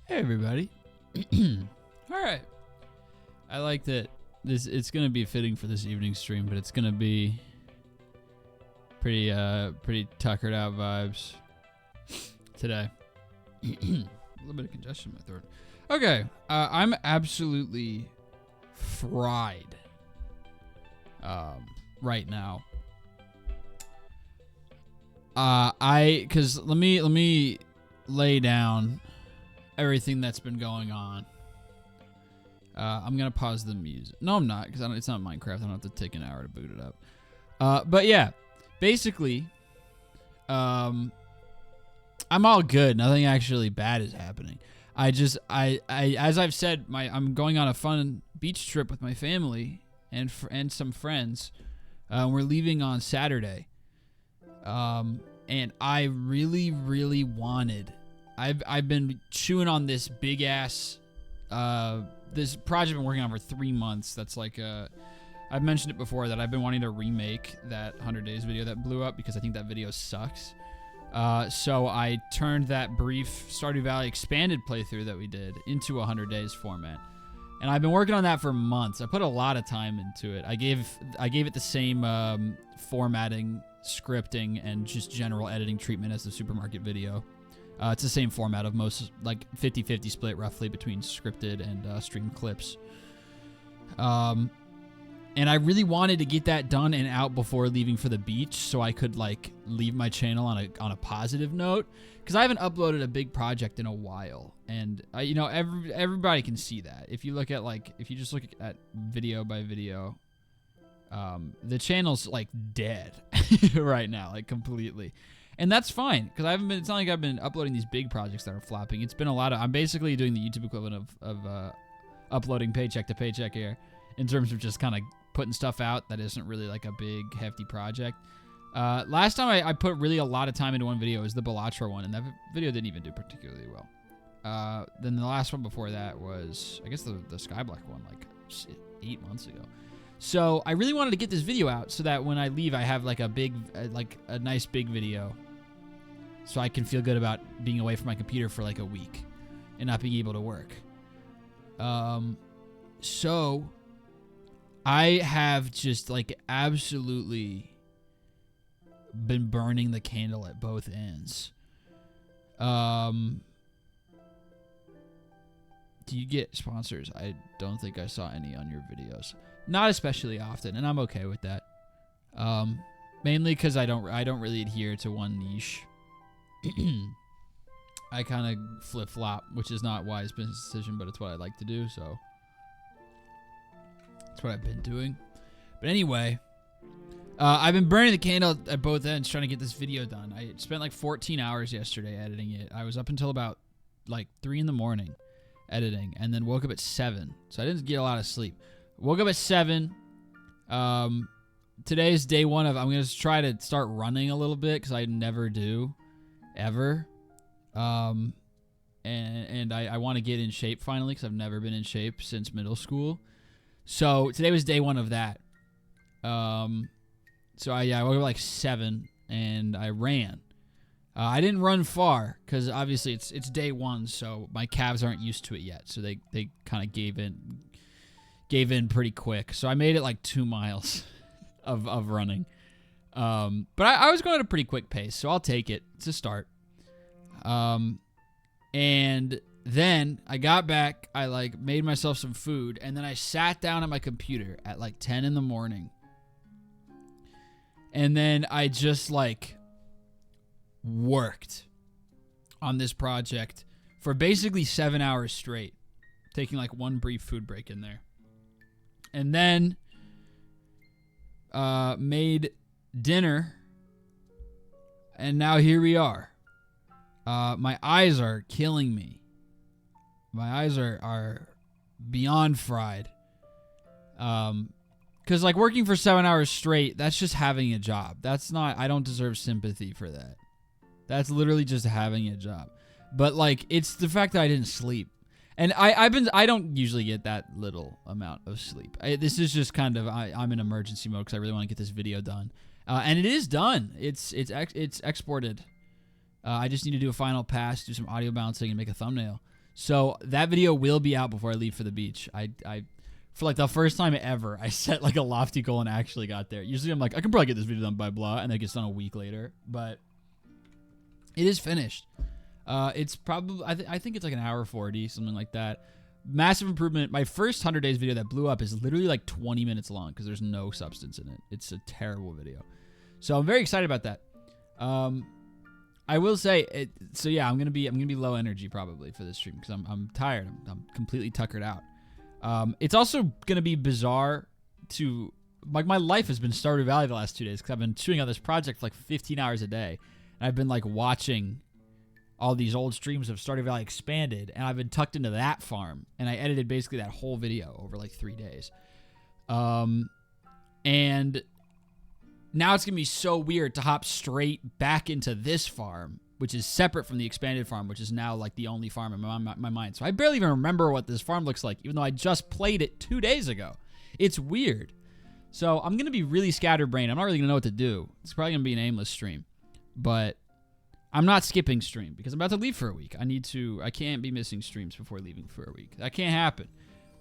Hey everybody. All right. I like that it's going to be fitting for this evening stream, but it's going to be pretty tuckered out vibes today. A little bit of congestion in my throat. Okay, I'm absolutely fried right now. Cuz let me lay down everything that's been going on. I'm gonna pause the music. No, I'm not, because it's not Minecraft. I don't have to take an hour to boot it up. But yeah, basically, I'm all good. Nothing actually bad is happening. As I've said, I'm going on a fun beach trip with my family and some friends. We're leaving on Saturday. And I really wanted. I've been chewing on this big ass this project I've been working on for 3 months. That's like I've mentioned it before that I've been wanting to remake that 100 Days video that blew up because I think that video sucks. So I turned that brief Stardew Valley expanded playthrough that we did into a 100 Days format. And I've been working on that for months. I put a lot of time into it. I gave it the same formatting, scripting, and just general editing treatment as the supermarket video. It's the same format of most, like 50-50 split roughly between scripted and streamed clips. And I really wanted to get that done and out before leaving for the beach so I could like leave my channel on a positive note, because I haven't uploaded a big project in a while. And everybody can see that. If you just look at video by video, the channel's like dead right now, like completely. And that's fine, because it's not like I've been uploading these big projects that are flopping. It's been I'm basically doing the YouTube equivalent of uploading paycheck to paycheck here, in terms of just kind of putting stuff out that isn't really like a big, hefty project. Last time I put really a lot of time into one video was the Belatra one, and that video didn't even do particularly well. Then the last one before that was, I guess, the Skyblock one, like 8 months ago. So I really wanted to get this video out so that when I leave, I have like a nice big video, so I can feel good about being away from my computer for like a week and not being able to work. So I have just like absolutely been burning the candle at both ends. Do you get sponsors? I don't think I saw any on your videos. Not especially often, and I'm okay with that. Mainly because I don't really adhere to one niche. I kind of flip-flop, which is not a wise business decision, but it's what I like to do, so that's what I've been doing. But anyway, I've been burning the candle at both ends trying to get this video done. I spent like 14 hours yesterday editing it. I was up until about like 3 in the morning editing, and then woke up at 7, so I didn't get a lot of sleep. Woke up at 7. Today is day 1 of, I'm going to try to start running a little bit, because I never do, ever. And I want to get in shape finally, because I've never been in shape since middle school. So today was day 1 of that. So I woke up like 7, and I ran. I didn't run far, because obviously it's day 1, so my calves aren't used to it yet. So they kind of gave in pretty quick. So I made it like 2 miles of running. But I was going at a pretty quick pace, so I'll take it. It's a start. And then I got back, I like made myself some food, and then I sat down at my computer at like 10 in the morning. And then I just like worked on this project for basically 7 hours straight, taking like one brief food break in there. And then made dinner, and now here we are. My eyes are killing me. My eyes are beyond fried. Because like working for 7 hours straight, that's just having a job. I don't deserve sympathy for that. That's literally just having a job. But like, it's the fact that I didn't sleep. And I don't usually get that little amount of sleep. This is just kind of, I'm in emergency mode because I really want to get this video done. And it is done. It's exported. I just need to do a final pass, do some audio balancing, and make a thumbnail. So that video will be out before I leave for the beach. I for like the first time ever, I set like a lofty goal and actually got there. Usually I'm like, I can probably get this video done by blah, and it gets done a week later. But it is finished. It's probably, I think it's like an hour 40, something like that. Massive improvement. My first 100 days video that blew up is literally like 20 minutes long because there's no substance in it. It's a terrible video. So I'm very excited about that. I will say it. So yeah, I'm gonna be low energy probably for this stream because I'm tired. I'm completely tuckered out. It's also gonna be bizarre to like my life has been Stardew Valley the last 2 days because I've been shooting on this project for like 15 hours a day, and I've been like watching all these old streams of Stardew Valley Expanded, and I've been tucked into that farm, and I edited basically that whole video over like 3 days. And now it's going to be so weird to hop straight back into this farm, which is separate from the expanded farm, which is now like the only farm in my mind. So I barely even remember what this farm looks like, even though I just played it 2 days ago. It's weird. So I'm going to be really scatterbrained. I'm not really going to know what to do. It's probably going to be an aimless stream. But I'm not skipping stream because I'm about to leave for a week. I can't be missing streams before leaving for a week. That can't happen.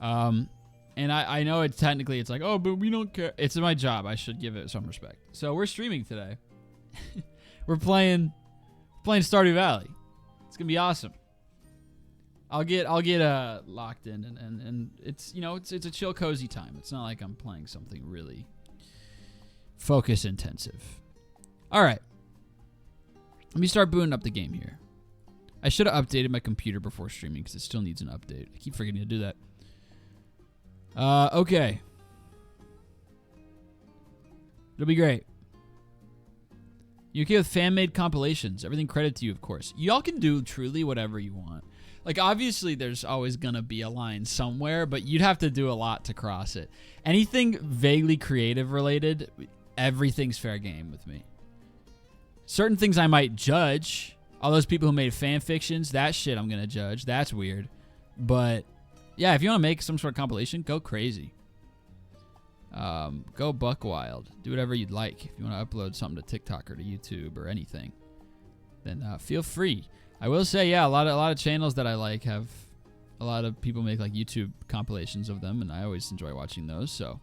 And I know it's like, oh, but we don't care. It's my job. I should give it some respect. So we're streaming today. We're playing Stardew Valley. It's gonna be awesome. I'll get locked in and it's it's a chill, cozy time. It's not like I'm playing something really focus intensive. All right. Let me start booting up the game here. I should have updated my computer before streaming because it still needs an update. I keep forgetting to do that. Okay. It'll be great. You okay with fan-made compilations? Everything credit to you, of course. Y'all can do truly whatever you want. Like, obviously, there's always gonna be a line somewhere, but you'd have to do a lot to cross it. Anything vaguely creative related, everything's fair game with me. Certain things I might judge. All those people who made fan fictions, that shit I'm going to judge. That's weird. But, yeah, if you want to make some sort of compilation, go crazy. Go buck wild. Do whatever you'd like. If you want to upload something to TikTok or to YouTube or anything, then feel free. I will say, yeah, a lot of channels that I like have a lot of people make like YouTube compilations of them, and I always enjoy watching those, so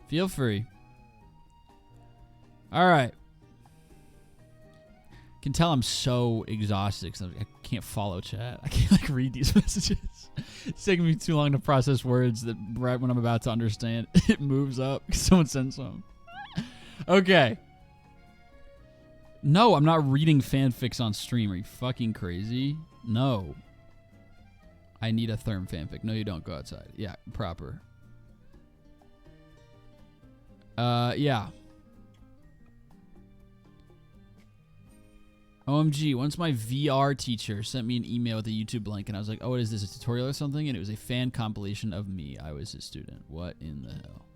feel free. All right. Can tell I'm so exhausted because I can't follow chat. I can't like read these messages. It's taking me too long to process words that right when I'm about to understand, it moves up. Someone sends some. Okay. No, I'm not reading fanfics on stream. Are you fucking crazy? No. I need a therm fanfic. No, you don't. Go outside. Yeah, proper. Yeah. OMG, once my VR teacher sent me an email with a YouTube link, and I was like, oh, what is this, a tutorial or something? And it was a fan compilation of me. I was his student. What in the hell?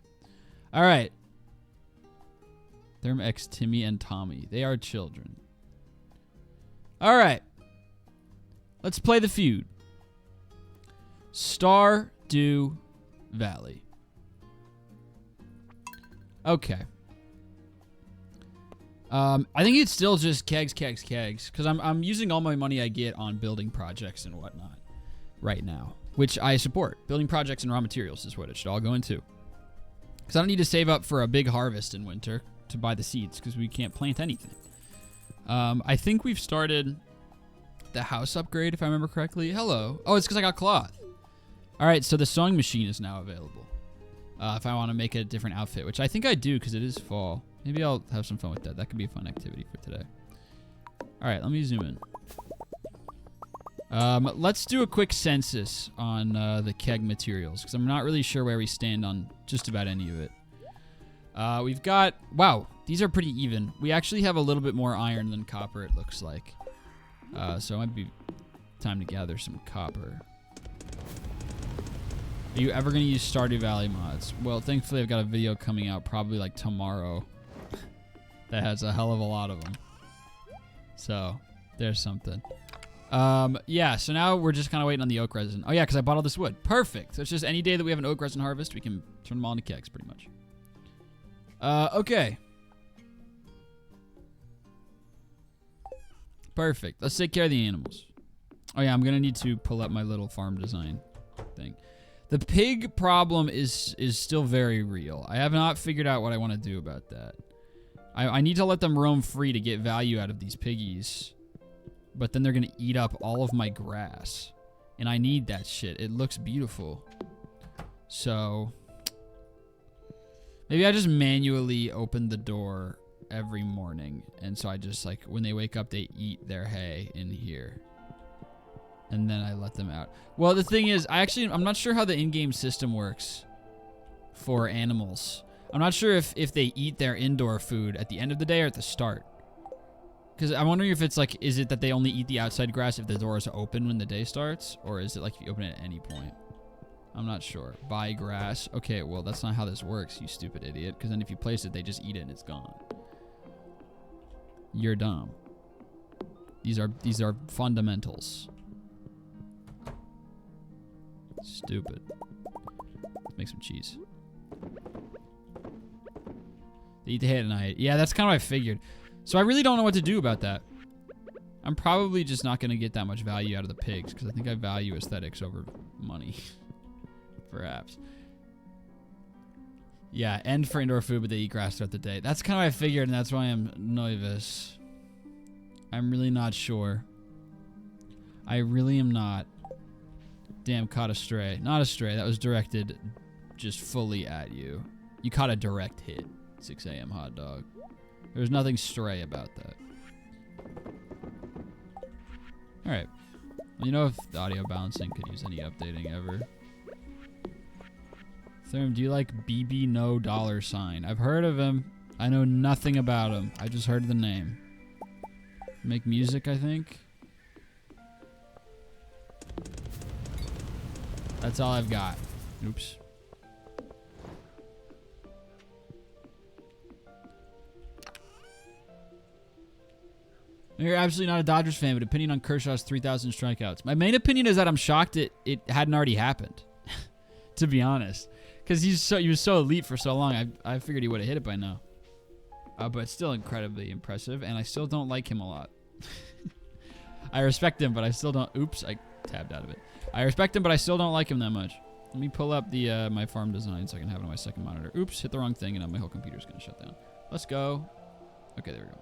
All right. Therm X, Timmy, and Tommy. They are children. All right. Let's play the feud. Stardew Valley. Okay. I think it's still just kegs, because I'm using all my money I get on building projects and whatnot right now, which I support. Building projects and raw materials is what it should all go into. Because I don't need to save up for a big harvest in winter to buy the seeds, because we can't plant anything. I think we've started the house upgrade, if I remember correctly. Hello. Oh, it's because I got cloth. All right, so the sewing machine is now available. If I want to make a different outfit, which I think I do because it is fall. Maybe I'll have some fun with that. That could be a fun activity for today. All right, let me zoom in. Let's do a quick census on the keg materials because I'm not really sure where we stand on just about any of it. We've got... Wow, these are pretty even. We actually have a little bit more iron than copper, it looks like. So it might be time to gather some copper. Are you ever going to use Stardew Valley mods? Well, thankfully I've got a video coming out probably like tomorrow that has a hell of a lot of them. So, there's something. Yeah, so now we're just kind of waiting on the oak resin. Oh yeah, because I bought all this wood. Perfect. So it's just any day that we have an oak resin harvest, we can turn them all into kegs pretty much. Okay. Perfect. Let's take care of the animals. Oh yeah, I'm gonna need to pull up my little farm design thing. The pig problem is still very real. I have not figured out what I want to do about that. I need to let them roam free to get value out of these piggies. But then they're gonna eat up all of my grass. And I need that shit. It looks beautiful. So maybe I just manually open the door every morning. And so I just, like, when they wake up, they eat their hay in here. And then I let them out. Well, the thing is, I'm not sure how the in-game system works for animals. I'm not sure if they eat their indoor food at the end of the day or at the start. Because I'm wondering if it's like, is it that they only eat the outside grass if the door is open when the day starts? Or is it like if you open it at any point? I'm not sure. Buy grass. Okay, well, that's not how this works, you stupid idiot. Because then if you place it, they just eat it and it's gone. You're dumb. These are fundamentals. Stupid. Let's make some cheese. They eat the hay at night. Yeah, that's kind of what I figured. So I really don't know what to do about that. I'm probably just not going to get that much value out of the pigs because I think I value aesthetics over money. Perhaps. Yeah, and for indoor food, but they eat grass throughout the day. That's kind of what I figured, and that's why I'm nervous. I'm really not sure. I really am not. Damn, caught a stray. Not a stray. That was directed just fully at you. You caught a direct hit. 6 a.m. hot dog. There's nothing stray about that. Alright. Well, you know, if the audio balancing could use any updating ever. Therm, do you like BB No $? I've heard of him. I know nothing about him. I just heard the name. Make music, I think. That's all I've got. Oops. You're absolutely not a Dodgers fan, but opinion on Kershaw's 3,000 strikeouts. My main opinion is that I'm shocked it hadn't already happened, to be honest. Because he was so elite for so long, I figured he would have hit it by now. But still incredibly impressive, and I still don't like him a lot. I respect him, but I still don't... Oops, I tabbed out of it. I respect him, but I still don't like him that much. Let me pull up the my farm design so I can have it on my second monitor. Oops, hit the wrong thing, and now my whole computer's going to shut down. Let's go. Okay, there we go.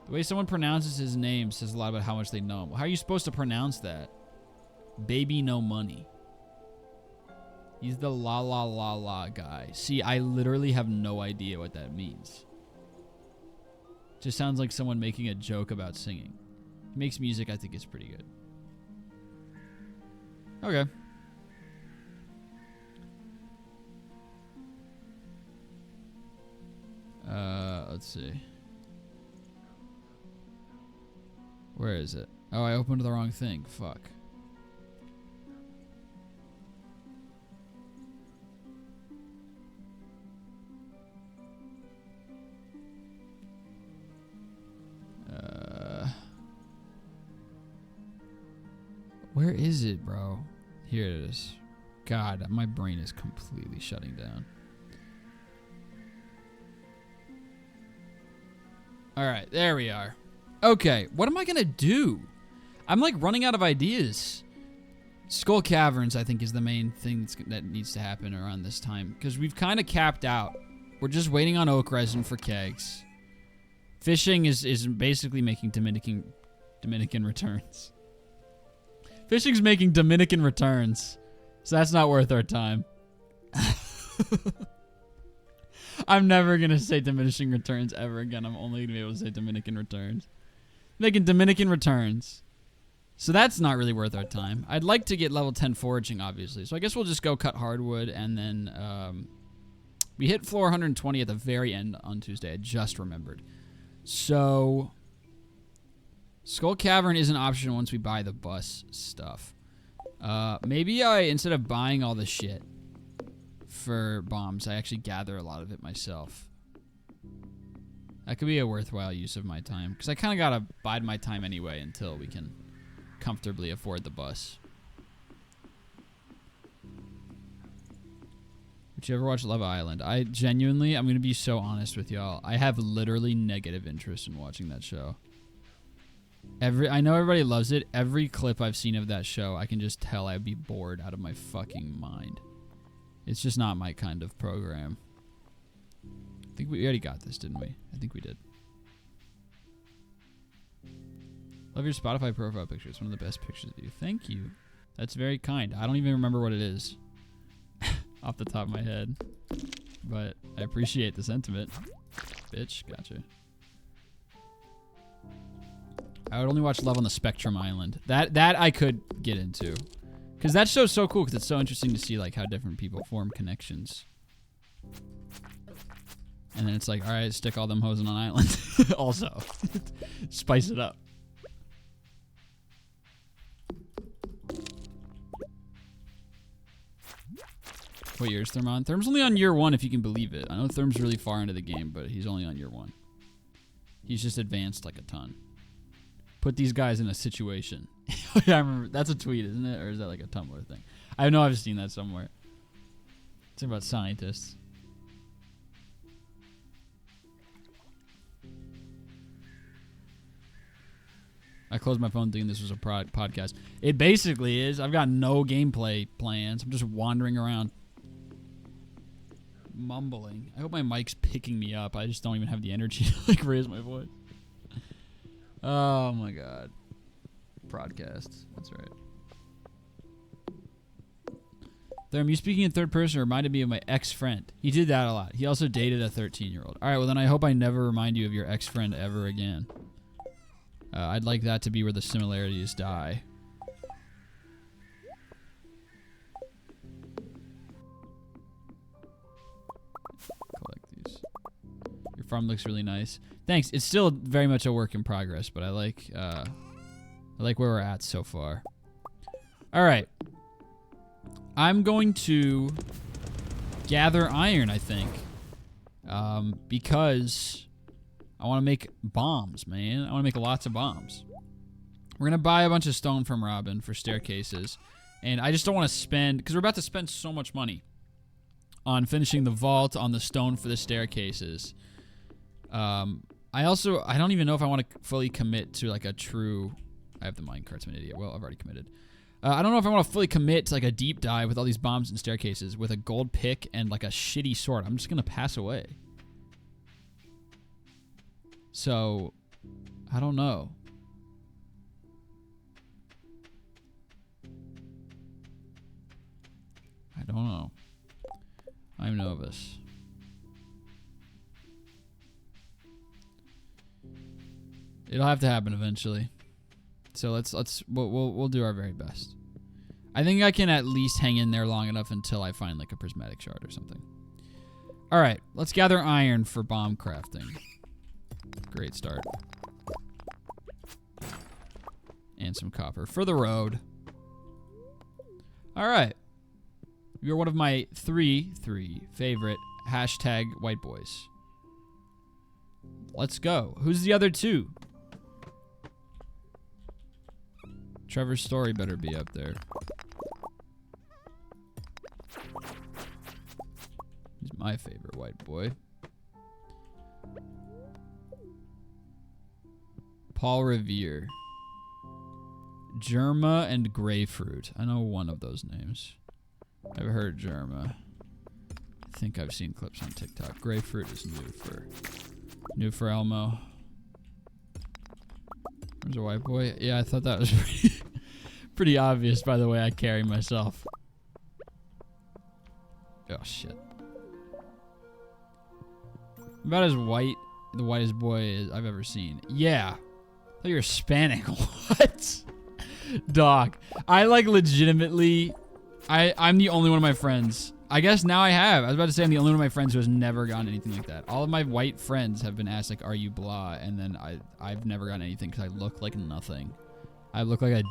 The way someone pronounces his name says a lot about how much they know him. How are you supposed to pronounce that? Baby no money. He's the la la la la guy. See, I literally have no idea what that means. Just sounds like someone making a joke about singing. He makes music, I think it's pretty good. Okay. Let's see. Where is it? Oh, I opened the wrong thing. Fuck. Where is it, bro? Here it is. God, my brain is completely shutting down. All right, there we are. Okay, what am I gonna do? I'm like running out of ideas. Skull Caverns, I think, is the main thing that needs to happen around this time because we've kind of capped out. We're just waiting on oak resin for kegs. Fishing is basically making Dominican returns. Fishing's making Dominican returns, so that's not worth our time. I'm never gonna say diminishing returns ever again. I'm only gonna be able to say Dominican returns. Making Dominican returns. So that's not really worth our time. I'd like to get level 10 foraging, obviously. So I guess we'll just go cut hardwood, and then we hit floor 120 at the very end on Tuesday. I just remembered. So Skull Cavern is an option once we buy the bus stuff. Maybe instead of buying all the shit for bombs, I actually gather a lot of it myself. That could be a worthwhile use of my time. Because I kind of got to bide my time anyway until we can comfortably afford the bus. Did you ever watch Love Island? I genuinely, I'm going to be so honest with y'all. I have literally negative interest in watching that show. I know everybody loves it. Every clip I've seen of that show, I can just tell I'd be bored out of my fucking mind. It's just not my kind of program. I think we already got this, didn't we? I think we did. Love your Spotify profile picture. It's one of the best pictures of you. Thank you. That's very kind. I don't even remember what it is off the top of my head. But I appreciate the sentiment. Bitch, gotcha. I would only watch Love on the Spectrum Island. That I could get into. Because that show's so cool because it's so interesting to see like how different people form connections. And then it's like, all right, stick all them hoes on an island. Also. Spice it up. What year is Therm on? Therm's only on year 1 if you can believe it. I know Therm's really far into the game, but he's only on year 1. He's just advanced like a ton. Put these guys in a situation. Yeah, I remember. That's a tweet, isn't it? Or is that like a Tumblr thing? I know I've seen that somewhere. It's about scientists. I closed my phone thinking this was a podcast. It basically is. I've got no gameplay plans. I'm just wandering around. Mumbling. I hope my mic's picking me up. I just don't even have the energy to like raise my voice. Oh my god. Broadcasts. That's right. Therm, you speaking in third person reminded me of my ex-friend. He did that a lot. He also dated a 13-year-old. Alright, well then I hope I never remind you of your ex-friend ever again. I'd like that to be where the similarities die. Collect these. Your farm looks really nice. Thanks. It's still very much a work in progress, but I like where we're at so far. All right. I'm going to gather iron, I think, because I want to make bombs, man. I want to make lots of bombs. We're going to buy a bunch of stone from Robin for staircases, and I just don't want to spend, because we're about to spend so much money on finishing the vault, on the stone for the staircases. I don't even know if I want to fully commit to like a true, I have the minecarts, I'm an idiot. Well, I've already committed. I don't know if I want to fully commit to like a deep dive with all these bombs and staircases with a gold pick and like a shitty sword. I'm just going to pass away. So, I don't know. I don't know. I'm novice. It'll have to happen eventually. So we'll do our very best. I think I can at least hang in there long enough until I find like a prismatic shard or something. All right, let's gather iron for bomb crafting. Great start. And some copper for the road. All right. You're one of my three favorite hashtag white boys. Let's go. Who's the other two? Trevor's story better be up there. He's my favorite white boy. Paul Revere. Germa and Grapefruit. I know one of those names. I've heard Germa. I think I've seen clips on TikTok. Grapefruit is new for Elmo. There's a white boy. Yeah, I thought that was pretty obvious by the way I carry myself. Oh shit. About as white, the whitest boy I've ever seen. Yeah. I thought you were Hispanic. What? Dog. I like legitimately, I'm the only one of my friends. I guess now I have. I was about to say I'm the only one of my friends who has never gotten anything like that. All of my white friends have been asked like, are you blah? And then I've never gotten anything because I look like nothing. I look like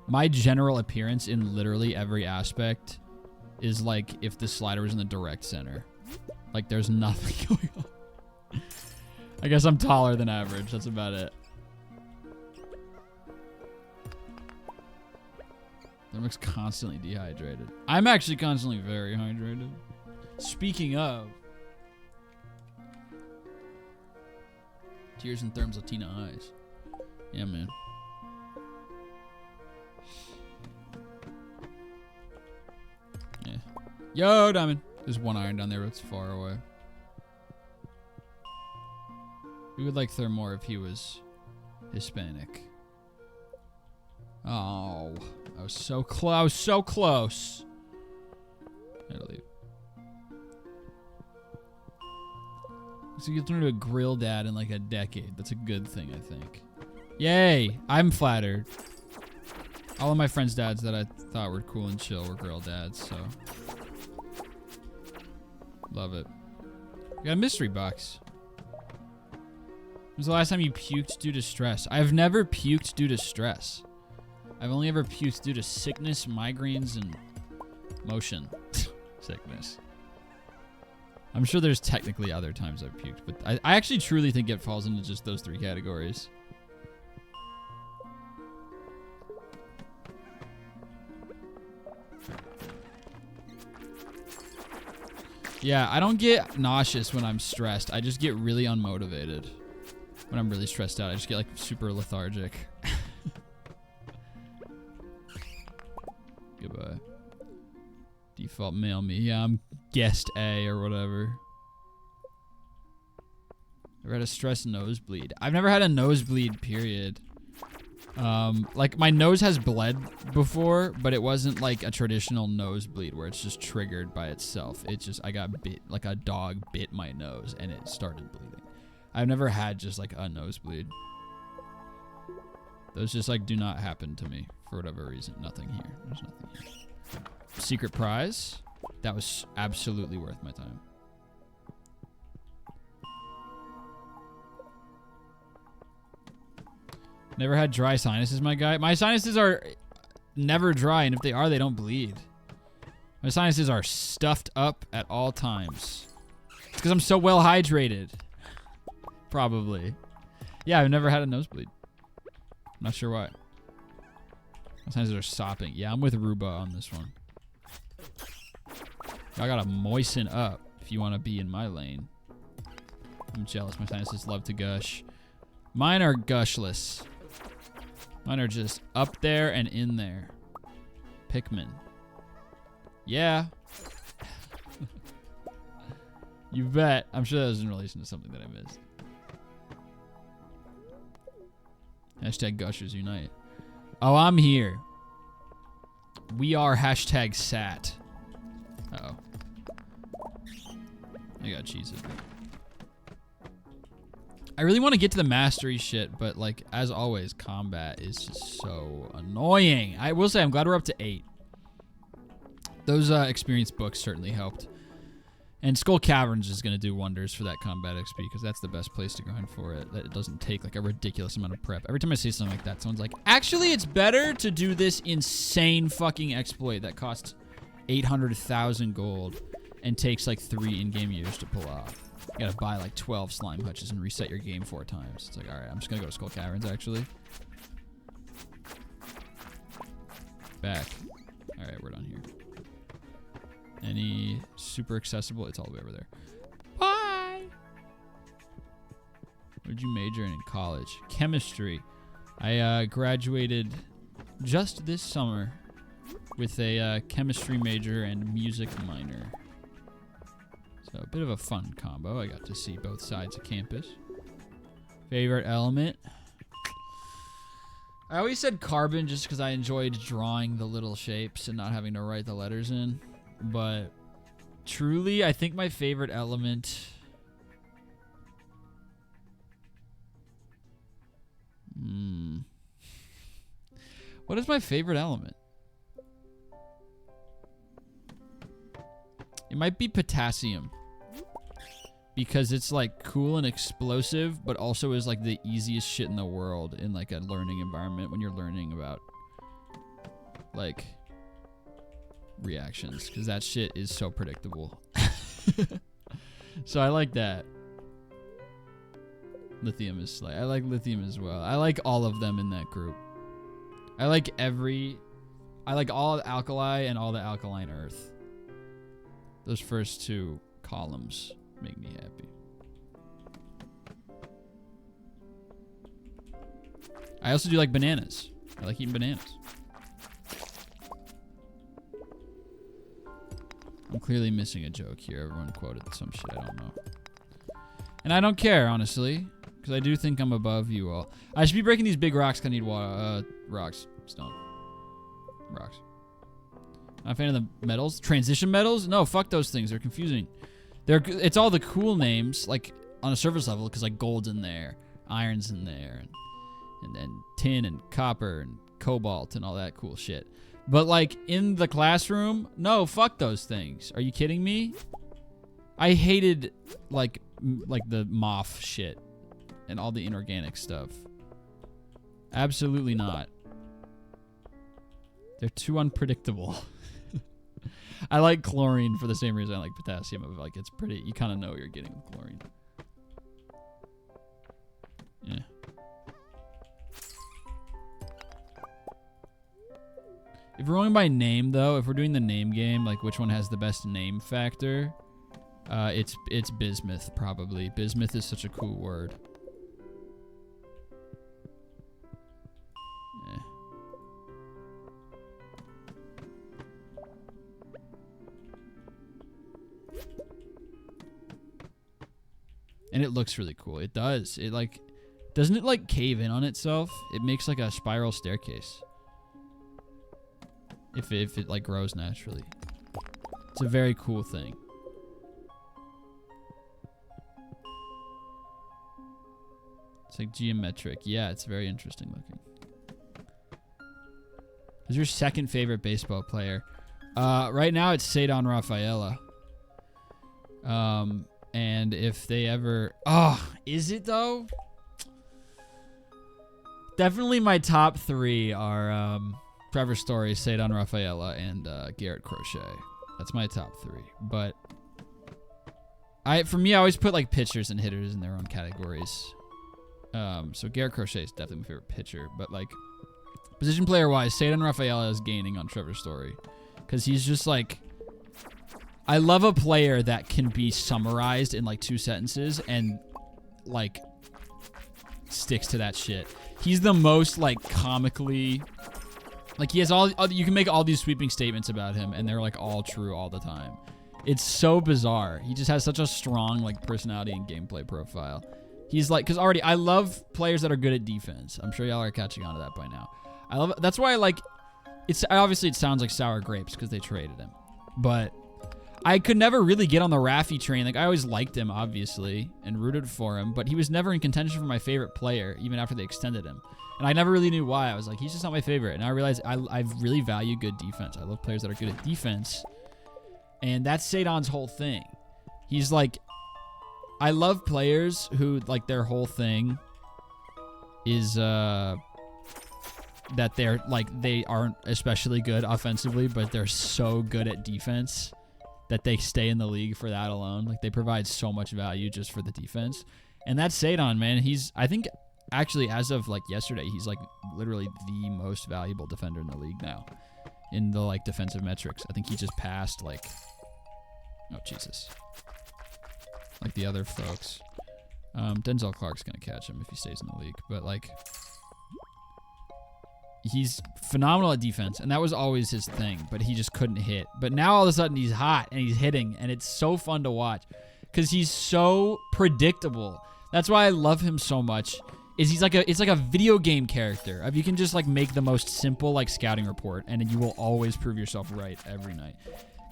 my general appearance in literally every aspect is like if the slider was in the direct center. Like there's nothing going on. I guess I'm taller than average. That's about it. Thermic's constantly dehydrated. I'm actually constantly very hydrated. Speaking of. Tears in Therm's Latina eyes. Yeah, man. Yeah. Yo, Diamond. There's one iron down there, but it's far away. We would like Thermore if he was Hispanic. Oh, I was so close, so close. I gotta leave. So you get through to a grill dad in like a decade. That's a good thing, I think. Yay! I'm flattered. All of my friends' dads that I thought were cool and chill were girl dads, so. Love it. We got a mystery box. When was the last time you puked due to stress? I've never puked due to stress. I've only ever puked due to sickness, migraines, and motion sickness. I'm sure there's technically other times I've puked, but I actually truly think it falls into just those 3 categories. Yeah, I don't get nauseous when I'm stressed. I just get really unmotivated. When I'm really stressed out, I just get like super lethargic. Goodbye. Default mail me. Yeah, I'm guest A or whatever. Ever had a stress nosebleed? I've never had a nosebleed, period. Like my nose has bled before, but it wasn't like a traditional nosebleed where it's just triggered by itself. It's just, I got bit, like a dog bit my nose and it started bleeding. I've never had just like a nosebleed. Those just like do not happen to me for whatever reason. Nothing here. There's nothing here. Secret prize. That was absolutely worth my time. Never had dry sinuses, my guy. My sinuses are never dry, and if they are, they don't bleed. My sinuses are stuffed up at all times. It's because I'm so well hydrated. Probably. Yeah, I've never had a nosebleed. I'm not sure why. My sinuses are sopping. Yeah, I'm with Ruba on this one. I gotta moisten up if you want to be in my lane. I'm jealous. My sinuses love to gush. Mine are gushless. Mine are just up there and in there. Pikmin. Yeah. You bet. I'm sure that was in relation to something that I missed. Hashtag Gushers Unite. Oh, I'm here. We are hashtag SAT. Uh-oh. I got cheese it. I really want to get to the mastery shit, but like, as always, combat is just so annoying. I will say I'm glad we're up to 8. Those experience books certainly helped. And Skull Caverns is going to do wonders for that combat XP, because that's the best place to grind for it. That it doesn't take like a ridiculous amount of prep. Every time I see something like that, someone's like, actually, it's better to do this insane fucking exploit that costs 800,000 gold and takes like 3 in-game years to pull off. You gotta buy like 12 slime hutches and reset your game 4 times. It's like, alright, I'm just gonna go to Skull Caverns, actually. Back. Alright, we're done here. Any super accessible? It's all the way over there. Bye! What did you major in college? Chemistry. I graduated just this summer with a chemistry major and music minor. So a bit of a fun combo. I got to see both sides of campus. Favorite element? I always said carbon just because I enjoyed drawing the little shapes and not having to write the letters in. But truly, I think my favorite element... What is my favorite element? It might be potassium. Because it's like cool and explosive, but also is like the easiest shit in the world in like a learning environment when you're learning about like reactions, because that shit is so predictable. So I like that. Lithium is like, I like lithium as well. I like all of them in that group. I like all the alkali and all the alkaline earth. Those first 2 columns make me happy. I also do like bananas. I like eating bananas. I'm clearly missing a joke here. Everyone quoted some shit I don't know. And I don't care, honestly, because I do think I'm above you all. I should be breaking these big rocks because I need water. Rocks. Stone. Rocks. I'm a fan of the metals. Transition metals? No, fuck those things. They're confusing. It's all the cool names, like, on a surface level, because, like, gold's in there, iron's in there, and then tin and copper and cobalt and all that cool shit. But, like, in the classroom, no, fuck those things. Are you kidding me? I hated, like the moth shit and all the inorganic stuff. Absolutely not. They're too unpredictable. I like chlorine for the same reason I like potassium. Like, it's pretty, you kind of know what you're getting with chlorine. Yeah. If we're going by name, though, if we're doing the name game, like which one has the best name factor, it's bismuth, probably. Bismuth is such a cool word. Yeah. And it looks really cool. It does. It, like, doesn't it, like, cave in on itself? It makes, like, a spiral staircase. If it, like, grows naturally. It's a very cool thing. It's, like, geometric. Yeah, it's very interesting looking. Who's your second favorite baseball player? Right now, it's Cedon Rafaela. And if they ever... Oh, is it, though? Definitely my top three are Trevor Story, Cedon Rafaela, and Garrett Crochet. That's my top three. But for me, I always put, like, pitchers and hitters in their own categories. So Garrett Crochet is definitely my favorite pitcher. But, like, position player-wise, Cedon Rafaela is gaining on Trevor Story. Because he's just, like... I love a player that can be summarized in, like, 2 sentences and, like, sticks to that shit. He's the most, like, comically... Like, he has all... You can make all these sweeping statements about him, and they're, like, all true all the time. It's so bizarre. He just has such a strong, like, personality and gameplay profile. He's, like... Because already, I love players that are good at defense. I'm sure y'all are catching on to that by now. I love... That's why I like... It's obviously, it sounds like sour grapes because they traded him. But... I could never really get on the Raffi train. Like, I always liked him, obviously, and rooted for him, but he was never in contention for my favorite player, even after they extended him. And I never really knew why. I was like, he's just not my favorite. And I realized I really value good defense. I love players that are good at defense. And that's Cedon's whole thing. He's like, I love players who, like, their whole thing is that they're, like, they aren't especially good offensively, but they're so good at defense that they stay in the league for that alone. Like, they provide so much value just for the defense. And that's Cedon, man. He's, I think, actually, as of, like, yesterday, he's, like, literally the most valuable defender in the league now. In the, like, defensive metrics. I think he just passed, like... Oh, Jesus. Like the other folks. Denzel Clark's gonna catch him if he stays in the league. But, like... He's phenomenal at defense, and that was always his thing, but he just couldn't hit. But now all of a sudden he's hot and he's hitting, and it's so fun to watch because he's so predictable. That's why I love him so much. It's like a video game character. If you can just, like, make the most simple, like, scouting report, and you will always prove yourself right every night.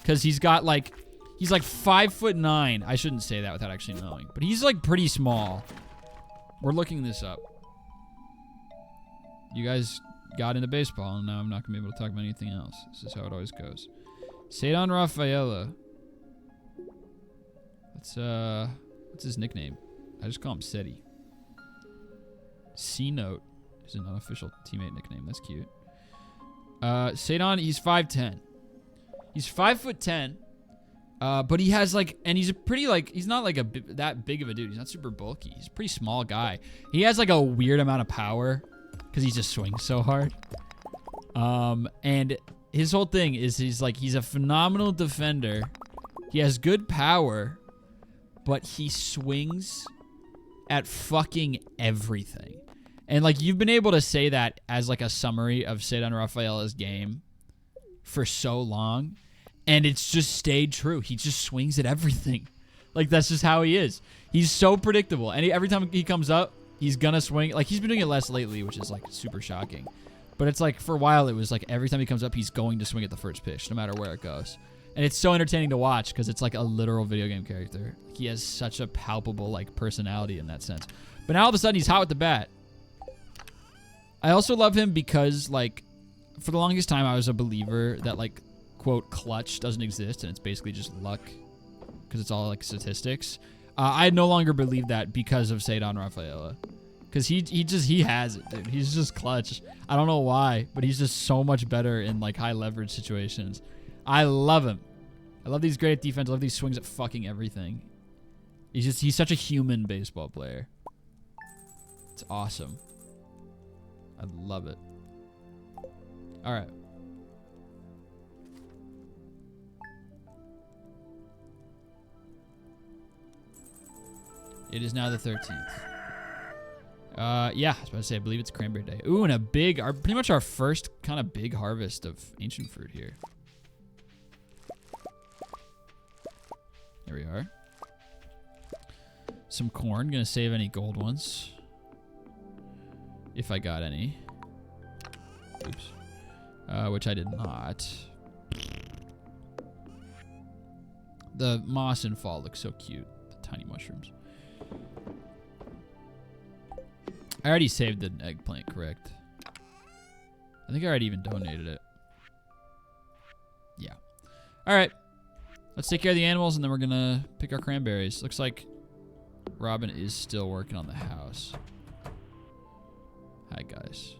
Because he's got, like, he's like 5'9". I shouldn't say that without actually knowing, but he's, like, pretty small. We're looking this up. You guys got into baseball, and now I'm not going to be able to talk about anything else. This is how it always goes. Cedon Rafaela. What's his nickname? I just call him Seti. C-Note is an unofficial teammate nickname. That's cute. Cedon, he's 5'10". He's 5'10", but he has, like, and he's a pretty, like, he's not, like, that big of a dude. He's not super bulky. He's a pretty small guy. He has, like, a weird amount of power because he just swings so hard. And his whole thing is he's a phenomenal defender. He has good power, but he swings at fucking everything. And like you've been able to say that as like a summary of Ceydan Rafaela's game for so long, and it's just stayed true. He just swings at everything. Like that's just how he is. He's so predictable. And every time he comes up, he's gonna swing. Like he's been doing it less lately, which is like super shocking. But it's like for a while it was like every time he comes up, he's going to swing at the first pitch, no matter where it goes. And it's so entertaining to watch because it's like a literal video game character. He has such a palpable like personality in that sense. But now all of a sudden he's hot with the bat. I also love him because like for the longest time I was a believer that like quote clutch doesn't exist and it's basically just luck because it's all like statistics. I no longer believe that because of Ceydan Rafaela. Because he has it, dude. He's just clutch. I don't know why, but he's just so much better in like high leverage situations. I love him. I love these great defense. I love these swings at fucking everything. He's such a human baseball player. It's awesome. I love it. All right. It is now the 13th. Yeah, I was about to say, I believe it's cranberry day. Ooh, and pretty much our first kind of big harvest of ancient fruit here. There we are. Some corn. Gonna save any gold ones. If I got any. Oops. Which I did not. The moss and fall look so cute. The tiny mushrooms. I already saved the eggplant, correct? I think I already even donated it. Yeah. All right. Let's take care of the animals, and then we're going to pick our cranberries. Looks like Robin is still working on the house. Hi, guys.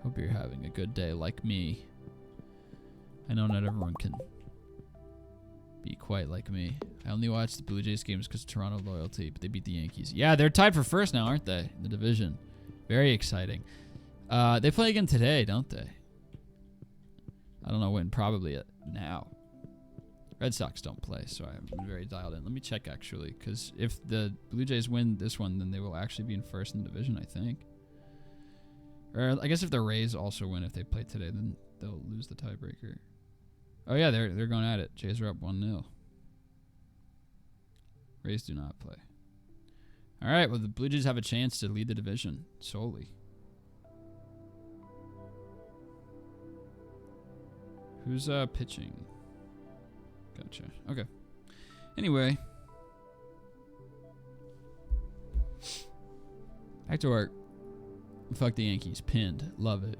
Hope you're having a good day like me. I know not everyone can be quite like me. I only watch the Blue Jays games because of Toronto loyalty, but they beat the Yankees. Yeah, they're tied for first now, aren't they? In the division. Very exciting. They play again today, don't they? I don't know when. Probably now. Red Sox don't play, so I'm very dialed in. Let me check, actually, because if the Blue Jays win this one, then they will actually be in first in the division, I think. Or I guess if the Rays also win, if they play today, then they'll lose the tiebreaker. Oh, yeah, they're going at it. Jays are up 1-0. Rays do not play. All right, well, the Blue Jays have a chance to lead the division solely. Who's pitching? Gotcha. Okay. Anyway. Back to work. Fuck the Yankees. Pinned. Love it.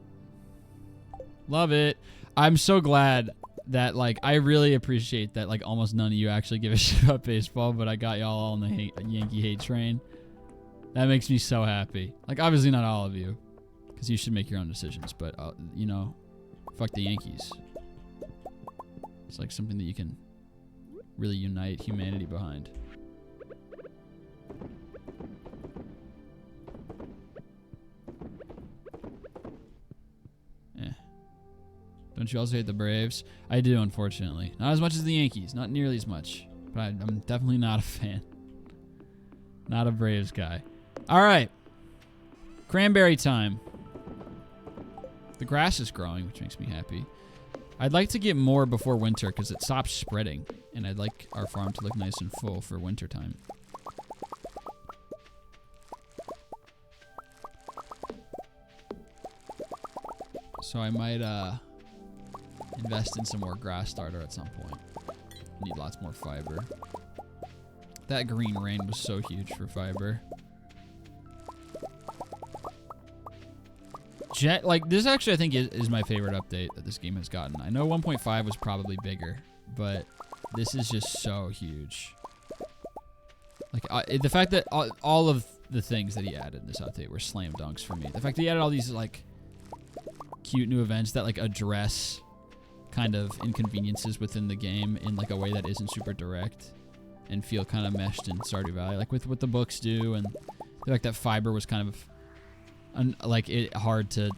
Love it. I'm so glad that, like, I really appreciate that, like, almost none of you actually give a shit about baseball, but I got y'all on the Yankee hate train. That makes me so happy. Like, obviously not all of you, because you should make your own decisions, but, you know, fuck the Yankees. It's, like, something that you can really unite humanity behind. Don't you also hate the Braves? I do, unfortunately. Not as much as the Yankees. Not nearly as much. But I'm definitely not a fan. Not a Braves guy. All right. Cranberry time. The grass is growing, which makes me happy. I'd like to get more before winter because it stops spreading. And I'd like our farm to look nice and full for winter time. So I might invest in some more grass starter at some point. Need lots more fiber. That green rain was so huge for fiber. Like, this actually, I think, is my favorite update that this game has gotten. I know 1.5 was probably bigger, but this is just so huge. Like, the fact that all of the things that he added in this update were slam dunks for me. The fact that he added all these, like, cute new events that, like, address kind of inconveniences within the game in, like, a way that isn't super direct and feel kind of meshed in Stardew Valley, like with what the books do, and the fact that fiber was kind of hard to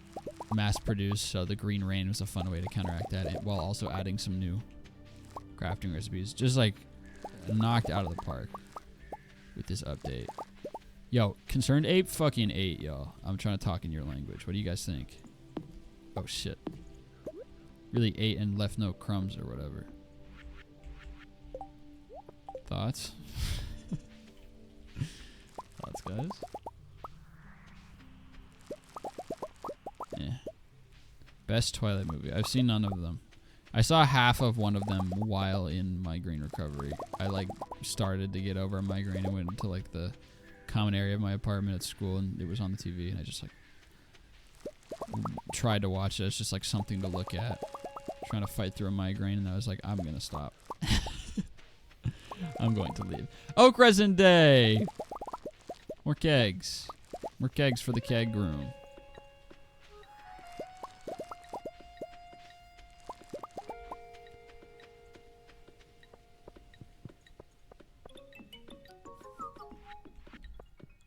mass produce, so the green rain was a fun way to counteract that, while also adding some new crafting recipes. Just like knocked out of the park with this update. Yo, concerned ape fucking ate, y'all. I'm trying to talk in your language. What do you guys think? Oh, shit. Really ate and left no crumbs or whatever. Thoughts? Thoughts, guys? Yeah. Best Twilight movie. I've seen none of them. I saw half of one of them while in migraine recovery. I like started to get over a migraine and went into like the common area of my apartment at school, and it was on the TV, and I just like tried to watch it. It's just like something to look at, trying to fight through a migraine, and I was like, I'm gonna stop. I'm going to leave. Oak Resin Day. More kegs. More kegs for the keg room.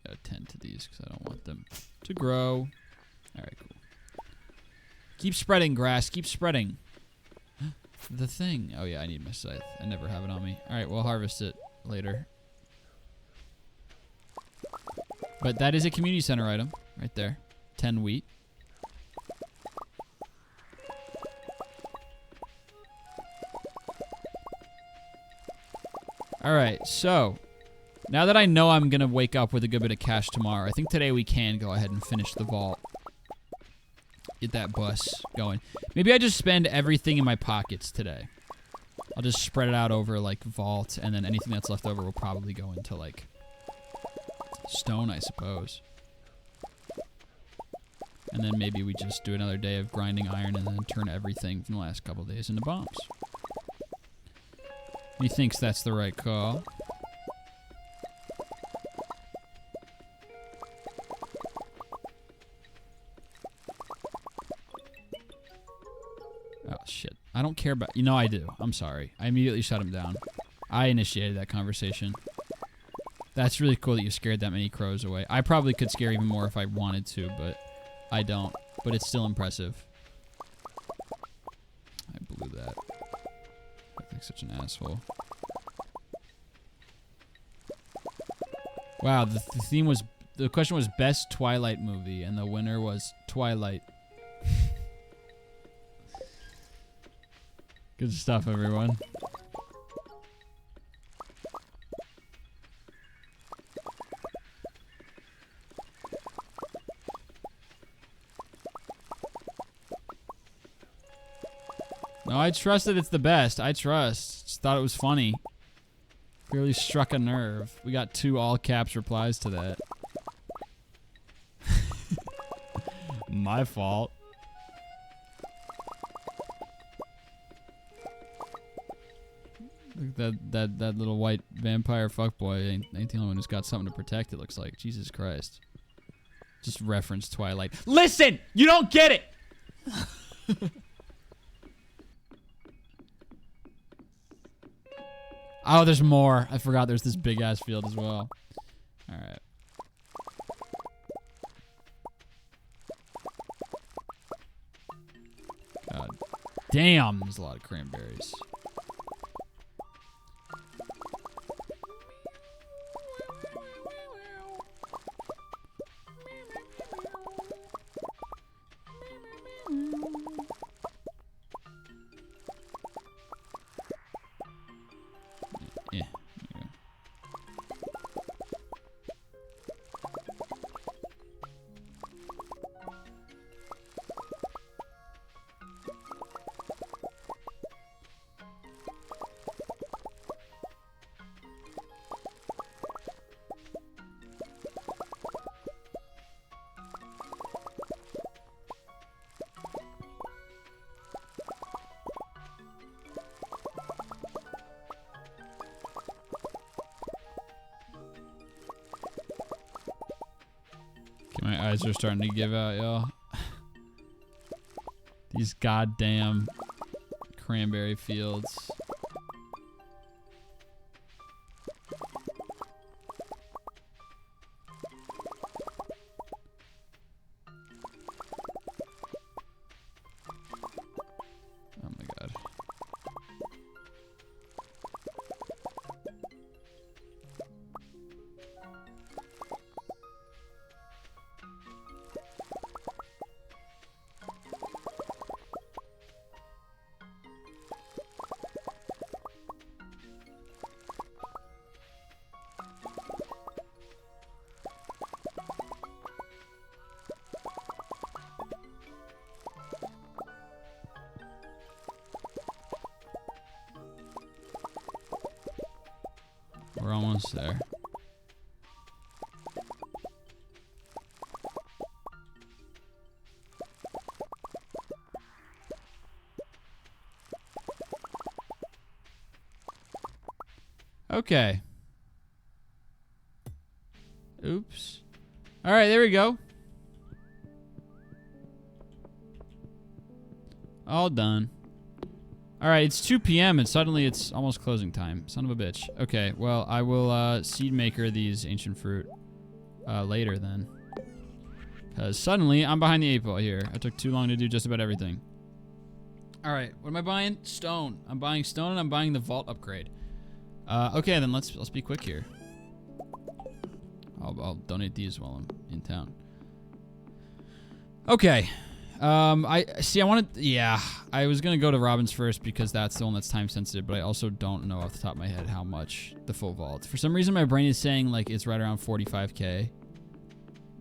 Gotta tend to these because I don't want them to grow. Alright, cool. Keep spreading, grass. Keep spreading. The thing. Oh, yeah, I need my scythe. I never have it on me. Alright, we'll harvest it later. But that is a community center item right there. 10 wheat. Alright, so now that I know I'm going to wake up with a good bit of cash tomorrow, I think today we can go ahead and finish the vault. Get that bus going. Maybe I just spend everything in my pockets today. I'll just spread it out over, like, vault, and then anything that's left over will probably go into, like, stone, I suppose. And then maybe we just do another day of grinding iron and then turn everything from the last couple days into bombs. He thinks that's the right call. Oh, shit. I don't care about... You know I do. I'm sorry. I immediately shut him down. I initiated that conversation. That's really cool that you scared that many crows away. I probably could scare even more if I wanted to, but I don't. But it's still impressive. I blew that. I think such an asshole. Wow, the theme was... The question was best Twilight movie, and the winner was Twilight. Good stuff, everyone. No, I trust that it's the best. I trust. Just thought it was funny. Clearly struck a nerve. We got 2 all caps replies to that. My fault. Look, that little white vampire fuckboy ain't the only one who's got something to protect, it looks like. Jesus Christ. Just reference Twilight. Listen! You don't get it! Oh, there's more. I forgot there's this big-ass field as well. Alright. God damn, there's a lot of cranberries. My eyes are starting to give out, y'all. These goddamn cranberry fields. Oh my god. almost there. Okay. Oops. All right, there we go. All done. All right, it's 2 p.m. and suddenly it's almost closing time. Son of a bitch. Okay, well, I will seed maker these ancient fruit later then. Because suddenly I'm behind the 8 ball here. I took too long to do just about everything. All right, what am I buying? Stone. I'm buying stone and I'm buying the vault upgrade. Okay, then let's be quick here. I'll donate these while I'm in town. Okay. I was gonna go to Robin's first because that's the one that's time sensitive, but I also don't know off the top of my head how much the full vault. For some reason, my brain is saying like it's right around 45K,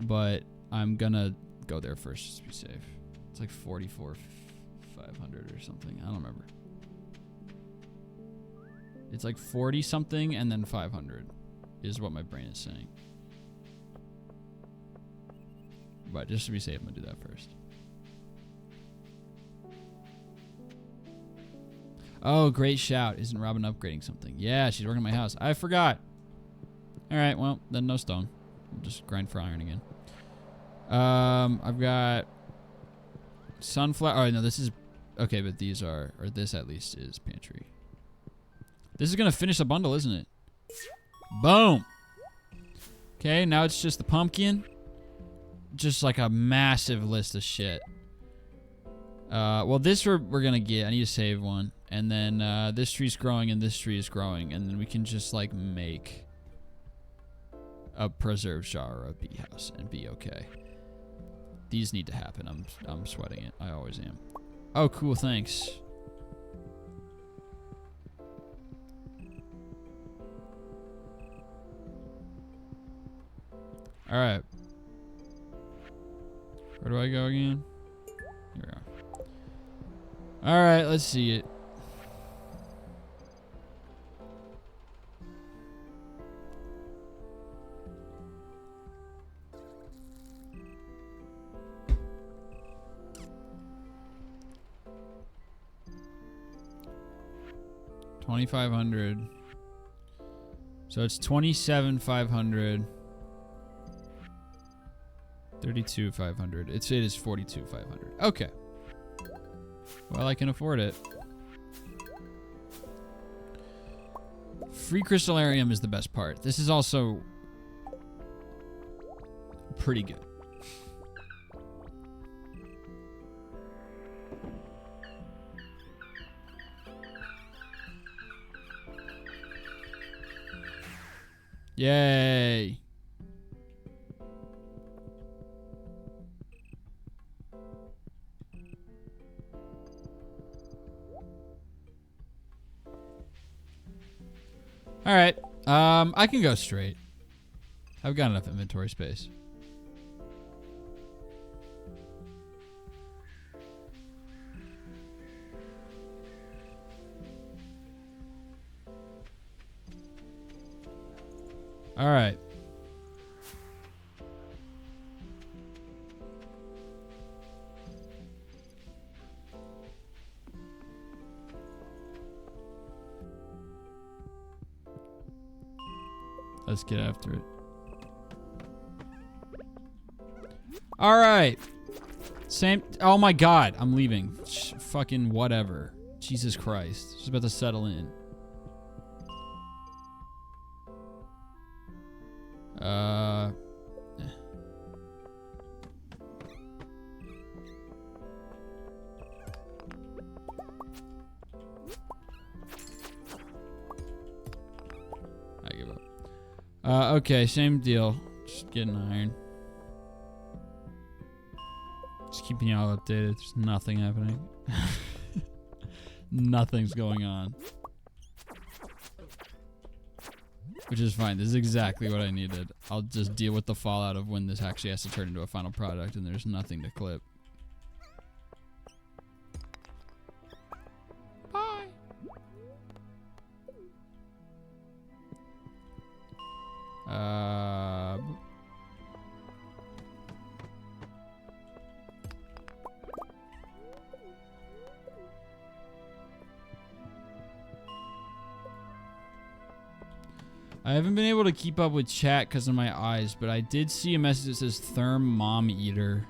but I'm gonna go there first just to be safe. It's like 44,500 or something. I don't remember. It's like 40 something and then 500 is what my brain is saying. But just to be safe, I'm gonna do that first. Oh, great shout. Isn't Robin upgrading something? Yeah, she's working on my house. I forgot. All right, well, then no stone. We'll just grind for iron again. I've got sunflower. Oh, no, this is... Okay, but these are... Or this at least is pantry. This is going to finish a bundle, isn't it? Boom. Okay, now it's just the pumpkin. Just like a massive list of shit. Well, this we're going to get. I need to save one. And then this tree's growing and this tree is growing. And then we can just like make a preserved jar or a bee house and be okay. These need to happen. I'm sweating it. I always am. Oh, cool. Thanks. All right. Where do I go again? Here we are. All right, let's see it. $2,500. So it's 27,500. 32,500. It is 42,500. Okay. Well, I can afford it. Free crystallarium is the best part. This is also pretty good. Yay. All right. I can go straight. I've got enough inventory space. All right. Let's get after it. All right. Same. Oh my God. I'm leaving. Fucking whatever. Jesus Christ. Just about to settle in. I give up. Okay, same deal. Just getting iron. Just keeping y'all updated. There's nothing happening. Nothing's going on. Which is fine. This is exactly what I needed. I'll just deal with the fallout of when this actually has to turn into a final product and there's nothing to clip. Bye. I haven't been able to keep up with chat because of my eyes, but I did see a message that says Therm Mom Eater.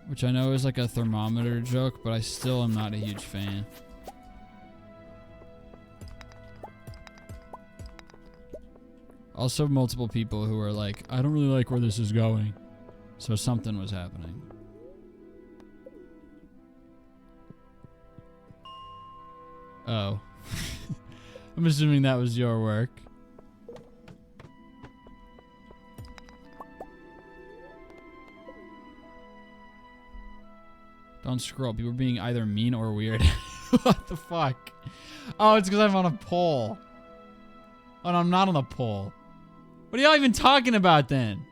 Which I know is like a thermometer joke, but I still am not a huge fan. Also, multiple people who are like, I don't really like where this is going. So something was happening. Oh. I'm assuming that was your work. Don't scroll. People are being either mean or weird. What the fuck? Oh, it's because I'm on a pole. Oh, no, I'm not on the pole. What are y'all even talking about then?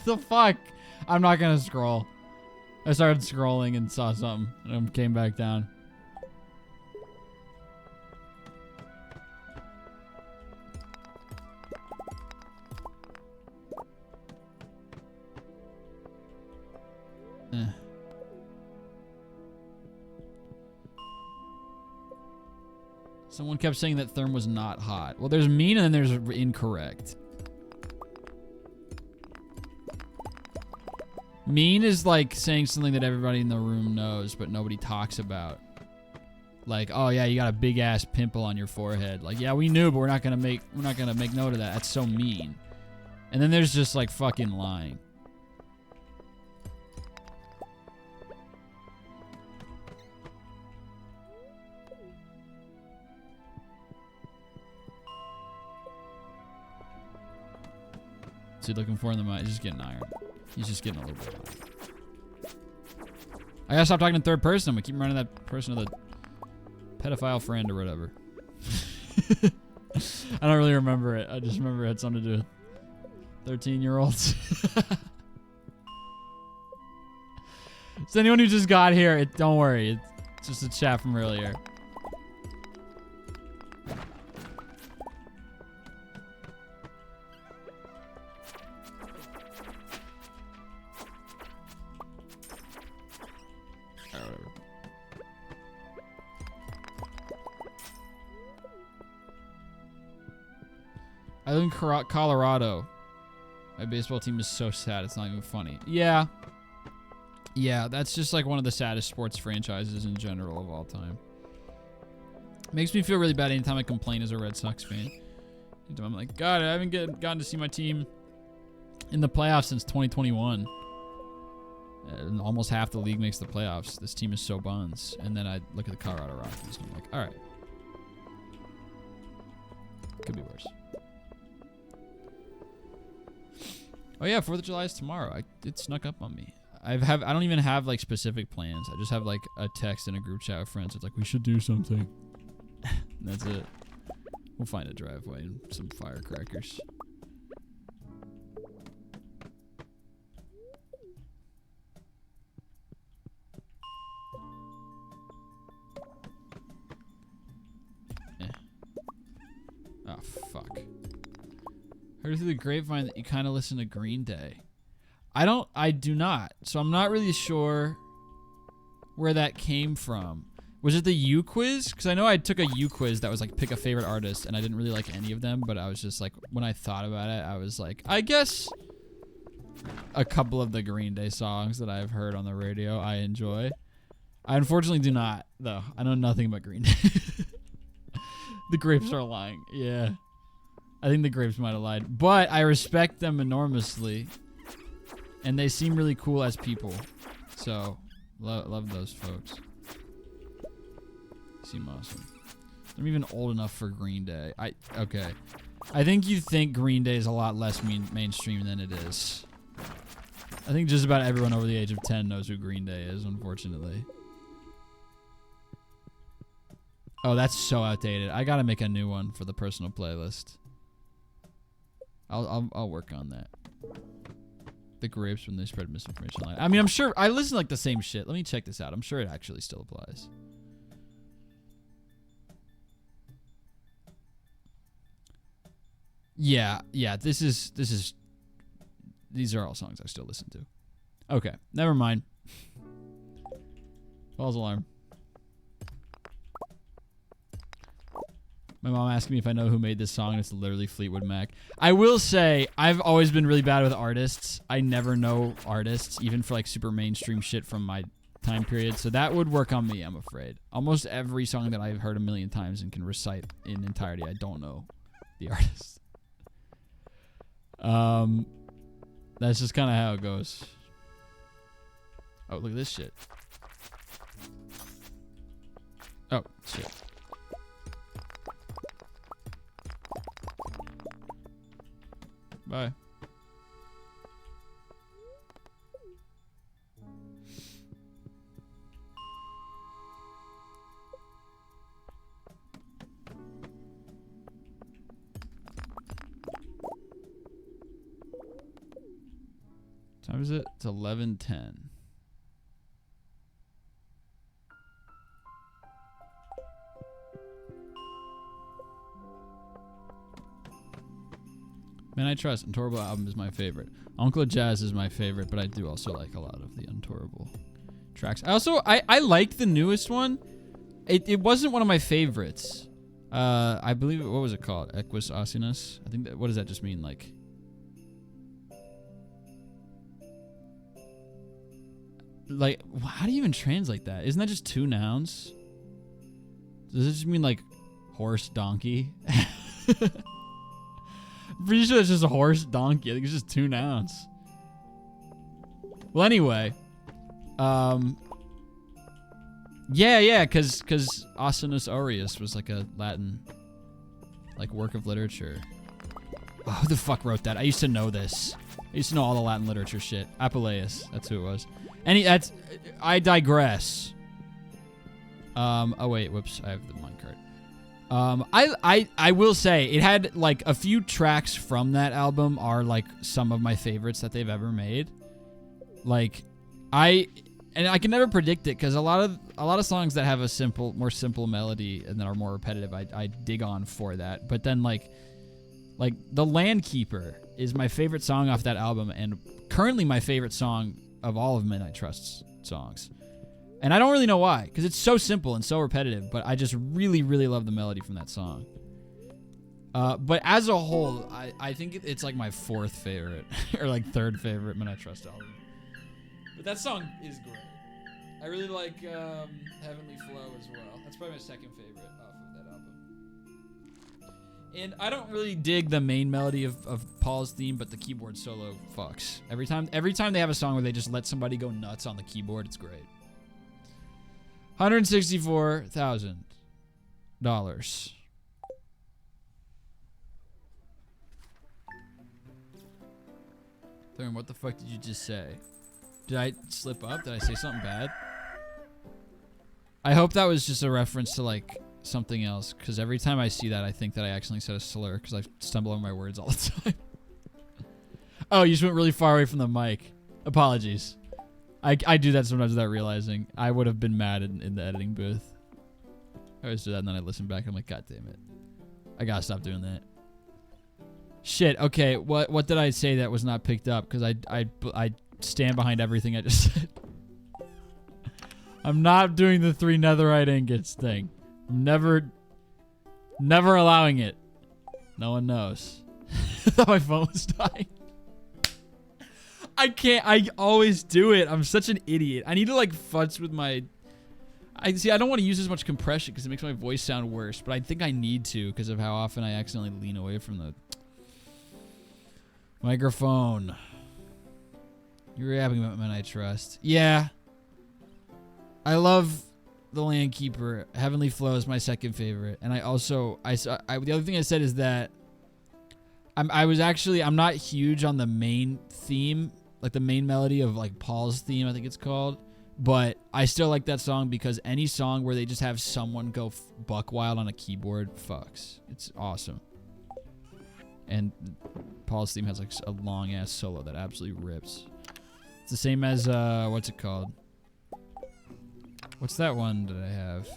The fuck? I'm not gonna scroll. I started scrolling and saw something and came back down. Someone kept saying that Therm was not hot. Well, there's mean and then there's incorrect. Mean is like saying something that everybody in the room knows, but nobody talks about. Like, oh yeah, you got a big ass pimple on your forehead. Like, yeah, we knew, but we're not gonna make note of that. That's so mean. And then there's just like fucking lying. What's he looking for in the mine? He's just getting iron. He's just getting a little bit of iron. I gotta stop talking in third person. We keep running that person to the pedophile friend or whatever. I don't really remember it. I just remember it had something to do with 13-year-olds. So anyone who just got here, don't worry. It's just a chat from earlier. I live in Colorado. My baseball team is so sad. It's not even funny. Yeah. Yeah, that's just like one of the saddest sports franchises in general of all time. Makes me feel really bad anytime I complain as a Red Sox fan. I'm like, God, I haven't gotten to see my team in the playoffs since 2021. And almost half the league makes the playoffs. This team is so buns. And then I look at the Colorado Rockies and I'm like, all right. Could be worse. Oh yeah, 4th of July is tomorrow. It snuck up on me. I don't even have like specific plans. I just have like a text in a group chat with friends. It's like, we should do something. That's it. We'll find a driveway and some firecrackers. Oh, fuck. Heard through the grapevine that you kind of listen to Green Day. I do not. So I'm not really sure where that came from. Was it the U quiz? Because I know I took a U quiz that was like pick a favorite artist, and I didn't really like any of them, but I was just like, when I thought about it, I was like, I guess a couple of the Green Day songs that I've heard on the radio I enjoy. I unfortunately do not, though. I know nothing about Green Day. The grapes are lying. Yeah. I think the grapes might have lied. But I respect them enormously. And they seem really cool as people. So, love those folks. Seem awesome. I'm even old enough for Green Day. Okay. I think you think Green Day is a lot less mainstream than it is. I think just about everyone over the age of 10 knows who Green Day is, unfortunately. Oh, that's so outdated. I gotta make a new one for the personal playlist. I'll work on that. The grapes when they spread misinformation online. I mean, I'm sure I listen to like the same shit. Let me check this out. I'm sure it actually still applies. Yeah, these are all songs I still listen to. Okay, never mind. False alarm. My mom asked me if I know who made this song, and it's literally Fleetwood Mac. I will say, I've always been really bad with artists. I never know artists, even for like super mainstream shit from my time period. So that would work on me, I'm afraid. Almost every song that I've heard a million times and can recite in entirety, I don't know the artist. That's just kind of how it goes. Oh, look at this shit. Oh, shit. Bye. What time is it? It's 11:10. Man, I Trust. Untourable album is my favorite. Uncle Jazz is my favorite, but I do also like a lot of the Untourable tracks. I liked the newest one. It wasn't one of my favorites. I believe, what was it called? Equus Osinus? I think that, what does that just mean? Like, how do you even translate that? Isn't that just two nouns? Does it just mean like horse, donkey? I'm pretty sure it's just a horse, donkey. I think it's just two nouns. Well, anyway. Yeah, because Osinus Aureus was like a Latin, like, work of literature. Oh, who the fuck wrote that? I used to know this. I used to know all the Latin literature shit. Apuleius, that's who it was. I digress. Oh wait, whoops, I have the minecart. I will say it had like a few tracks from that album are like some of my favorites that they've ever made. Like, I can never predict it because a lot of songs that have a more simple melody and that are more repetitive, I dig on for that. But then like The Landkeeper is my favorite song off that album and currently my favorite song of all of Midnight Trust's songs. And I don't really know why, because it's so simple and so repetitive, but I just really, really love the melody from that song. But as a whole, I think it's like my fourth favorite, or like third favorite Midnight Trust album. But that song is great. I really like Heavenly Flow as well. That's probably my second favorite off of that album. And I don't really dig the main melody of Paul's theme, but the keyboard solo fucks. Every time they have a song where they just let somebody go nuts on the keyboard, it's great. $164,000. Thurman, what the fuck did you just say? Did I slip up? Did I say something bad? I hope that was just a reference to like something else, because every time I see that, I think that I accidentally said a slur because I stumble over my words all the time. Oh, you just went really far away from the mic. Apologies. I do that sometimes without realizing. I would have been mad in the editing booth. I always do that, and then I listen back, and I'm like, God damn it. I gotta stop doing that. Shit, okay, what did I say that was not picked up? Because I stand behind everything I just said. I'm not doing the 3 netherite ingots thing. I'm never allowing it. No one knows. I thought my phone was dying. I always do it. I'm such an idiot. I need to like futz with my... I don't want to use as much compression because it makes my voice sound worse, but I think I need to because of how often I accidentally lean away from the microphone. You're rapping about Men I Trust. Yeah. I love The Landkeeper. Heavenly Flow is my second favorite. And I also... the other thing I said is that I'm not huge on the main theme, like the main melody of like Paul's theme, I think it's called. But I still like that song because any song where they just have someone go buck wild on a keyboard fucks. It's awesome. And Paul's theme has like a long ass solo that absolutely rips. It's the same as what's it called? What's that one that I have?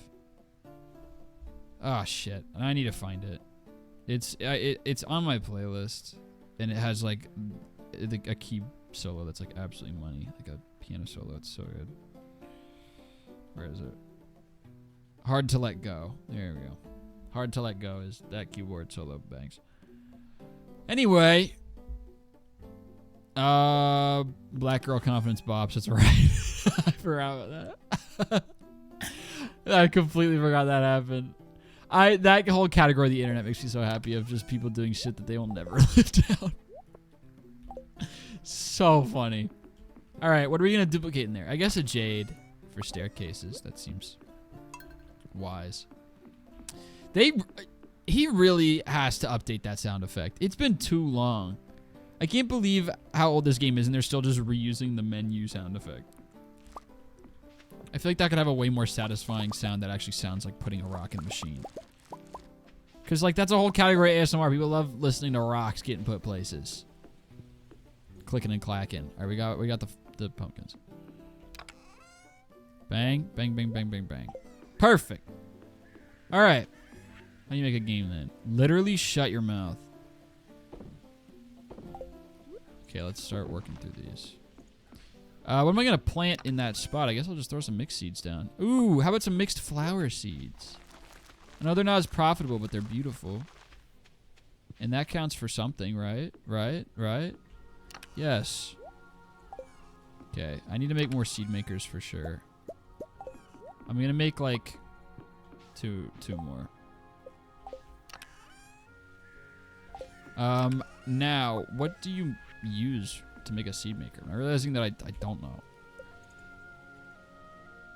Oh shit. I need to find it. It's on my playlist, and it has like a key solo that's like absolutely money, like a piano solo. It's so good. Where is it? Hard to Let Go. There we go. Hard to Let Go is that keyboard solo bangs. Anyway, Black Girl Confidence Bops. That's right. I forgot about that. I completely forgot that happened. That whole category of the internet makes me so happy of just people doing shit that they will never live down. So funny. All right, what are we gonna duplicate in there? I guess a jade for staircases. That seems wise. He really has to update that sound effect. It's been too long. I can't believe how old this game is, and they're still just reusing the menu sound effect. I feel like that could have a way more satisfying sound that actually sounds like putting a rock in a machine. Because, like, that's a whole category of ASMR. People love listening to rocks getting put places. Clicking and clacking. All right, we got the pumpkins. Bang, bang, bang, bang, bang, bang. Perfect. All right. How do you make a game then? Literally shut your mouth. Okay, let's start working through these. What am I going to plant in that spot? I guess I'll just throw some mixed seeds down. Ooh, how about some mixed flower seeds? I know they're not as profitable, but they're beautiful. And that counts for something, right? Right? Yes. Okay, I need to make more seed makers for sure. I'm going to make like two more. Now, what do you use to make a seed maker? I'm realizing that I don't know.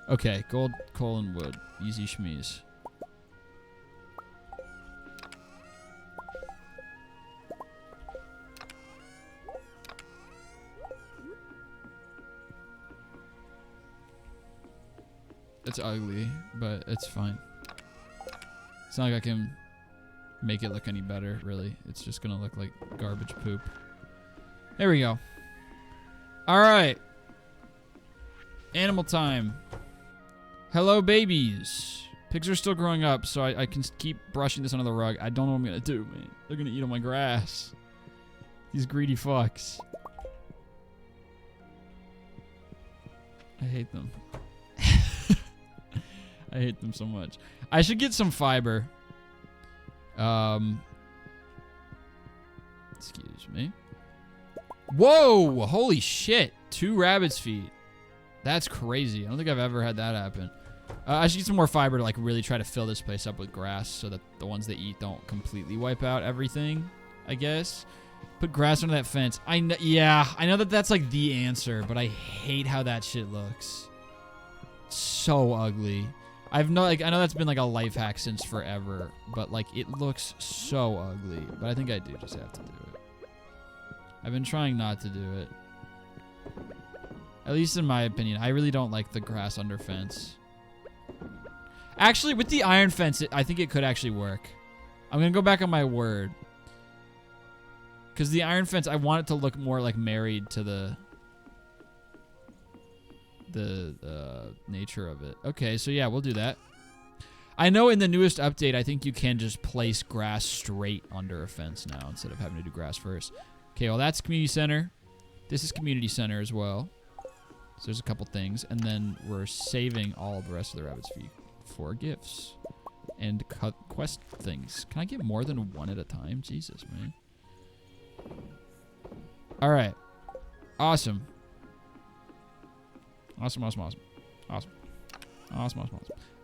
Okay, gold, coal, and wood. Easy schmees. It's ugly, but it's fine. It's not like I can make it look any better, really. It's just gonna look like garbage poop. There we go. All right. Animal time. Hello, babies. Pigs are still growing up, so I can keep brushing this under the rug. I don't know what I'm gonna do, man. They're gonna eat all my grass. These greedy fucks. I hate them. I hate them so much. I should get some fiber. Excuse me. Whoa! Holy shit. 2 rabbit's feet. That's crazy. I don't think I've ever had that happen. I should get some more fiber to like really try to fill this place up with grass so that the ones they eat don't completely wipe out everything, I guess. Put grass under that fence. I know that that's like the answer, but I hate how that shit looks. So ugly. I know that's been like a life hack since forever, but like it looks so ugly. But I think I do just have to do it. I've been trying not to do it. At least in my opinion. I really don't like the grass under fence. Actually, with the iron fence, I think it could actually work. I'm going to go back on my word. Because the iron fence, I want it to look more like married to the nature of it. Okay, so yeah, we'll do that. I know in the newest update, I think you can just place grass straight under a fence now instead of having to do grass first. Okay, well, that's community center. This is community center as well. So there's a couple things. And then we're saving all the rest of the rabbit's feet for gifts and quest things. Can I get more than one at a time? Jesus, man. All right. Awesome. Awesome.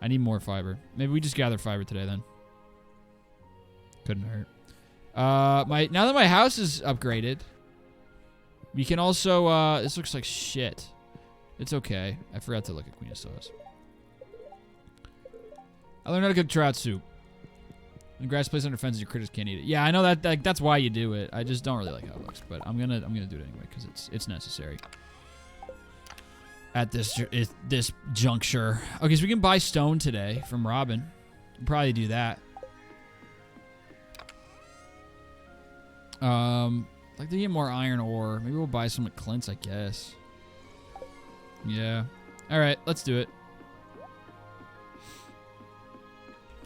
I need more fiber. Maybe we just gather fiber today then. Couldn't hurt. Now that my house is upgraded, we can also, this looks like shit. It's okay. I forgot to look at Queen of Sauce. I learned how to cook trout soup. When grass placed under fences, your critters can't eat it. Yeah, I know that that's why you do it. I just don't really like how it looks, but I'm gonna do it anyway because it's necessary. At this juncture. Okay, so we can buy stone today from Robin. We'll probably do that. I'd like to get more iron ore. Maybe we'll buy some at Clint's, I guess. Yeah. All right, let's do it.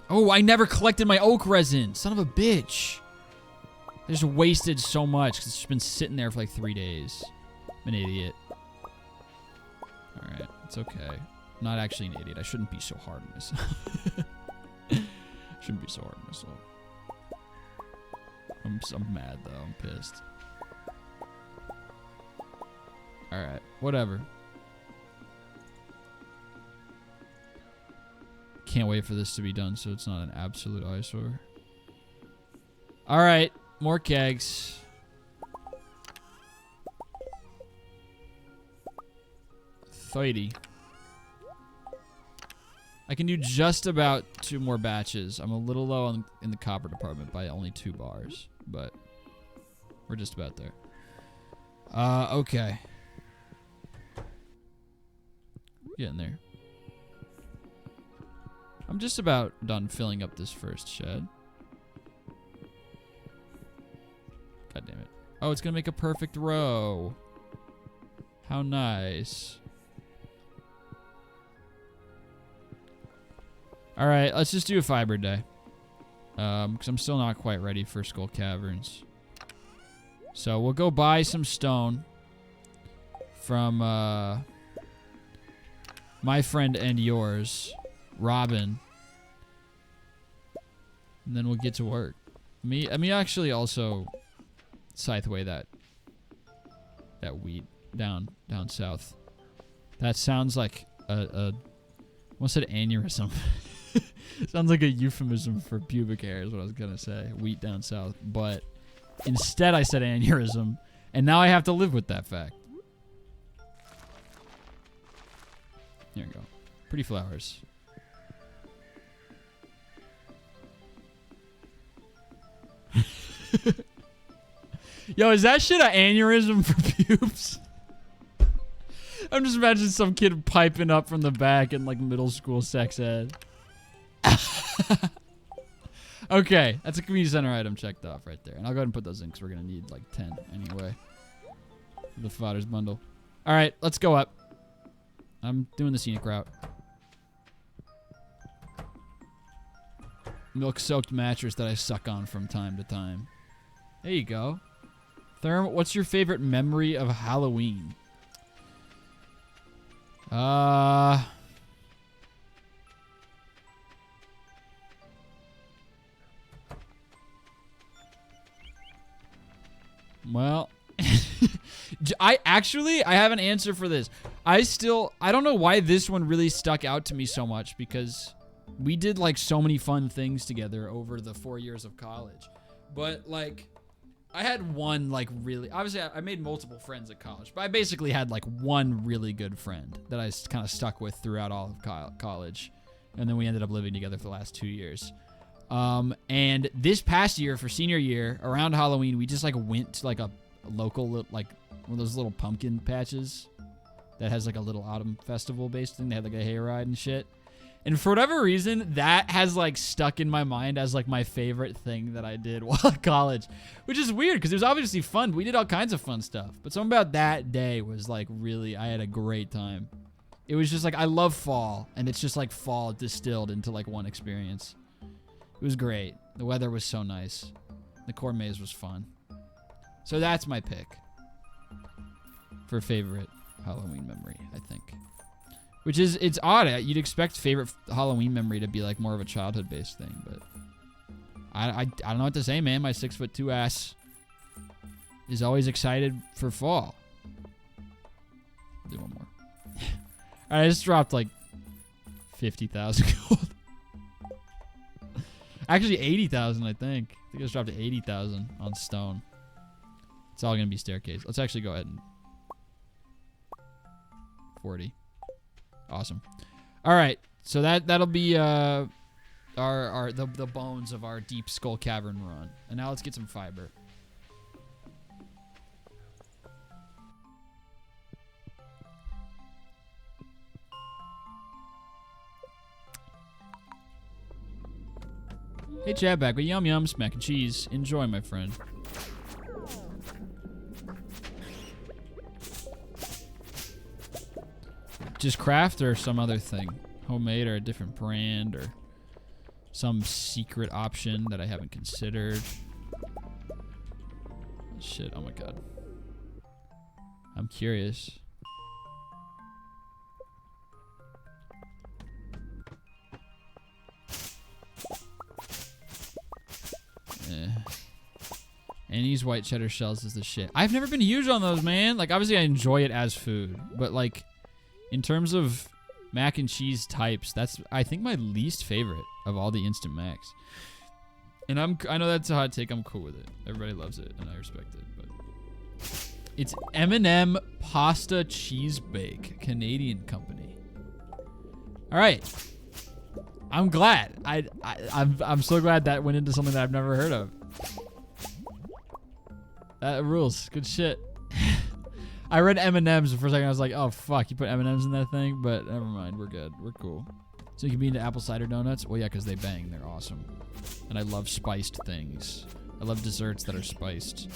Oh, I never collected my oak resin. Son of a bitch. I just wasted so much because it's just been sitting there for like 3 days. I'm an idiot. Alright, it's okay. I'm not actually an idiot. I shouldn't be so hard on myself. Shouldn't be so hard on myself. I'm mad though. I'm pissed. Alright, whatever. Can't wait for this to be done so it's not an absolute eyesore. Alright, more kegs. $30. I can do just about 2 more batches. I'm a little low in the copper department by only 2 bars, but we're just about there. Okay. Getting there. I'm just about done filling up this first shed. God damn it. Oh, it's gonna make a perfect row. How nice. Alright, let's just do a fiber day. Because I'm still not quite ready for Skull Caverns. So we'll go buy some stone from my friend and yours, Robin. And then we'll get to work. Me actually also scythe away that wheat down south. That sounds like I almost said aneurysm. Sounds like a euphemism for pubic hair is what I was gonna say. Wheat down south. But instead I said aneurysm, and now I have to live with that fact. There we go. Pretty flowers. Yo, is that shit an aneurysm for pubes? I'm just imagining some kid piping up from the back in like middle school sex ed. Okay, that's a community center item checked off right there. And I'll go ahead and put those in because we're going to need like 10 anyway. For the fodder's bundle. Alright, let's go up. I'm doing the scenic route. Milk-soaked mattress that I suck on from time to time. There you go. Therm, what's your favorite memory of Halloween? Well, I have an answer for this. I don't know why this one really stuck out to me so much because we did like so many fun things together over the 4 years of college. But like, I had one like really, obviously I made multiple friends at college, but I basically had like one really good friend that I kind of stuck with throughout all of college. And then we ended up living together for the last 2 years. And this past year for senior year around Halloween, we just like went to like a local, like one of those little pumpkin patches that has like a little autumn festival based thing. They had like a hayride and shit. And for whatever reason, that has like stuck in my mind as like my favorite thing that I did while at college, which is weird because it was obviously fun. We did all kinds of fun stuff, but something about that day was like really, I had a great time. It was just like, I love fall, and it's just like fall distilled into like one experience. It was great. The weather was so nice. The core maze was fun. So that's my pick for favorite Halloween memory, I think. Which is, it's odd. You'd expect favorite Halloween memory to be like more of a childhood-based thing, but I don't know what to say, man. My 6'2" ass is always excited for fall. I'll do one more. All right, I just dropped like 50,000 gold. Actually, 80,000, I think. I think I just dropped to 80,000 on stone. It's all gonna be staircase. Let's actually go ahead and 40. Awesome. All right, so that'll be the bones of our deep skull cavern run. And now let's get some fiber. Hey, Chad, back with Yum Yums, mac and cheese. Enjoy, my friend. Just craft or some other thing? Homemade or a different brand or some secret option that I haven't considered. Shit, oh my god. I'm curious. Annie's white cheddar shells is the shit. I've never been huge on those, man. Like, obviously I enjoy it as food, but like, in terms of mac and cheese types, that's, I think, my least favorite of all the instant macs. And I know that's a hot take. I'm cool with it. Everybody loves it, and I respect it. But it's M&M Pasta Cheese Bake, Canadian company. All right, I'm glad. I'm so glad that went into something that I've never heard of. That rules. Good shit. I read M&M's for a second. I was like, oh fuck, you put M&M's in that thing, but never mind. We're good. We're cool. So you can be into apple cider donuts? Well, yeah, because they bang. They're awesome. And I love spiced things. I love desserts that are spiced.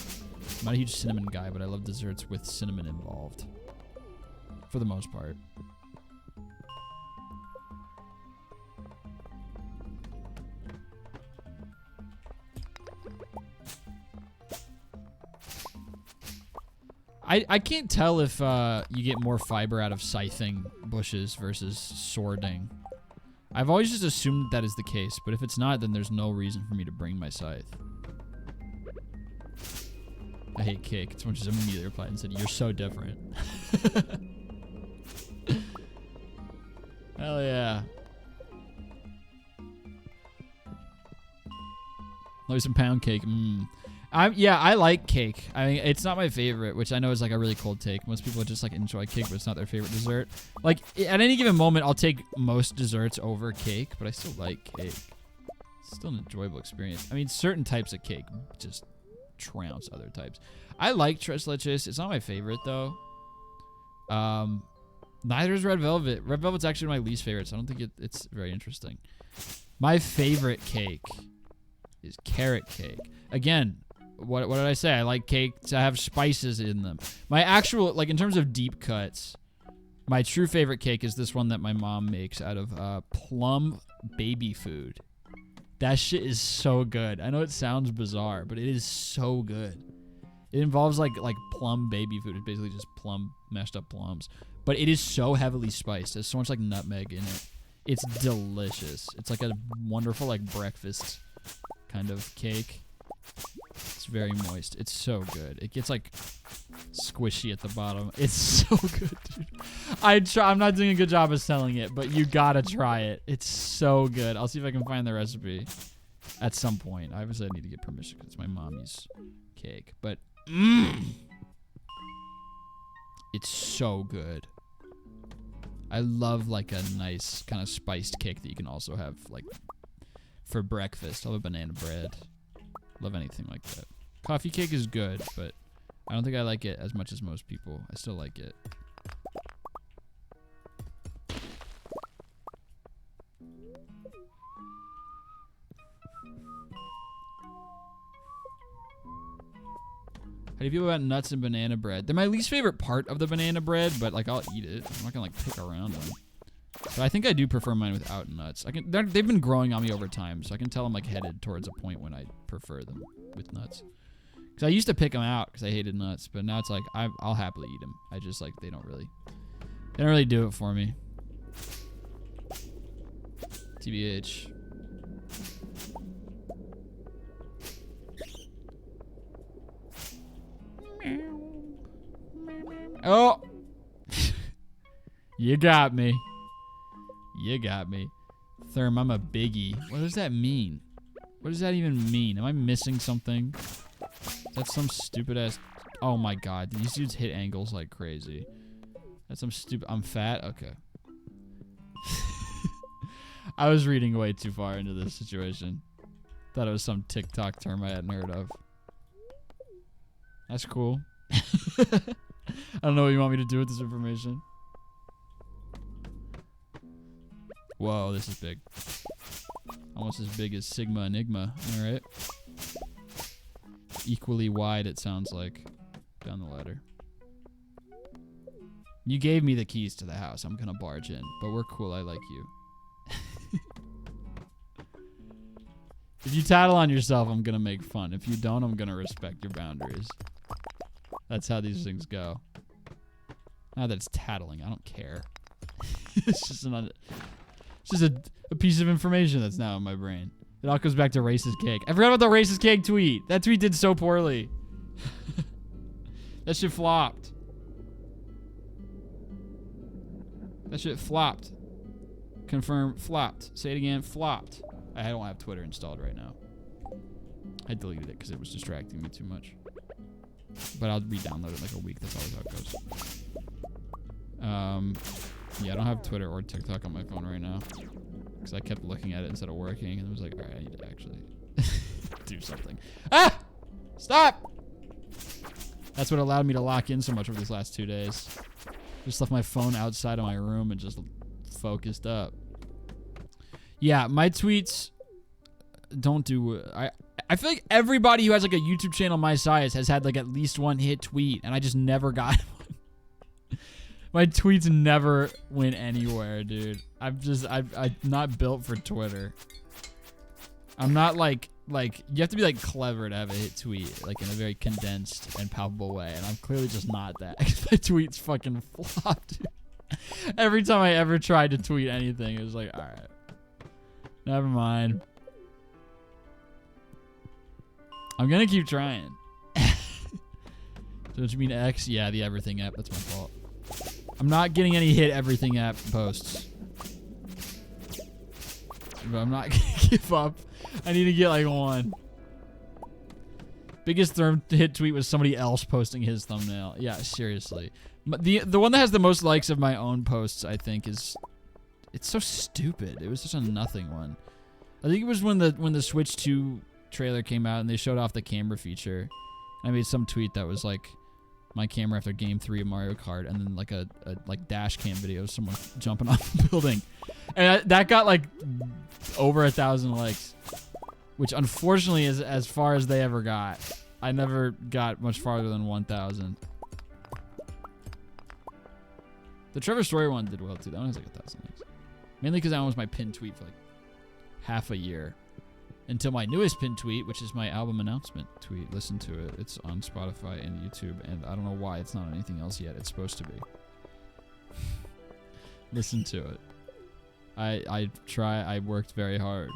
I'm not a huge cinnamon guy, but I love desserts with cinnamon involved. For the most part. I can't tell if you get more fiber out of scything bushes versus sorting. I've always just assumed that is the case, but if it's not, then there's no reason for me to bring my scythe. I hate cake. Someone just immediately replied and said, "You're so different." Hell yeah. Love some pound cake. Yeah, I like cake. I mean, it's not my favorite, which I know is like a really cold take. Most people just like enjoy cake, but it's not their favorite dessert. Like, at any given moment, I'll take most desserts over cake, but I still like cake. It's still an enjoyable experience. I mean, certain types of cake just trounce other types. I like tres leches. It's not my favorite, though. Neither is red velvet. Red velvet's actually my least favorite, so I don't think it's very interesting. My favorite cake is carrot cake. Again, what did I say? I like cake to have spices in them. My actual, like, in terms of deep cuts, my true favorite cake is this one that my mom makes out of plum baby food. That shit is so good. I know it sounds bizarre, but it is so good. It involves like plum baby food. It's basically just mashed up plums. But it is so heavily spiced. There's so much like nutmeg in it. It's delicious. It's like a wonderful like breakfast kind of cake. It's very moist. It's so good. It gets like squishy at the bottom. It's so good, dude. I'm not doing a good job of selling it, but you gotta try it. It's so good. I'll see if I can find the recipe at some point. Obviously, I need to get permission because it's my mommy's cake. But it's so good. I love like a nice kind of spiced cake that you can also have like for breakfast. I love banana bread. Love anything like that. Coffee cake is good, but I don't think I like it as much as most people. I still like it. How do you feel about nuts and banana bread? They're my least favorite part of the banana bread, but like I'll eat it. I'm not gonna like pick around them. But I think I do prefer mine without nuts. They've been growing on me over time, so I can tell I'm like headed towards a point when I prefer them with nuts. Because I used to pick them out because I hated nuts, but now it's like I'll happily eat them. I just like they don't really do it for me. TBH. Oh, you got me. You got me. Therm, I'm a biggie. What does that mean? What does that even mean? Am I missing something? That's some stupid ass. Oh my god. These dudes hit angles like crazy. That's some stupid. I'm fat? Okay. I was reading way too far into this situation. Thought it was some TikTok term I hadn't heard of. That's cool. I don't know what you want me to do with this information. Whoa, this is big. Almost as big as Sigma Enigma. Alright. Equally wide, it sounds like. Down the ladder. You gave me the keys to the house. I'm gonna barge in. But we're cool. I like you. If you tattle on yourself, I'm gonna make fun. If you don't, I'm gonna respect your boundaries. That's how these things go. Now that it's tattling, I don't care. It's just a piece of information that's now in my brain. It all goes back to racist cake. I forgot about the racist cake tweet. That tweet did so poorly. That shit flopped. That shit flopped. Confirm, flopped. Say it again, flopped. I don't have Twitter installed right now. I deleted it because it was distracting me too much. But I'll re-download it in like a week. That's always how it goes. Yeah, I don't have Twitter or TikTok on my phone right now. Because I kept looking at it instead of working. And it was like, alright, I need to actually do something. Ah! Stop! That's what allowed me to lock in so much over these last 2 days. Just left my phone outside of my room and just focused up. Yeah, my tweets don't do... I feel like everybody who has like a YouTube channel my size has had like at least one hit tweet, and I just never got one. My tweets never went anywhere, dude. I'm not built for Twitter. I'm not like you have to be like clever to have a hit tweet, like in a very condensed and palpable way, and I'm clearly just not that. My tweets fucking flopped, dude. Every time I ever tried to tweet anything, it was like, all right, never mind. I'm gonna keep trying. Don't you mean X? Yeah, the everything app. That's my fault. I'm not getting any hit everything app posts. But I'm not gonna give up. I need to get like one. Biggest hit tweet was somebody else posting his thumbnail. Yeah, seriously. But the one that has the most likes of my own posts, I think, it's so stupid. It was such a nothing one. I think it was when the Switch 2 trailer came out and they showed off the camera feature. I made some tweet that was like my camera after game 3 of Mario Kart, and then like a dash cam video of someone jumping off a building, and that got like over 1,000 likes, which unfortunately is as far as they ever got. I never got much farther than 1,000. The Trevor Story one did well too. That one has like 1,000 likes, mainly because that one was my pinned tweet for like half a year. Until my newest pinned tweet, which is my album announcement tweet. Listen to it. It's on Spotify and YouTube, and I don't know why it's not on anything else yet. It's supposed to be. Listen to it. I worked very hard.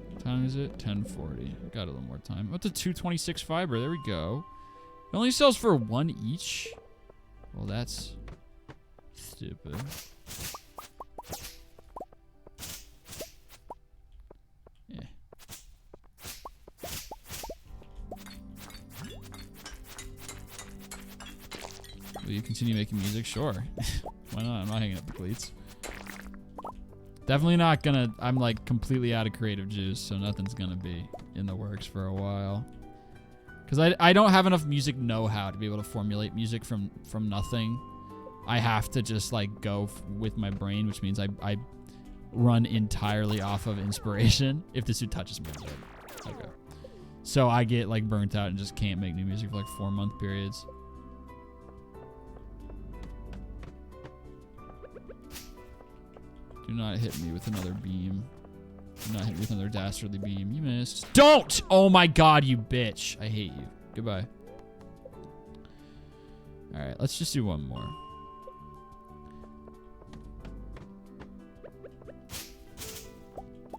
What time is it? 10:40. Got a little more time. Up to 226 fiber. There we go. It only sells for 1 each. Well, that's stupid. Yeah. Will you continue making music? Sure. Why not? I'm not hanging up the cleats. Definitely not gonna... I'm like completely out of creative juice, so nothing's gonna be in the works for a while. Because I don't have enough music know-how to be able to formulate music from nothing. I have to just like go with my brain, which means I run entirely off of inspiration. If this dude touches me, I'm dead. Okay. So I get like burnt out and just can't make new music for like 4-month periods. Do not hit me with another beam. Do not hit me with another dastardly beam. You missed. Don't! Oh my god, you bitch. I hate you. Goodbye. Alright, let's just do one more.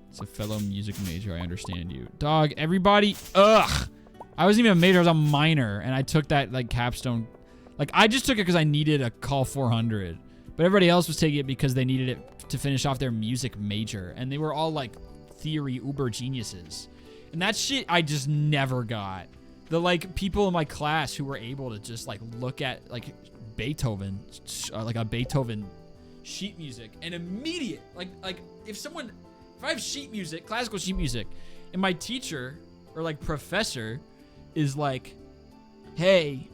It's a fellow music major. I understand you. Dog, everybody. Ugh! I wasn't even a major. I was a minor. And I took that, like, capstone. Like, I just took it because I needed a call 400. But everybody else was taking it because they needed it to finish off their music major. And they were all, like, theory uber geniuses. And that shit I just never got. The, like, people in my class who were able to just, like, look at, like, Beethoven, like a Beethoven sheet music, and immediate, like, if I have sheet music, classical sheet music, and my teacher, or, like, professor is like, hey,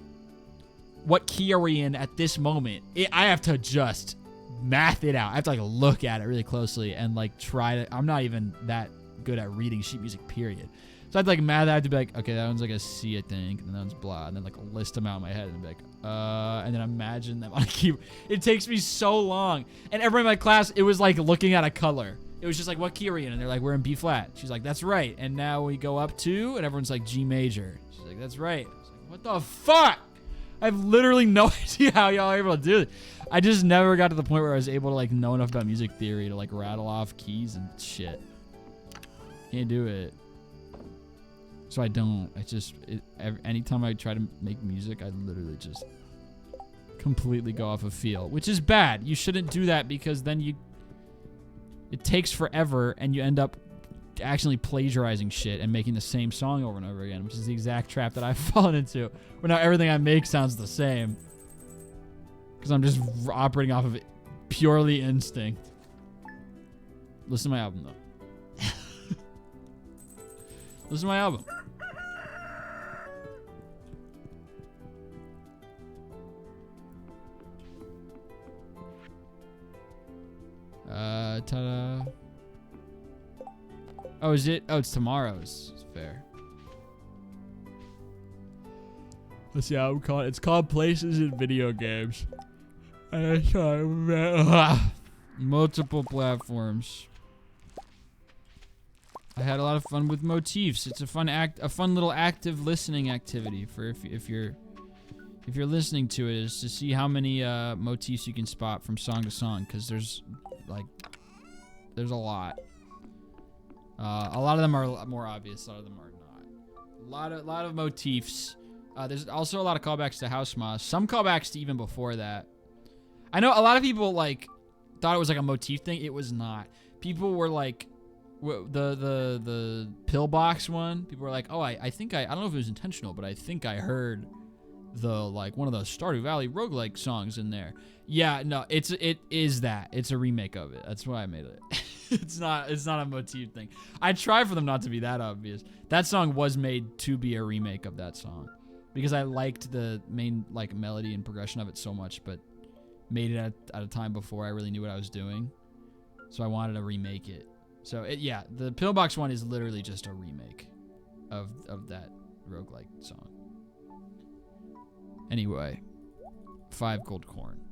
what key are we in at this moment? I have to just math it out. I have to, like, look at it really closely and, like, try to, I'm not even that good at reading sheet music, period. So I'd like math. I'd be like, okay, that one's like a C, I think, and that one's blah, and then like list them out in my head and be like, and then imagine them on a keyboard. It takes me so long. And everyone in my class, it was like looking at a color. It was just like, what key are we in? And they're like, we're in B flat. She's like, that's right. And now we go up to, and everyone's like G major. She's like, that's right. I was like, what the fuck? I have literally no idea how y'all are able to do it. I just never got to the point where I was able to like know enough about music theory to like rattle off keys and shit. Can't do it. So I don't. I just, anytime I try to make music, I literally just completely go off of feel, which is bad. You shouldn't do that because then it takes forever and you end up actually plagiarizing shit and making the same song over and over again, which is the exact trap that I've fallen into, where now everything I make sounds the same because I'm just operating off of purely instinct. Listen to my album though. Listen to my album. Ta-da. Oh, is it? Oh, it's tomorrow's. It's fair. Let's see how we call it. It's called Places in Video Games. And it's multiple platforms. I had a lot of fun with motifs. It's a fun little active listening activity for if you're listening to it, is to see how many motifs you can spot from song to song, because there's a lot. A lot of them are more obvious. A lot of them are not. A lot of motifs. There's also a lot of callbacks to House Moss. Some callbacks to even before that. I know a lot of people like thought it was like a motif thing. It was not. People were like, the pillbox one. People were like, oh, I think I don't know if it was intentional, but I think I heard one of the Stardew Valley roguelike songs in there. Yeah, no, it is that. It's a remake of it. That's why I made it. It's not a motif thing. I try for them not to be that obvious. That song was made to be a remake of that song because I liked the main like melody and progression of it so much, but made it at a time before I really knew what I was doing. So I wanted to remake it. So yeah, the pillbox one is literally just a remake of that roguelike song. Anyway, 5 gold corn.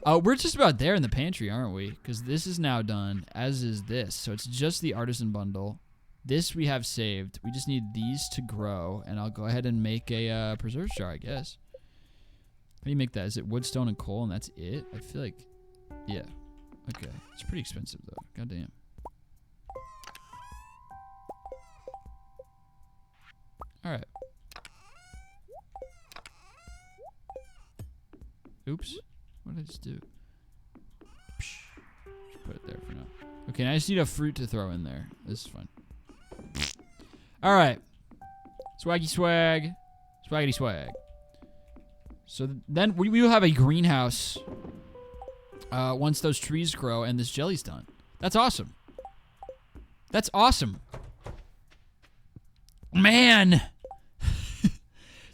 We're just about there in the pantry, aren't we? Because this is now done, as is this. So it's just the artisan bundle. This we have saved. We just need these to grow, and I'll go ahead and make a preserves jar, I guess. How do you make that? Is it wood, stone, and coal, and that's it? I feel like, yeah. Okay. It's pretty expensive, though. Goddamn. All right. Oops. What did I just do? Just put it there for now. Okay, now I just need a fruit to throw in there. This is fun. All right. Swaggy swag. Swaggity swag. So then we will have a greenhouse once those trees grow and this jelly's done. That's awesome. That's awesome. Man.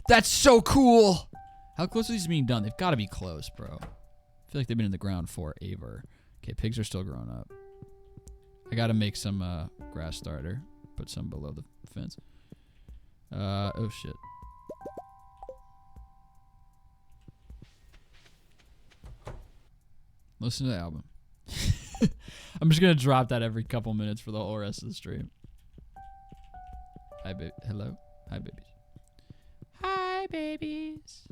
That's so cool. How close are these being done? They've got to be close, bro. I feel like they've been in the ground forever. Okay, pigs are still growing up. I got to make some grass starter. Put some below the fence. Oh, shit. Listen to the album. I'm just going to drop that every couple minutes for the whole rest of the stream. Hi, baby. Hello? Hi, babies. Hi, babies.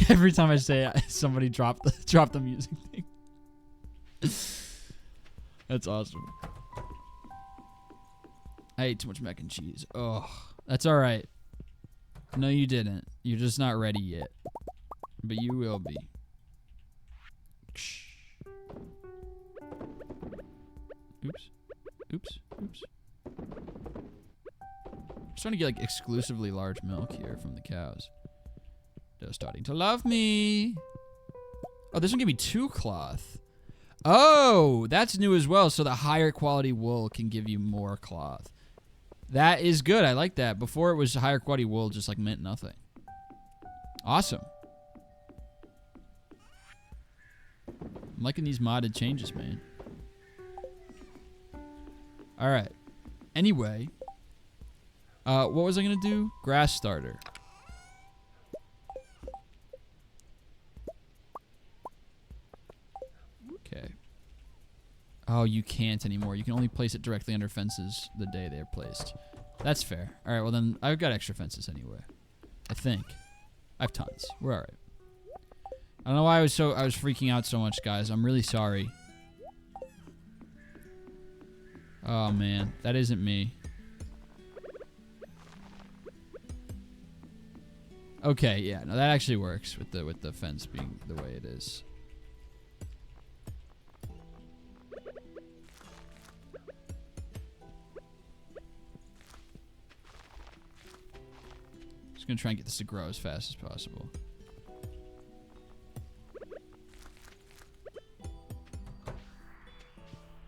Every time I say it, somebody drop the music thing. That's awesome. I ate too much mac and cheese. Oh, that's all right. No, you didn't. You're just not ready yet. But you will be. Oops. Oops. Oops. I'm trying to get like exclusively large milk here from the cows. They're starting to love me. Oh, this one gave me 2 cloth. Oh, that's new as well. So the higher quality wool can give you more cloth. That is good. I like that. Before it was higher quality wool just like meant nothing. Awesome. I'm liking these modded changes, man. All right. Anyway, What was I gonna do? Grass starter. Okay. Oh, you can't anymore. You can only place it directly under fences the day they're placed. That's fair. All right, well then, I've got extra fences anyway. I think. I have tons. We're all right. I don't know why I was freaking out so much, guys. I'm really sorry. Oh man, that isn't me. Okay, yeah, no, that actually works with the fence being the way it is. Just gonna try and get this to grow as fast as possible.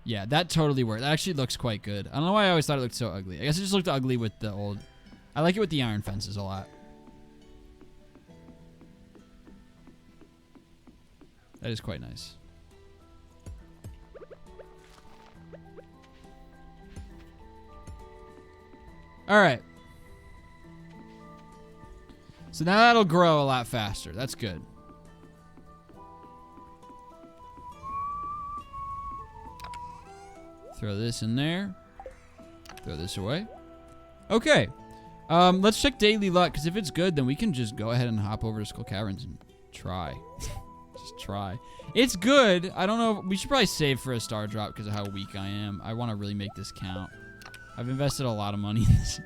Yeah, that totally worked. That actually looks quite good. I don't know why I always thought it looked so ugly. I guess it just looked ugly with the old... I like it with the iron fences a lot. That is quite nice. Alright. So now that'll grow a lot faster. That's good. Throw this in there. Throw this away. Okay. Let's check daily luck, because if it's good, then we can just go ahead and hop over to Caverns and try. Just try. It's good. I don't know. We should probably save for a star drop because of how weak I am. I want to really make this count. I've invested a lot of money in this.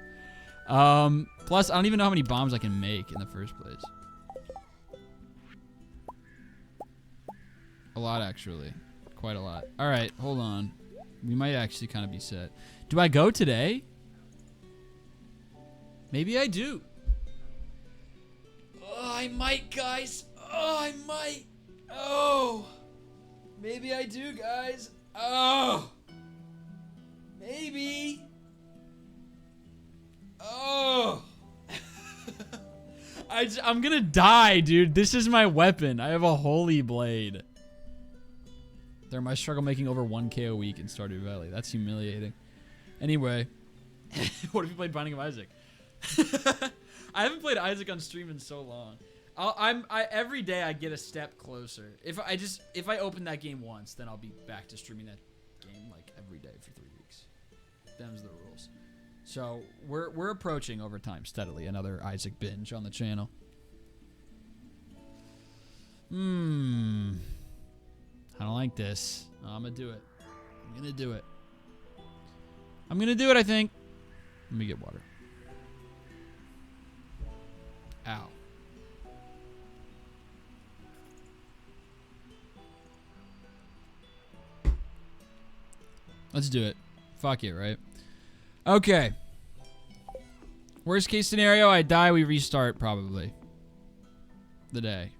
Plus, I don't even know how many bombs I can make in the first place. A lot, actually. Quite a lot. All right, hold on. We might actually kind of be set. Do I go today? Maybe I do. Oh, I might, guys. Oh, I might. Oh. Maybe I do, guys. Oh. Maybe. Oh. I'm gonna die, dude. This is my weapon. I have a holy blade. There, my struggle making over 1K a week in Stardew Valley. That's humiliating. Anyway, what if you played Binding of Isaac? I haven't played Isaac on stream in so long. Every day I get a step closer. If I open that game once, then I'll be back to streaming that game like every day for 3 weeks. Them's the rules. So we're approaching over time steadily another Isaac binge on the channel. I don't like this. No, I'm gonna do it. I'm gonna do it. I'm gonna do it, I think. Let me get water. Ow. Let's do it. Fuck it, right? Okay. Worst case scenario, I die, we restart probably. The day.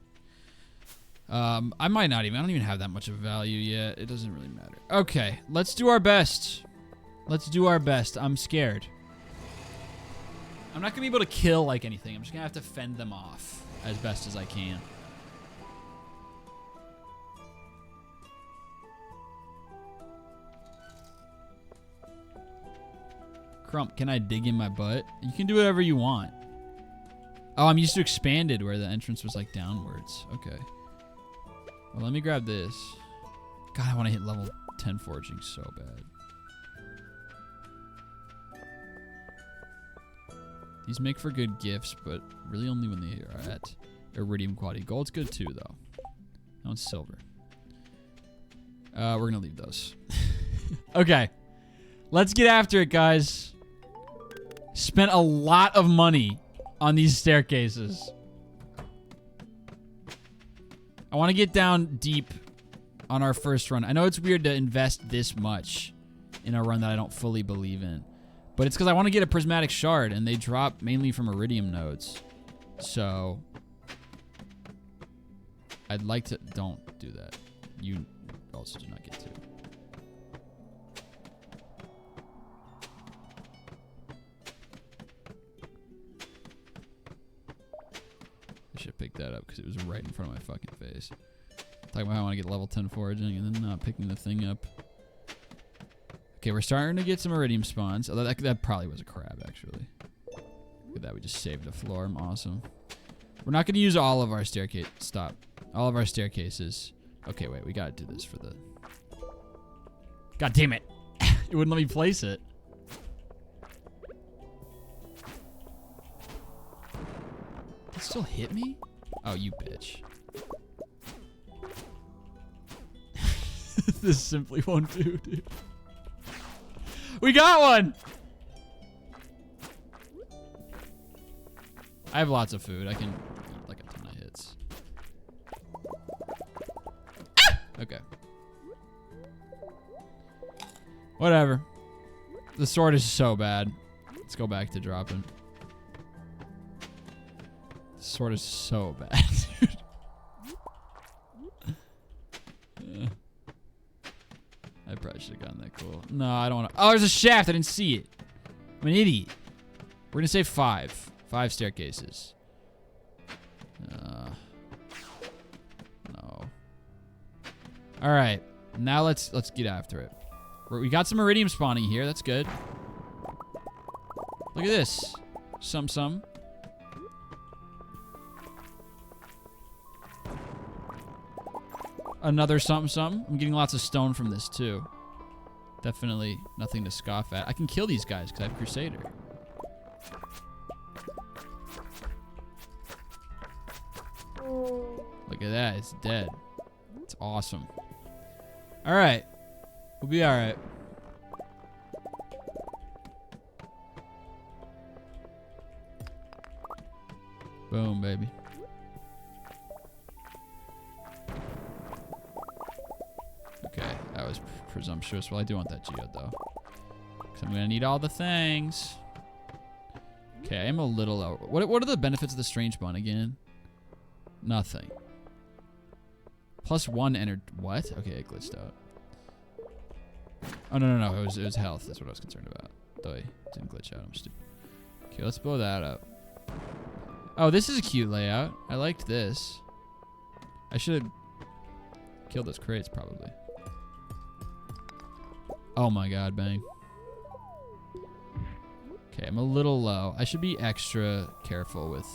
I might not even. I don't even have that much of value yet. It doesn't really matter. Okay, let's do our best. Let's do our best. I'm scared. I'm not gonna be able to kill like anything. I'm just gonna have to fend them off as best as I can. Crump, can I dig in my butt? You can do whatever you want. Oh, I'm used to expanded where the entrance was like downwards. Okay. Well, let me grab this. God, I want to hit level 10 foraging so bad. These make for good gifts, but really only when they are at iridium quality. Gold's good too, though. That one's silver. We're going to leave those. Okay. Let's get after it, guys. Spent a lot of money on these staircases. I want to get down deep on our first run. I know it's weird to invest this much in a run that I don't fully believe in. But it's because I want to get a prismatic shard, and they drop mainly from iridium nodes. So I'd like to... Don't do that. You also do not get to. I should pick that up because it was right in front of my fucking face. Talking about how I want to get level 10 foraging and then not picking the thing up. Okay, we're starting to get some iridium spawns. Although that probably was a crab, actually. at that. We just saved the floor. I'm awesome. We're not going to use all of our staircase. Stop. All of our staircases. Okay, wait. We got to do this for the... God damn it. It wouldn't let me place it. It still hit me? Oh, you bitch. This simply won't do, dude. We got one! I have lots of food. I can eat like a ton of hits. Ah! Okay. Whatever. The sword is so bad. Let's go back to dropping. The sword is so bad, dude. I probably should have gotten that cool. No, I don't want to. Oh, there's a shaft. I didn't see it. I'm an idiot. We're going to say 5. 5 staircases. No. All right. Now let's get after it. We got some iridium spawning here. That's good. Look at this. Some. Another something. I'm getting lots of stone from this too. Definitely nothing to scoff at. I can kill these guys because I have Crusader. Look at that. It's dead. It's awesome. All right. We'll be all right. Boom, baby. Okay, that was presumptuous. Well, I do want that geode, though. Because I'm going to need all the things. Okay, I am a little low. What are the benefits of the strange bun again? Nothing. +1 entered. What? Okay, it glitched out. Oh, no. It was health. That's what I was concerned about. Though it didn't glitch out. I'm stupid. Okay, let's blow that up. Oh, this is a cute layout. I liked this. I should have killed those crates, probably. Oh my god, bang. Okay, I'm a little low. I should be extra careful with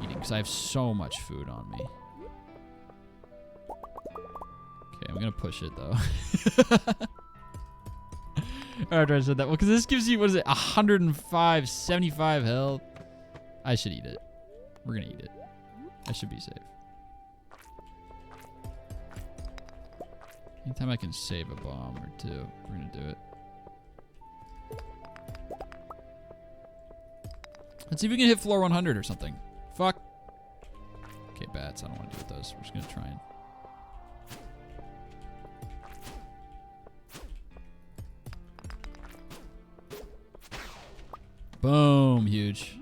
eating because I have so much food on me. Okay, I'm gonna push it though. After I said that, well, because this gives you, what is it, 105, 75 health. I should eat it. We're gonna eat it. I should be safe. Anytime I can save a bomb or two, we're gonna do it. Let's see if we can hit floor 100 or something. Fuck. Okay, bats. I don't want to do with those. We're just gonna try and. Boom, huge.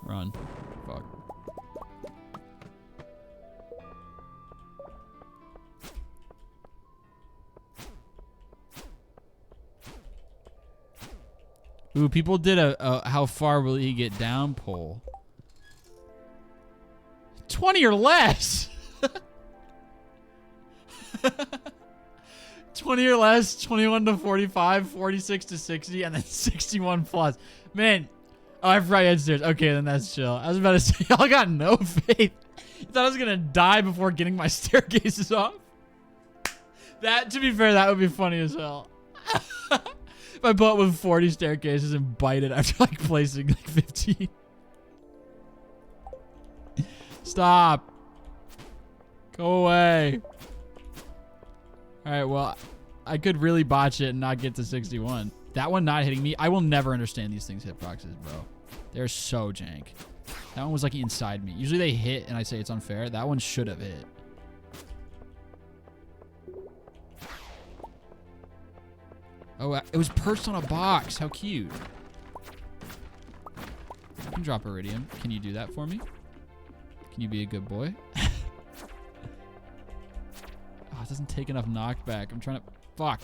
Run. Fuck. Ooh, people did a how far will he get down poll. 20 or less. 20 or less, 21 to 45, 46 to 60, and then 61 plus. Man, oh, I have right head stairs. Okay, then that's chill. I was about to say, y'all got no faith. You thought I was gonna die before getting my staircases off? That, to be fair, that would be funny as hell. If I built with 40 staircases and bite it after like placing like 15. Stop. Go away. Alright, well, I could really botch it and not get to 61. That one not hitting me. I will never understand these things hitboxes, bro. They're so jank. That one was like inside me. Usually they hit and I say it's unfair. That one should have hit. Oh, it was perched on a box. How cute. I can drop iridium. Can you do that for me? Can you be a good boy? Oh, it doesn't take enough knockback. I'm trying to... Fuck.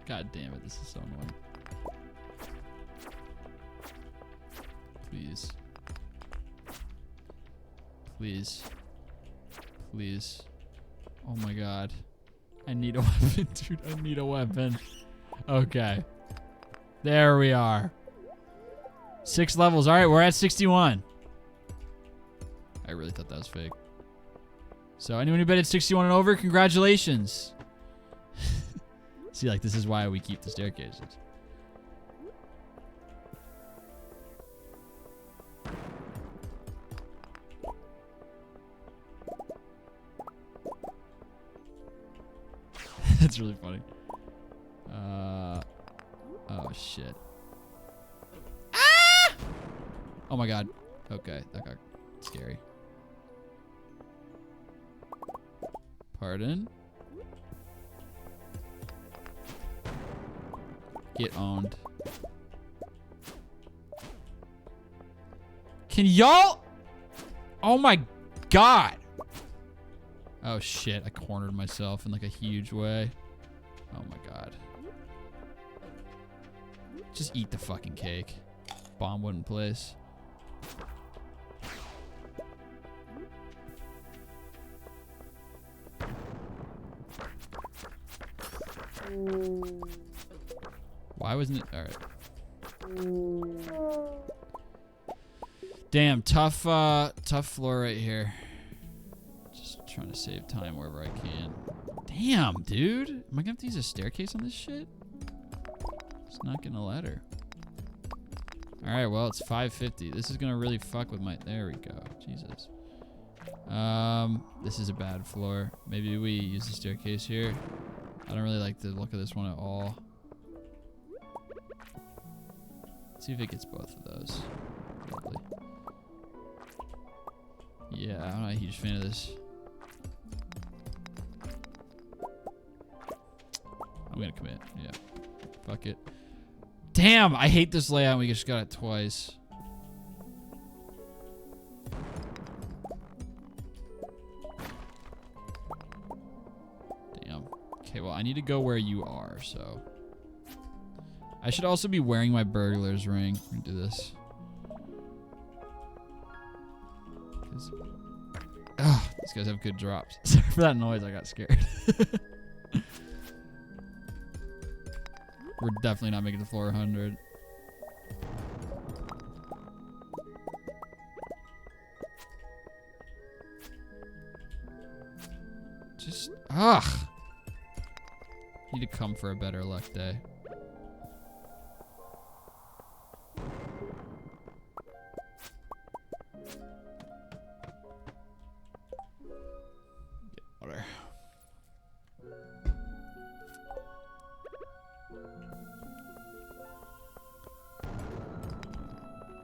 God damn it. This is so annoying. Please. Please. Please. Oh my god. I need a weapon, dude. I need a weapon. Okay. There we are. 6 levels. All right, we're at 61. I really thought that was fake. So anyone who bet at 61 and over, congratulations. See, like, this is why we keep the staircases. That's really funny. Oh shit. Ah! Oh my god. Okay, that got scary. Pardon? Get owned. Can y'all? Oh my god. Oh shit, I cornered myself in like a huge way. Oh my god. Just eat the fucking cake. Bomb wouldn't place. Why wasn't it? All right. Damn, tough floor right here. Just trying to save time wherever I can. Damn, dude. Am I gonna have to use a staircase on this shit? It's not getting a ladder. All right, well, it's 5:50. This is gonna really fuck with my. There we go. Jesus. This is a bad floor. Maybe we use the staircase here. I don't really like the look of this one at all. Let's see if it gets both of those. Lovely. Yeah, I'm not a huge fan of this. I'm gonna commit. Yeah. Fuck it. Damn, I hate this layout. We just got it twice. Damn. Okay, well, I need to go where you are, so. I should also be wearing my burglar's ring. Let me do this. Ugh, these guys have good drops. Sorry for that noise, I got scared. We're definitely not making the floor 100. Just, ugh. Need to come for a better luck day. Get water.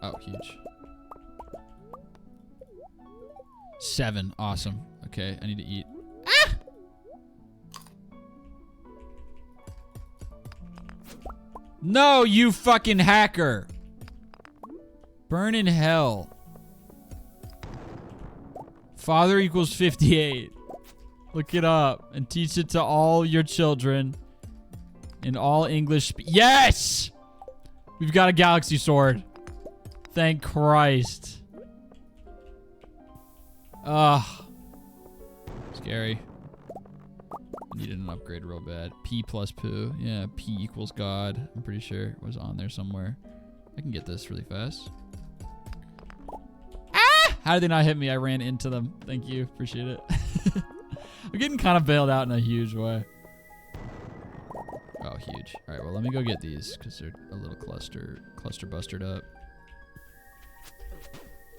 Oh, huge. 7. Awesome. Okay, I need to eat. Ah! No, you fucking hacker. Burn in hell. Father equals 58. Look it up and teach it to all your children in all English. Yes! We've got a galaxy sword. Thank Christ. Ugh. Scary. I needed an upgrade real bad. P plus poo. Yeah, P equals God. I'm pretty sure it was on there somewhere. I can get this really fast. Ah! How did they not hit me? I ran into them. Thank you. Appreciate it. I'm getting kind of bailed out in a huge way. Oh, huge. All right, well, let me go get these because they're a little cluster bustered up.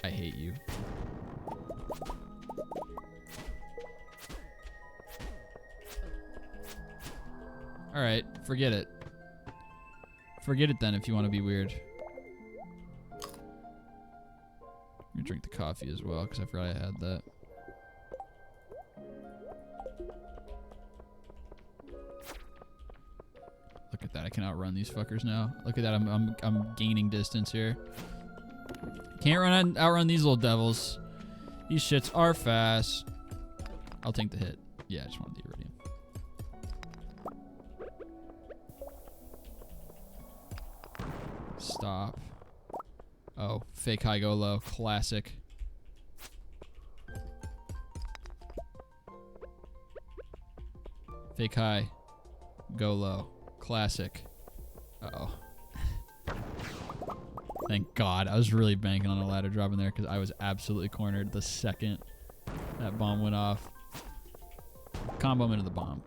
I hate you. All right, forget it. Forget it then if you want to be weird. I'm gonna drink the coffee as well because I forgot I had that. Look at that! I can outrun these fuckers now. Look at that! I'm gaining distance here. Can't outrun these little devils. These shits are fast. I'll take the hit. Yeah, I just wanted the iridium. Stop. Oh, fake high, go low. Classic. Fake high. Go low. Classic. Uh-oh. Thank God. I was really banking on a ladder drop in there because I was absolutely cornered the second that bomb went off. Combo him into the bomb.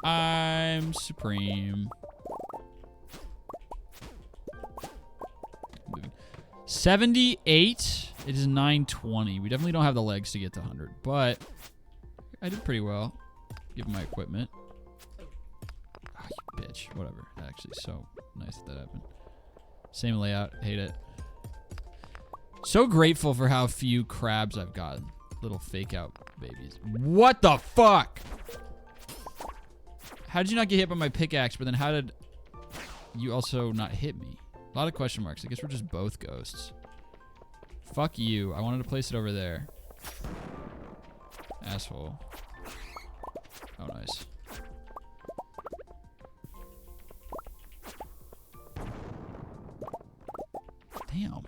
I'm supreme. 78. It is 920. We definitely don't have the legs to get to 100, but I did pretty well given my equipment. Oh, you bitch. Whatever. Actually, so nice that happened. Same layout. Hate it. So grateful for how few crabs I've gotten. Little fake out babies. What the fuck? How did you not get hit by my pickaxe, but then how did you also not hit me? A lot of question marks. I guess we're just both ghosts. Fuck you. I wanted to place it over there. Asshole. Oh, nice. Damn.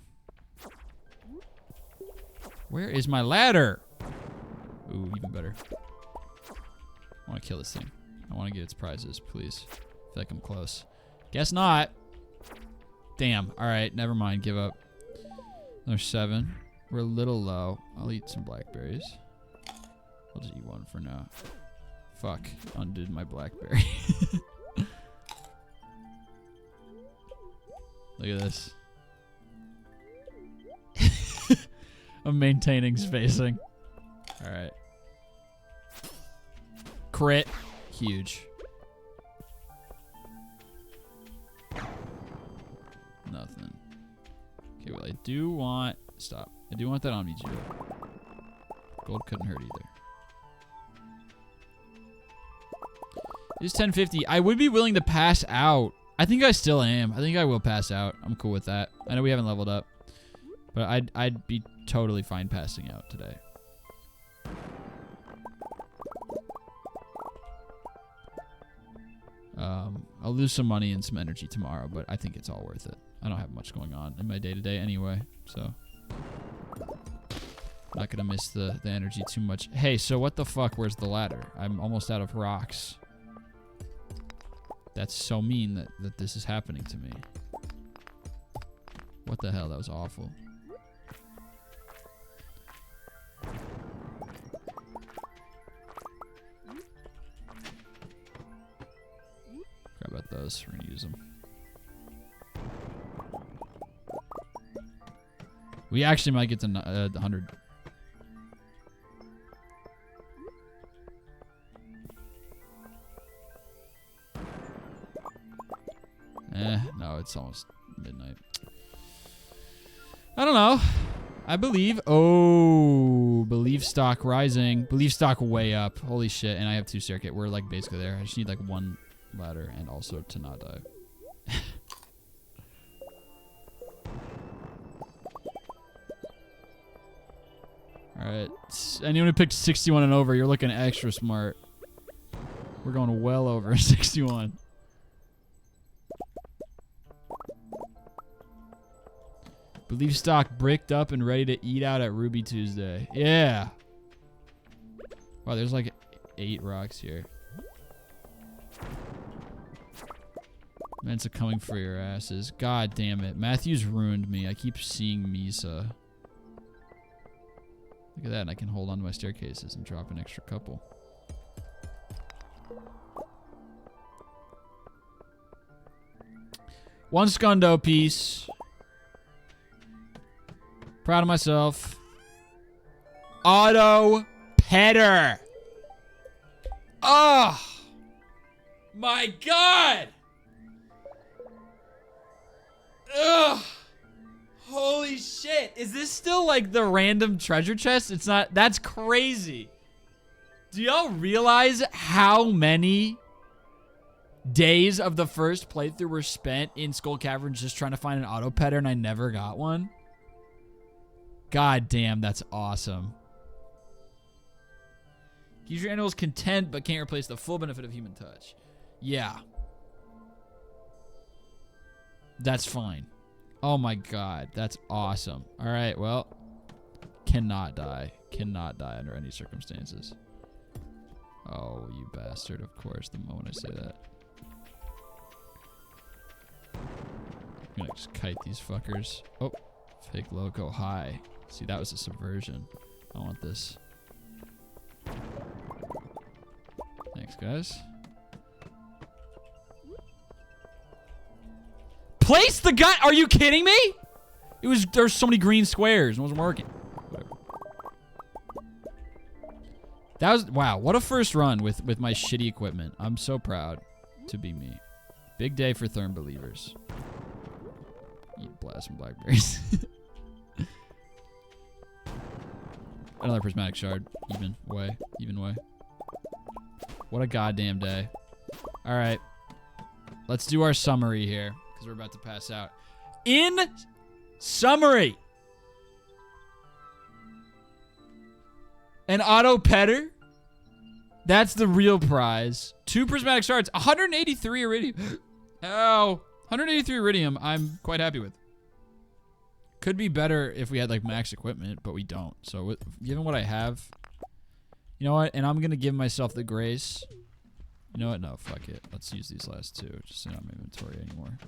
Where is my ladder? Ooh, even better. I want to kill this thing. I want to get its prizes, please. I feel like I'm close. Guess not. Damn. All right, never mind. Give up. Another 7. We're a little low. I'll eat some blackberries. I'll just eat one for now. Fuck. Undid my blackberry. Look at this. I'm maintaining spacing. All right. Crit. Huge. Nothing. Okay, well, I do want... Stop. I do want that Omni Geode. Gold couldn't hurt either. It's 10:50. I would be willing to pass out. I think I still am. I think I will pass out. I'm cool with that. I know we haven't leveled up. But I'd be totally fine passing out today. I'll lose some money and some energy tomorrow, but I think it's all worth it. I don't have much going on in my day-to-day anyway, so... Not gonna miss the energy too much. Hey, so what the fuck? Where's the ladder? I'm almost out of rocks. That's so mean that this is happening to me. What the hell? That was awful. Grab out those. We're gonna use them. We actually might get to 100. No, it's almost midnight. I don't know. I believe. Oh, belief stock rising. Belief stock way up. Holy shit. And I have 2 circuit. We're like basically there. I just need like 1 ladder and also to not die. Alright. Anyone who picked 61 and over, you're looking extra smart. We're going well over 61. Belief stock bricked up and ready to eat out at Ruby Tuesday. Yeah. Wow, there's like 8 rocks here. Mensa coming for your asses. God damn it. Matthew's ruined me. I keep seeing Misa. Look at that, and I can hold on to my staircases and drop an extra couple. One Skundo piece. Proud of myself. Auto Petter. Oh my God. Ugh. Holy shit. Is this still like the random treasure chest? It's not. That's crazy. Do y'all realize how many days of the first playthrough were spent in Skull Cavern just trying to find an auto petter and I never got one? God damn, that's awesome. Keeps your animals content, but can't replace the full benefit of human touch. Yeah. That's fine. Oh my God, that's awesome. All right, well, cannot die. Cannot die under any circumstances. Oh, you bastard, of course, the moment I say that. I'm gonna just kite these fuckers. Oh, fake loco high. See, that was a subversion. I want this. Thanks, guys. Place the gun! Are you kidding me? There's so many green squares. It wasn't working. Whatever. That was, wow, what a first run with my shitty equipment. I'm so proud to be me. Big day for Therm believers. Eat blast some blackberries. Another prismatic shard. Even way. What a goddamn day. All right. Let's do our summary here, because we're about to pass out. In summary. An auto petter. That's the real prize. 2 prismatic shards. 183 iridium. Oh. 183 iridium, I'm quite happy with. Could be better if we had like max equipment, but we don't. So given what I have, you know what? And I'm gonna give myself the grace. You know what? No, fuck it. Let's use these last 2. Just not my inventory anymore.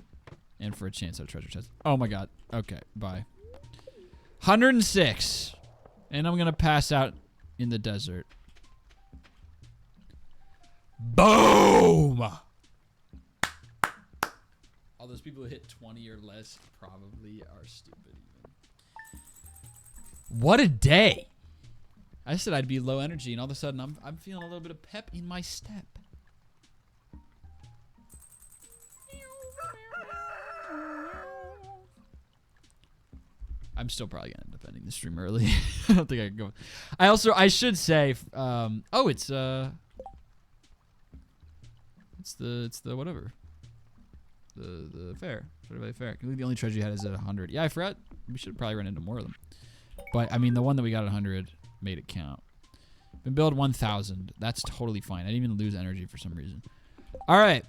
And for a chance at a treasure chest. Oh my god. Okay, bye. 106. And I'm gonna pass out in the desert. Boom! All those people who hit 20 or less probably are stupid even. What a day. I said I'd be low energy, and all of a sudden I'm feeling a little bit of pep in my step. I'm still probably gonna end up ending the stream early. I don't think I can go. I should say, oh, it's the whatever. The fair. Stardew Valley fair. I think the only treasure you had is at 100. Yeah, I forgot. We should probably run into more of them. But, I mean, the one that we got at 100 made it count. Been build 1,000. That's totally fine. I didn't even lose energy for some reason. All right.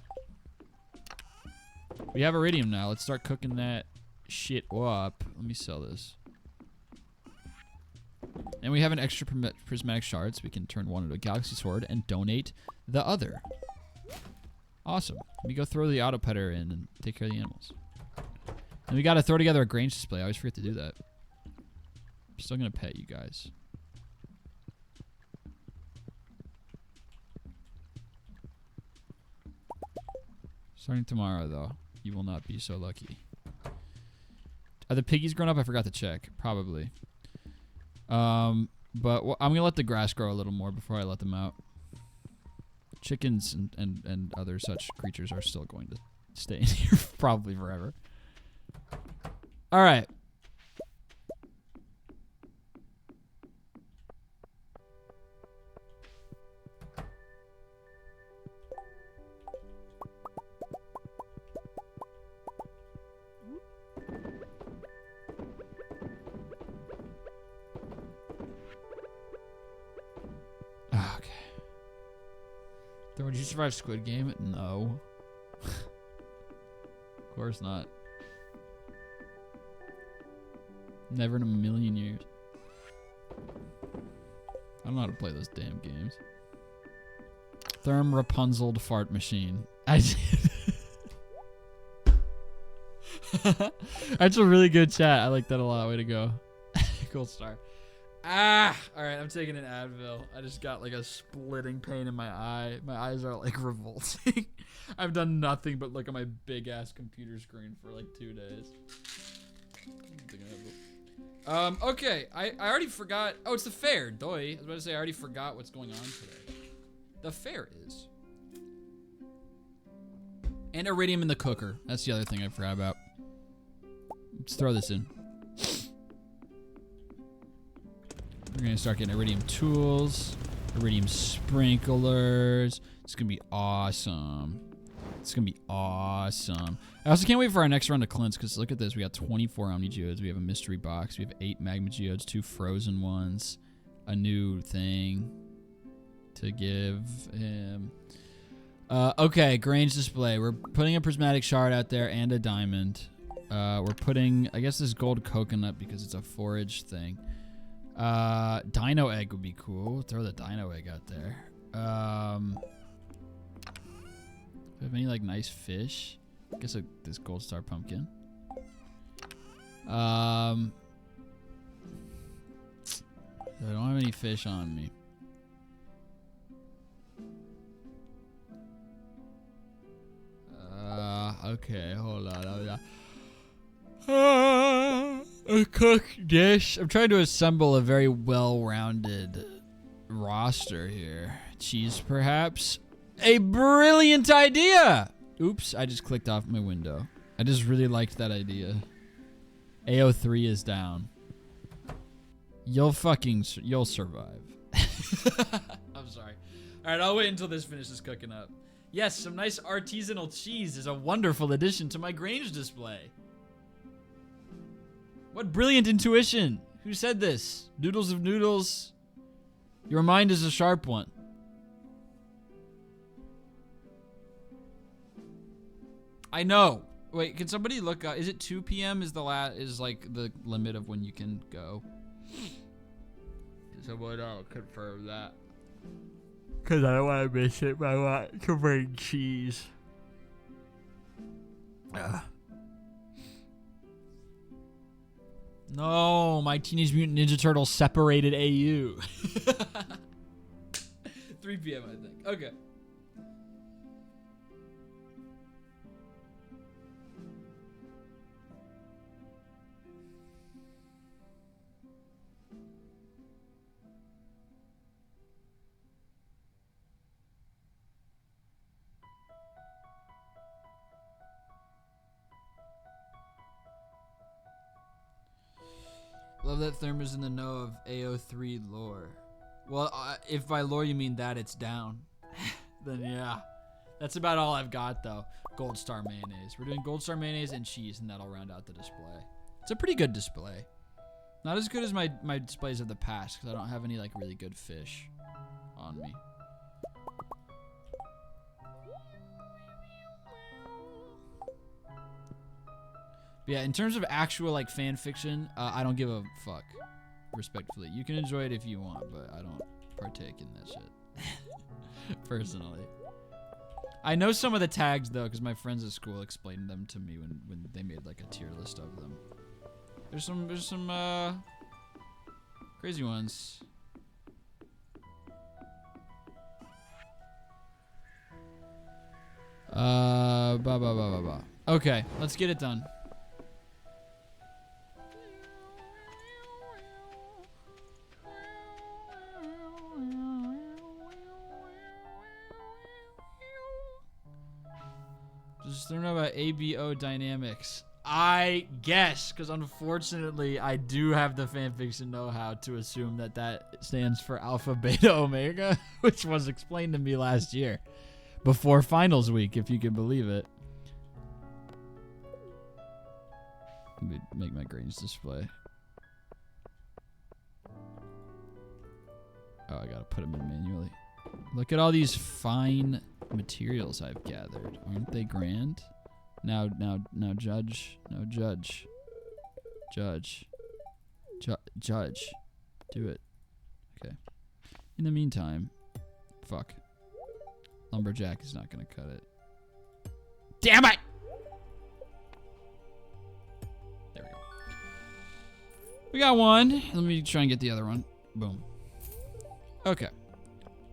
We have iridium now. Let's start cooking that shit up. Let me sell this. And we have an extra prismatic shard, so we can turn one into a galaxy sword and donate the other. Awesome. Let me go throw the auto petter in and take care of the animals. And we got to throw together a grange display. I always forget to do that. I'm still going to pet you guys. Starting tomorrow, though, you will not be so lucky. Are the piggies grown up? I forgot to check. Probably. But I'm going to let the grass grow a little more before I let them out. Chickens and other such creatures are still going to stay in here probably forever. All right. Okay. Would you survive Squid Game? No. Of course not. Never in a million years. I don't know how to play those damn games. Therm Rapunzeled fart machine. That's a really good chat. I like that a lot. Way to go. Cool star. Ah! Alright, I'm taking an Advil. I just got like a splitting pain in my eye. My eyes are like revolting. I've done nothing but look at my big ass computer screen for like 2 days. Okay. I already forgot. Oh, it's the fair. Doi. I was about to say I already forgot what's going on today. The fair is. And iridium in the cooker. That's the other thing I forgot about. Let's throw this in. We're going to start getting iridium tools, iridium sprinklers. It's going to be awesome. It's going to be awesome. I also can't wait for our next run to cleanse, because look at this. We got 24 Omni Geodes. We have a mystery box. We have 8 magma geodes, 2 frozen ones, a new thing to give him. Okay, grange display. We're putting a prismatic shard out there and a diamond. We're putting, I guess, this gold coconut because it's a forage thing. Dino egg would be cool. Throw the dino egg out there. Do I have any like nice fish? I guess this gold star pumpkin. I don't have any fish on me. Okay, hold on. A cooked dish. I'm trying to assemble a very well-rounded roster here. Cheese, perhaps. A brilliant idea! Oops, I just clicked off my window. I just really liked that idea. AO3 is down. You'll survive. I'm sorry. All right, I'll wait until this finishes cooking up. Yes, some nice artisanal cheese is a wonderful addition to my Grange display. What brilliant intuition. Who said this? Noodles of noodles. Your mind is a sharp one. I know. Wait, can somebody look up? Is it 2 p.m. is like the limit of when you can go? Someone confirm that. Because I don't want to miss it, but I want to bring cheese. No, my Teenage Mutant Ninja Turtles separated AU. 3 p.m. I think. Okay. Love that Therma's in the know of AO3 lore. Well, if by lore you mean that it's down, then yeah. That's about all I've got, though. Gold Star Mayonnaise. We're doing Gold Star Mayonnaise and cheese, and that'll round out the display. It's a pretty good display. Not as good as my displays of the past, because I don't have any, like, really good fish on me. Yeah, in terms of actual like fan fiction, I don't give a fuck. Respectfully, you can enjoy it if you want, but I don't partake in that shit. Personally, I know some of the tags though, because my friends at school explained them to me when they made like a tier list of them. There's some crazy ones. Okay, let's get it done. Just don't know about ABO dynamics. I guess, because unfortunately, I do have the fanfiction know-how to assume that that stands for Alpha, Beta, Omega, which was explained to me last year, before finals week, if you can believe it. Let me make my Grange display. Oh, I gotta put them in manually. Look at all these fine materials I've gathered. Aren't they grand? Now judge. No, judge. Judge. Judge. Do it. Okay. In the meantime, fuck. Lumberjack is not gonna cut it. Damn it! There we go. We got one. Let me try and get the other one. Boom. Okay.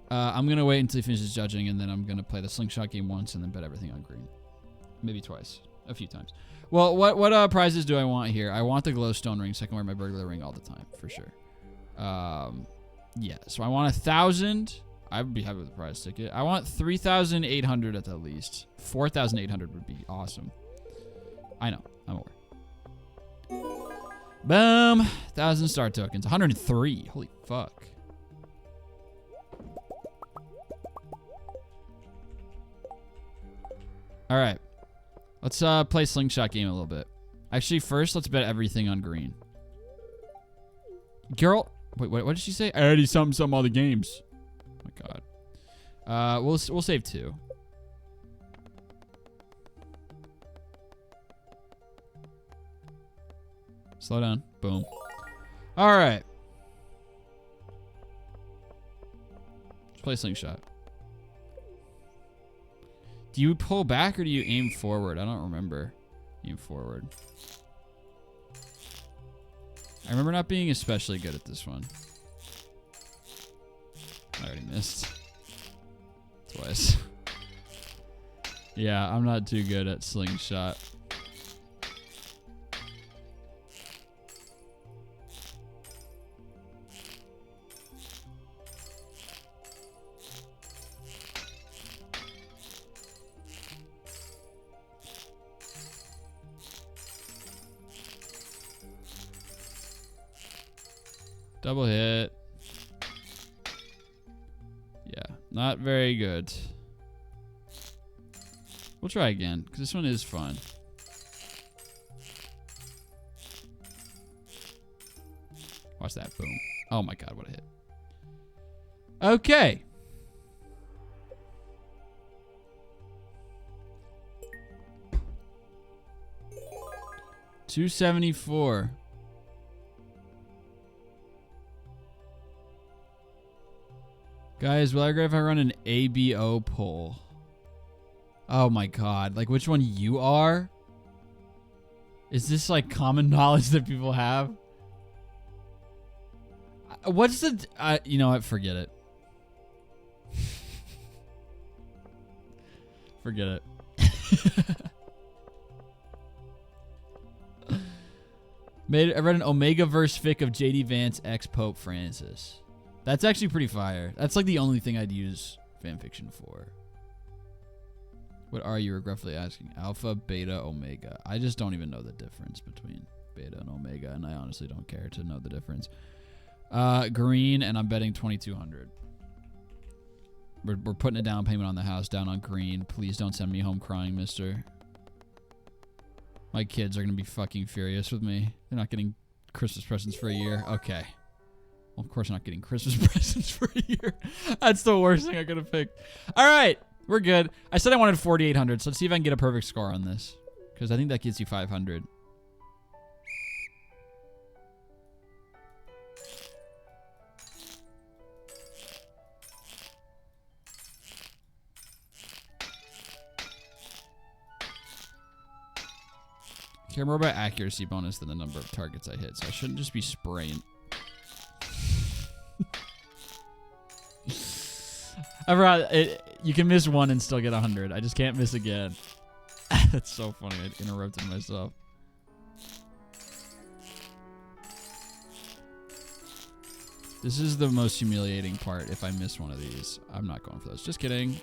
I'm gonna wait until he finishes judging, and then I'm gonna play the slingshot game once, and then bet everything on green. Maybe twice, a few times. Well, what prizes do I want here? I want the glowstone ring, so I can wear my burglar ring all the time for sure. Yeah. So I want 1,000. I would be happy with the prize ticket. I want 3,800 at the least. 4,800 would be awesome. I know. I'm aware. Boom. 1,000 star tokens. 103. Holy fuck. All right, let's play slingshot game a little bit. Actually, first, let's bet everything on green. Girl, wait, what did she say? I already something all the games. Oh my god. We'll save 2. Slow down. Boom. All right. play slingshot. Do you pull back or do you aim forward? I don't remember. Aim forward. I remember not being especially good at this one. I already missed. Twice. Yeah, I'm not too good at slingshot. Double hit. Yeah, not very good. We'll try again, because this one is fun. Watch that, boom. Oh my god, what a hit. Okay. $274. Guys, will I agree if I run an ABO poll? Oh my god. Like, which one you are? Is this like common knowledge that people have? What's the... you know what? Forget it. Forget it. I read an Omega-verse fic of J.D. Vance x Pope Francis. That's actually pretty fire. That's like the only thing I'd use fanfiction for. What are you regretfully asking? Alpha, beta, omega. I just don't even know the difference between beta and omega, and I honestly don't care to know the difference. Green, and I'm betting 2,200. We're putting a down payment on the house down on green. Please don't send me home crying, mister. My kids are going to be fucking furious with me. They're not getting Christmas presents for a year. Okay. Well, of course, I'm not getting Christmas presents for a year. That's the worst thing I could have picked. All right. We're good. I said I wanted 4,800, so let's see if I can get a perfect score on this. Because I think that gets you 500. I care more about accuracy bonus than the number of targets I hit, so I shouldn't just be spraying. I forgot, you can miss one and still get 100. I just can't miss again. That's so funny. I interrupted myself. This is the most humiliating part. If I miss one of these, I'm not going for those. Just kidding.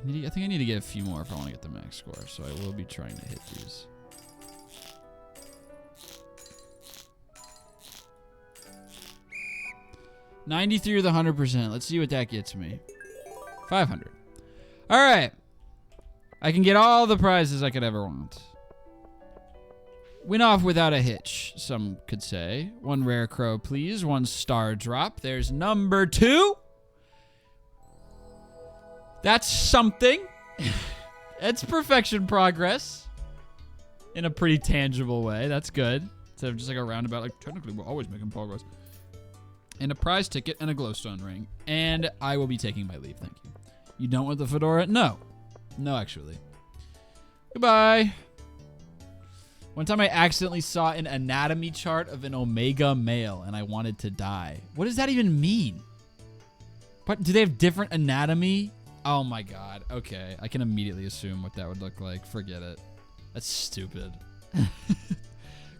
I think I need to get a few more if I want to get the max score, so I will be trying to hit these. $93 with 100%. Let's see what that gets me. 500. All right. I can get all the prizes I could ever want. Win off without a hitch, some could say. One rare crow, please. One star drop. There's number 2. That's something. It's perfection progress. In a pretty tangible way. That's good. Instead of just like a roundabout, like, technically we're always making progress. And a prize ticket and a glowstone ring. And I will be taking my leave, thank you. You don't want the fedora? No. No, actually. Goodbye. One time I accidentally saw an anatomy chart of an omega male and I wanted to die. What does that even mean? But do they have different anatomy? Oh my god. Okay. I can immediately assume what that would look like. Forget it. That's stupid.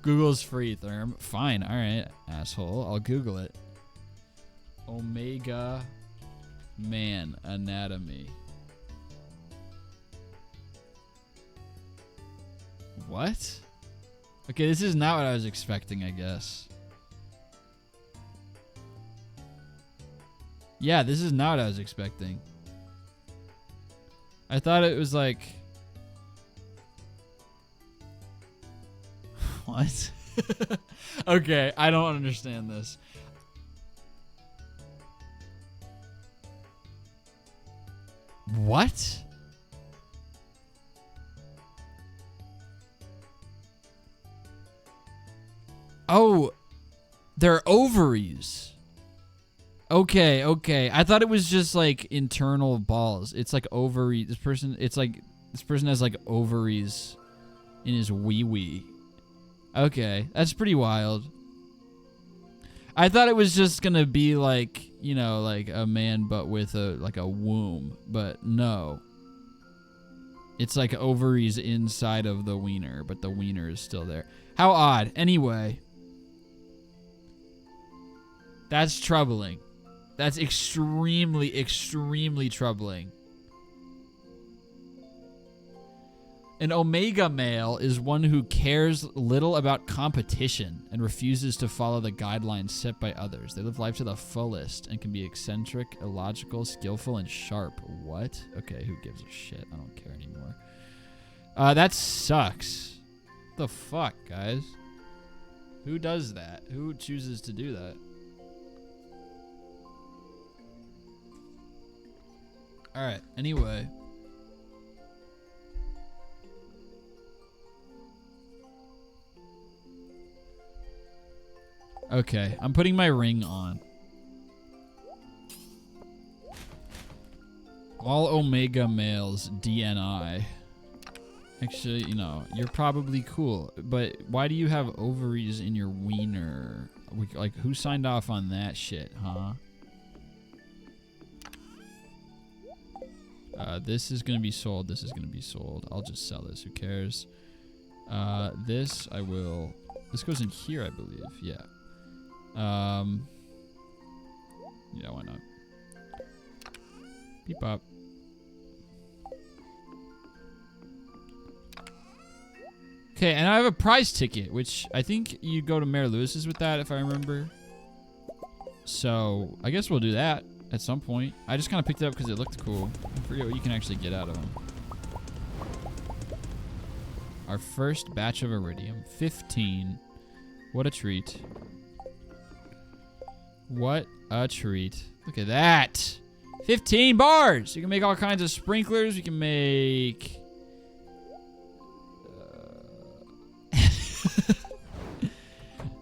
Google's free, Therm. Fine. All right, asshole. I'll Google it. Omega man anatomy. What? Okay, this is not what I was expecting, I guess. Yeah, this is not what I was expecting. I thought it was like... What? Okay, I don't understand this. What? Oh, They're ovaries. Okay, okay. I thought it was just like internal balls. It's like ovary. This person has like ovaries in his wee-wee. Okay, that's pretty wild. I thought it was just gonna be like, you know, like a man but with a womb, but no. It's like ovaries inside of the wiener, but the wiener is still there. How odd. Anyway. That's troubling. That's extremely, extremely troubling. An omega male is one who cares little about competition and refuses to follow the guidelines set by others. They live life to the fullest and can be eccentric, illogical, skillful, and sharp. What? Okay, who gives a shit? I don't care anymore. That sucks. What the fuck, guys? Who does that? Who chooses to do that? Alright, anyway. Okay, I'm putting my ring on. All omega males DNI. Actually, you know, you're probably cool, but why do you have ovaries in your wiener? Like, who signed off on that shit, huh? This is gonna be sold. This is gonna be sold. I'll just sell this. Who cares? This I will. This goes in here, I believe. Yeah. Yeah, why not? Beep up. Okay, and I have a prize ticket, which I think you go to Mayor Lewis's with that, if I remember. So, I guess we'll do that at some point. I just kind of picked it up because it looked cool. I forget what you can actually get out of them. Our first batch of iridium. 15. What a treat. What a treat. Look at that. 15 bars. You can make all kinds of sprinklers. You can make...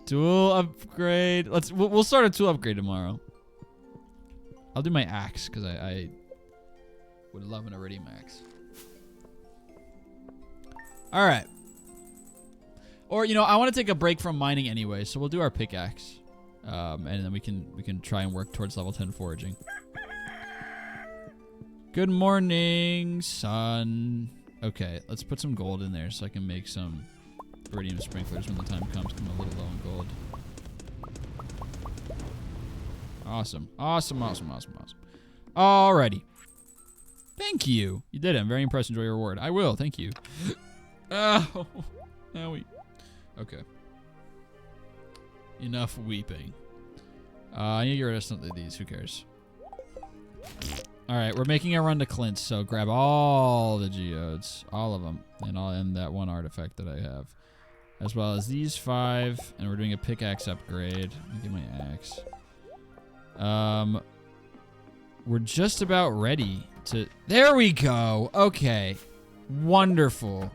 tool upgrade. We'll start a tool upgrade tomorrow. I'll do my axe because I would love an iridium axe. All right. Or, you know, I want to take a break from mining anyway, so we'll do our pickaxe. And then we can try and work towards level 10 foraging. Good morning, sun. Okay, let's put some gold in there so I can make some iridium sprinklers when the time comes. I'm a little low on gold. Awesome. Awesome, awesome, awesome, awesome. Alrighty. Thank you. You did it. I'm very impressed. Enjoy your reward. I will. Thank you. Oh, owie. Okay. Enough weeping. I need to get rid of some of these. Who cares? Alright, we're making a run to Clint's, so grab all the geodes. All of them. And I'll end that one artifact that I have. As well as these 5. And we're doing a pickaxe upgrade. Let me get my axe. We're just about ready to... There we go! Okay. Wonderful.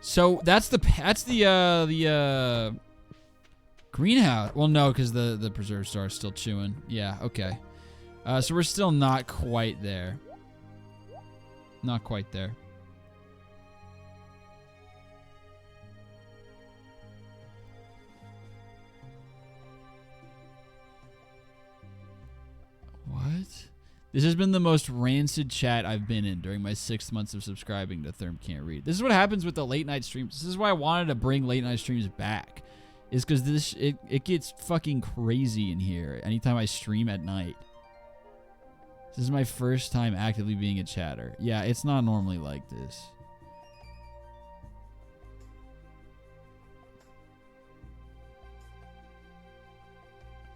So, that's the greenhouse. Well, no, because the preserve star is still chewing. Yeah, okay. So we're still not quite there. Not quite there. What? This has been the most rancid chat I've been in during my 6 months of subscribing to Therm Can't Read. This is what happens with the late night streams. This is why I wanted to bring late night streams back. Is because it gets fucking crazy in here anytime I stream at night. This is my first time actively being a chatter. Yeah, it's not normally like this.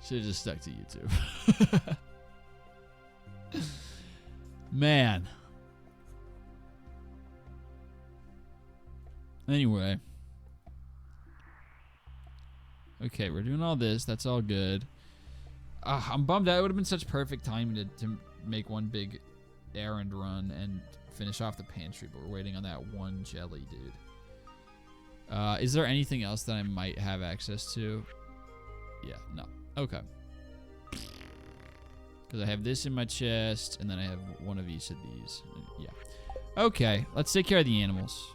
Should have just stuck to YouTube. Man. Anyway. Okay, we're doing all this. That's all good. I'm bummed out. It would have been such perfect time to make one big errand run and finish off the pantry, but we're waiting on that one jelly, dude. Is there anything else that I might have access to? Yeah, no. Okay. Because I have this in my chest, and then I have one of each of these. Yeah. Okay, let's take care of the animals.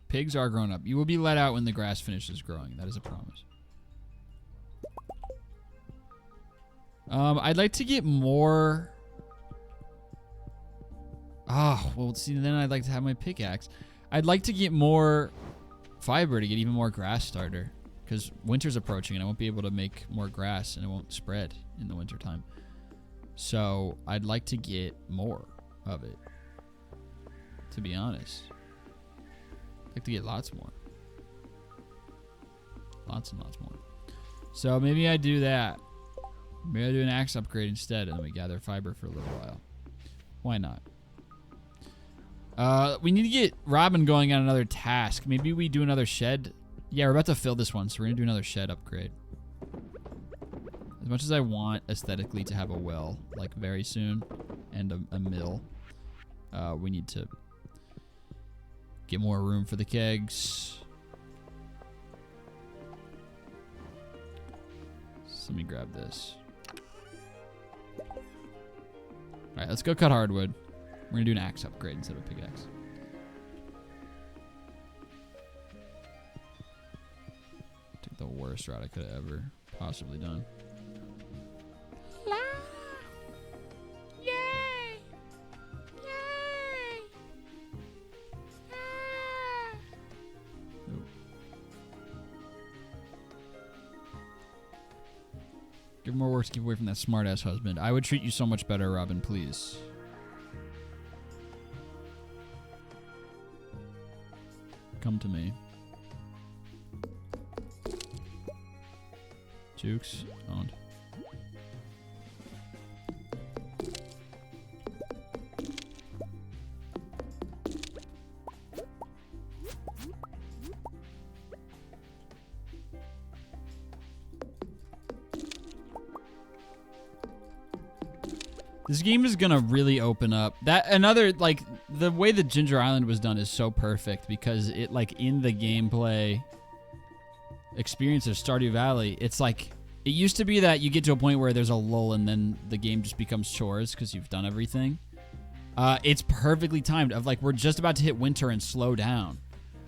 Pigs are grown up. You will be let out when the grass finishes growing. That is a promise. I'd like to get more... Oh, well, see, then I'd like to have my pickaxe. I'd like to get more fiber to get even more grass starter. Because winter's approaching and I won't be able to make more grass and it won't spread in the wintertime. So I'd like to get more of it, to be honest. I'd like to get lots more. Lots and lots more. So maybe I do that. Maybe I do an axe upgrade instead and then we gather fiber for a little while. Why not? We need to get Robin going on another task. Maybe we do another shed. Yeah, we're about to fill this one, so we're going to do another shed upgrade. As much as I want aesthetically to have a well, like very soon, and a mill, we need to get more room for the kegs. So let me grab this. Alright, let's go cut hardwood. We're going to do an axe upgrade instead of a pickaxe. Took the worst route I could have ever possibly done. Yay! Yay! Nope. Give more work to keep away from that smart-ass husband. I would treat you so much better, Robin, please. Come to me. Jukes owned. This game is gonna really open up. That another, like, the way that Ginger Island was done is so perfect because it, like, in the gameplay experience of Stardew Valley, it's like, it used to be that you get to a point where there's a lull and then the game just becomes chores because you've done everything. It's perfectly timed of, like, we're just about to hit winter and slow down.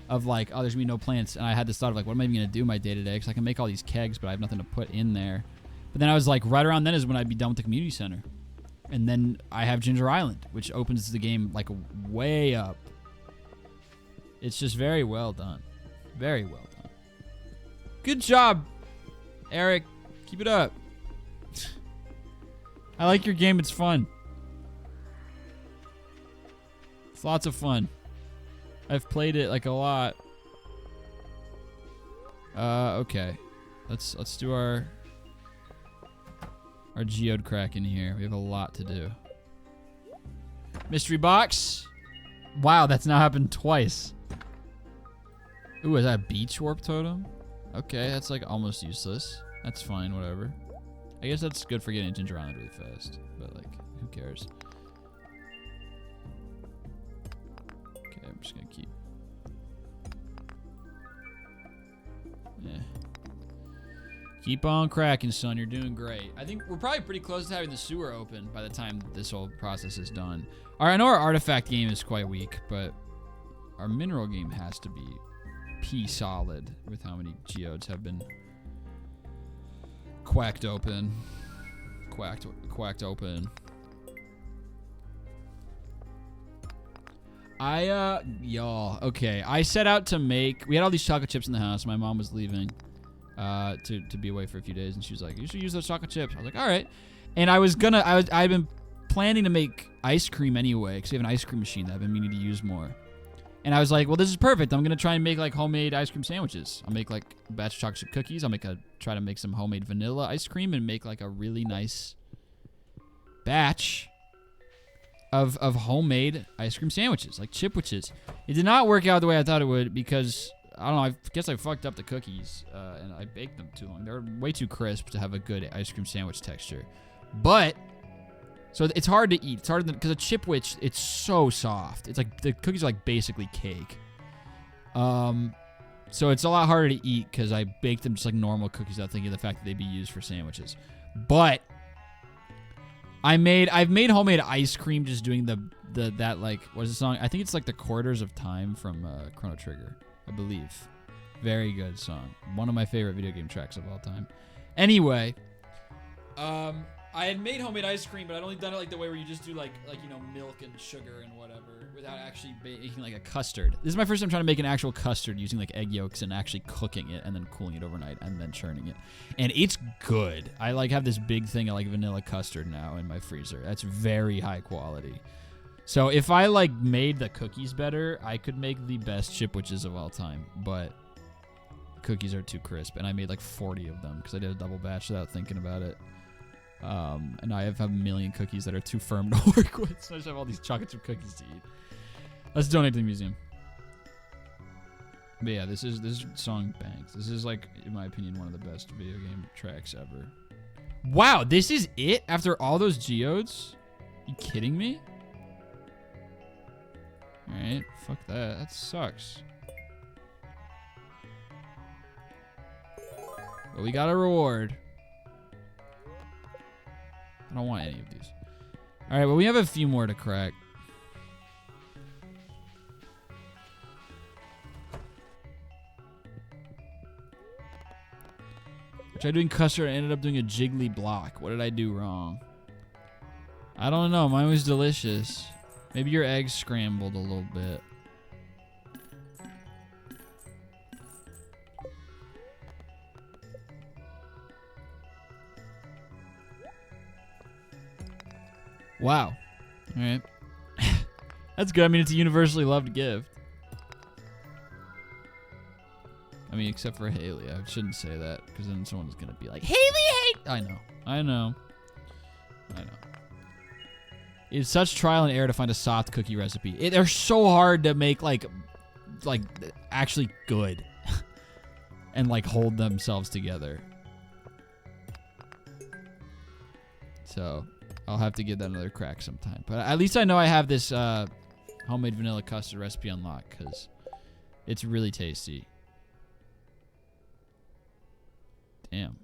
Of, like, oh, there's gonna be no plants. And I had this thought of, like, what am I even gonna do my day-to-day? Because I can make all these kegs, but I have nothing to put in there. But then I was like, right around then is when I'd be done with the community center. And then I have Ginger Island, which opens the game, like, way up. It's just very well done. Very well done. Good job, Eric. Keep it up. I like your game. It's fun. It's lots of fun. I've played it, like, a lot. Okay. Let's do our geode crack in here. We have a lot to do. Mystery box. Wow, that's now happened twice. Ooh, is that a beach warp totem? Okay, that's, like, almost useless. That's fine, whatever. I guess that's good for getting Ginger Island really fast. But, like, who cares? Okay, I'm just gonna keep... Yeah. Keep on cracking, son. You're doing great. I think we're probably pretty close to having the sewer open by the time this whole process is done. I know our artifact game is quite weak, but our mineral game has to be P-solid with how many geodes have been quacked open. Quacked open. Y'all, okay. I set out to make... We had all these chocolate chips in the house. My mom was leaving. To be away for a few days, and she was like, you should use those chocolate chips. I was like, all right. And I've been planning to make ice cream anyway, because we have an ice cream machine that I've been meaning to use more. And I was like, well, this is perfect. I'm gonna try and make, like, homemade ice cream sandwiches. I'll make, like, a batch of chocolate chip cookies. I'll try to make some homemade vanilla ice cream and make, like, a really nice batch of homemade ice cream sandwiches, like chipwiches. It did not work out the way I thought it would because I don't know, I guess I fucked up the cookies, and I baked them too long. They're way too crisp to have a good ice cream sandwich texture. But, so it's hard to eat. It's harder than, because a chipwich, it's so soft. It's like, the cookies are like basically cake. So it's a lot harder to eat because I baked them just like normal cookies without thinking of the fact that they'd be used for sandwiches. But I've made homemade ice cream just doing that like, what is the song? I think it's like the Quarters of Time from Chrono Trigger, I believe. Very good song. One of my favorite video game tracks of all time. Anyway, I had made homemade ice cream, but I'd only done it like the way where you just do like you know, milk and sugar and whatever without actually making like a custard. This is my first time trying to make an actual custard using like egg yolks and actually cooking it and then cooling it overnight and then churning it. And it's good. I like have this big thing of like vanilla custard now in my freezer. That's very high quality. So if I like made the cookies better, I could make the best chipwiches of all time, but cookies are too crisp, and I made like 40 of them because I did a double batch without thinking about it. And I have a million cookies that are too firm to work with, so I just have all these chocolate chip cookies to eat. Let's donate to the museum. But yeah, this song bangs. This is like, in my opinion, one of the best video game tracks ever. Wow, this is it after all those geodes? Are you kidding me? All right, fuck that. That sucks. But we got a reward. I don't want any of these. All right, well, we have a few more to crack. I tried doing custard. I ended up doing a jiggly block. What did I do wrong? I don't know. Mine was delicious. Maybe your eggs scrambled a little bit. Wow. All right. That's good. I mean, it's a universally loved gift. I mean, except for Haley. I shouldn't say that because then someone's going to be like, Haley hate. I know. It's such trial and error to find a soft cookie recipe. They're so hard to make like actually good and like hold themselves together. So I'll have to give that another crack sometime. But at least I know I have this homemade vanilla custard recipe unlocked because it's really tasty. Damn.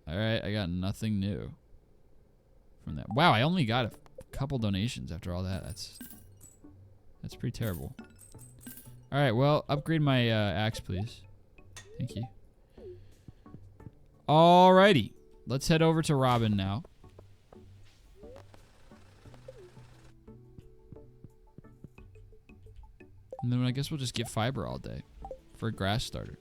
All right, I got nothing new from that. Wow, I only got a couple donations after all that. That's pretty terrible. All right, well, upgrade my axe, please. Thank you. All righty, let's head over to Robin now. And then I guess we'll just get fiber all day for a grass starter.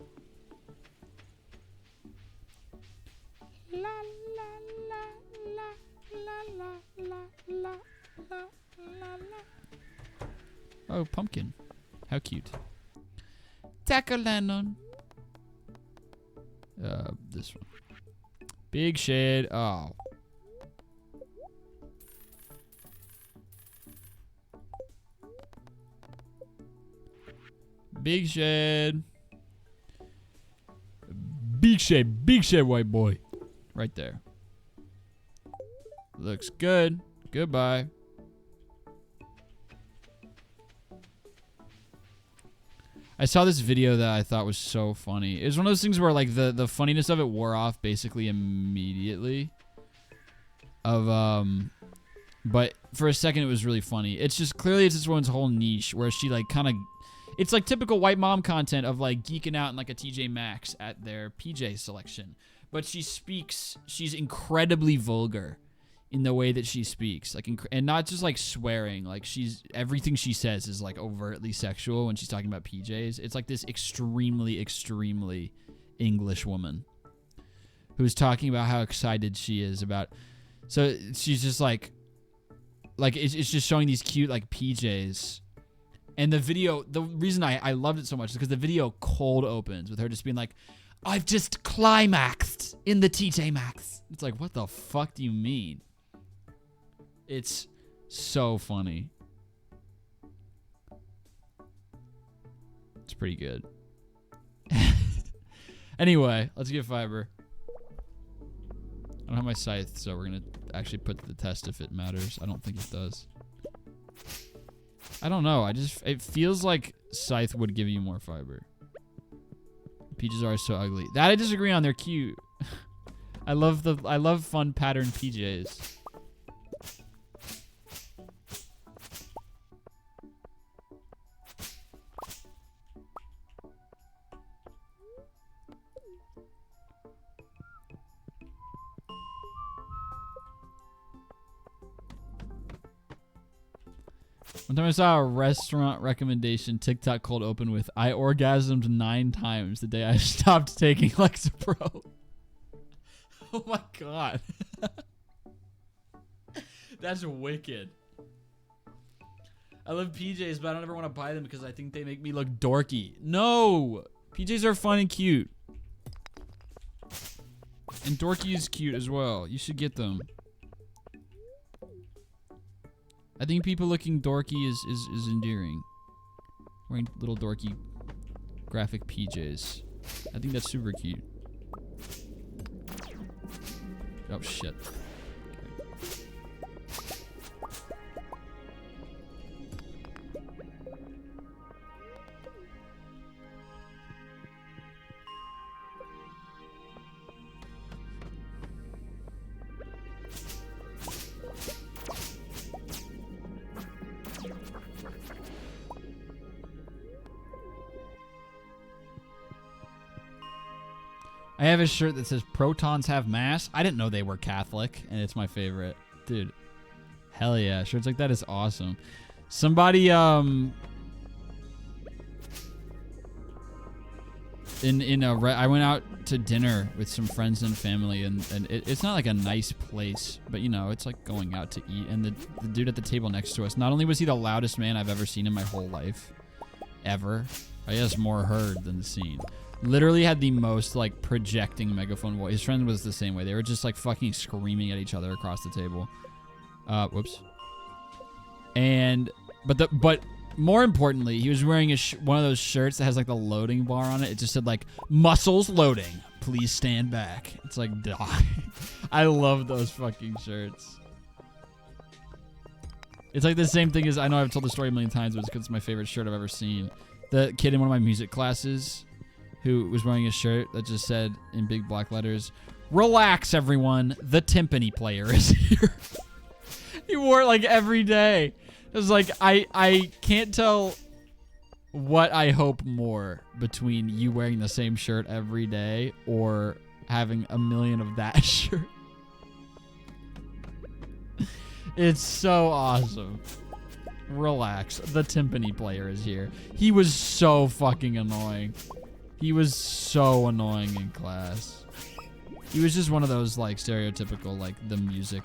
Oh, pumpkin. How cute. Taco-Lennon. This one. Big shed. Oh. Big shed. Big shed, white boy. Right there. Looks good. Goodbye. I saw this video that I thought was so funny. It was one of those things where like the funniness of it wore off basically immediately. But for a second it was really funny. It's just clearly it's this woman's whole niche where she like kind of, it's like typical white mom content of like geeking out in like a TJ Maxx at their PJ selection. But she's incredibly vulgar in the way that she speaks, like, and not just like swearing. Like everything she says is like overtly sexual when she's talking about PJs. It's like this extremely, extremely English woman who's talking about how excited she is about. So she's just like it's just showing these cute like PJs. And the video, the reason I loved it so much is because the video cold opens with her just being like, I've just climaxed in the TJ Maxx. It's like, what the fuck do you mean? It's so funny. It's pretty good. Anyway, let's get fiber. I don't have my scythe, so we're going to actually put to the test if it matters. I don't think it does. I don't know. It feels like scythe would give you more fiber. PJs are so ugly. That I disagree on. They're cute. I love fun pattern PJs. One time I saw a restaurant recommendation TikTok cold open with, I orgasmed 9 times the day I stopped taking Lexapro. Oh my god. That's wicked. I love PJs, but I don't ever want to buy them because I think they make me look dorky. No! PJs are fun and cute. And dorky is cute as well. You should get them. I think people looking dorky is endearing. Wearing little dorky graphic PJs. I think that's super cute. Oh shit. I have a shirt that says protons have mass. I didn't know they were Catholic, and it's my favorite. Dude, hell yeah. Shirts like that is awesome. Somebody, I went out to dinner with some friends and family, and it's not like a nice place, but you know, it's like going out to eat. And the dude at the table next to us, not only was he the loudest man I've ever seen in my whole life, ever, I guess more heard than seen. Literally had the most like projecting megaphone voice. His friend was the same way. They were just like fucking screaming at each other across the table. Whoops. And but more importantly, he was wearing one of those shirts that has like the loading bar on it. It just said like muscles loading. Please stand back. It's like I love those fucking shirts. It's like the same thing as, I know I've told the story a million times, but it's because it's my favorite shirt I've ever seen. The kid in one of my music classes who was wearing a shirt that just said in big black letters, "Relax, everyone. The timpani player is here." He wore it like every day. It was like, I can't tell what I hope more between you wearing the same shirt every day or having a million of that shirt. It's so awesome. Relax. The timpani player is here. He was so fucking annoying. He was so annoying in class. He was just one of those like stereotypical like the music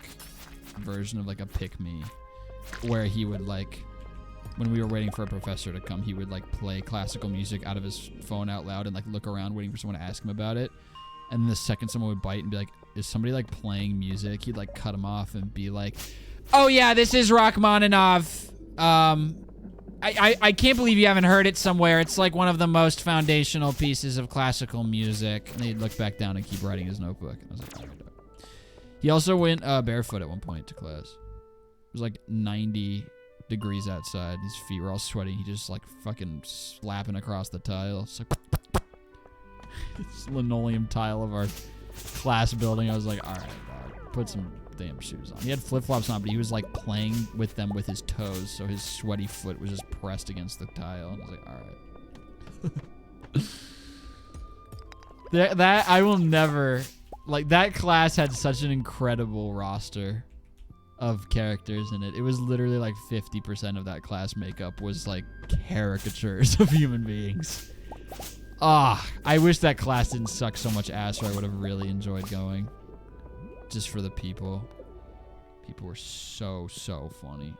version of like a pick-me, where he would like, when we were waiting for a professor to come, he would like play classical music out of his phone out loud and like look around waiting for someone to ask him about it. And the second someone would bite and be like, is somebody like playing music? He'd like cut him off and be like, oh yeah, this is Rachmaninoff. I can't believe you haven't heard it somewhere. It's like one of the most foundational pieces of classical music. And he'd look back down and keep writing his notebook. I was like, all right. He also went barefoot at one point to class. It was like 90 degrees outside. His feet were all sweaty. He just like fucking slapping across the tile. It's like it's linoleum tile of our class building. I was like, all right, dog, put some damn shoes on. He had flip-flops on, but he was like playing with them with his toes, so his sweaty foot was just pressed against the tile. And I was like, all right. that I will never, like, that class had such an incredible roster of characters in it. It was literally like 50% of that class makeup was like caricatures of human beings. I wish that class didn't suck so much ass, or I would have really enjoyed going. Just for the people. People were so funny.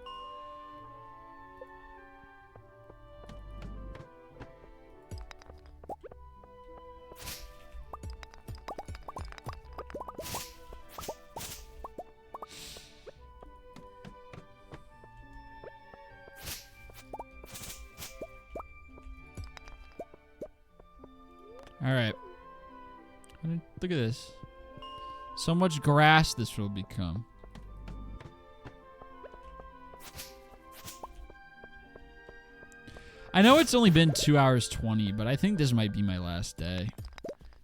All right. Look at this. So much grass this will become. I know it's only been 2 hours 20, but I think this might be my last day.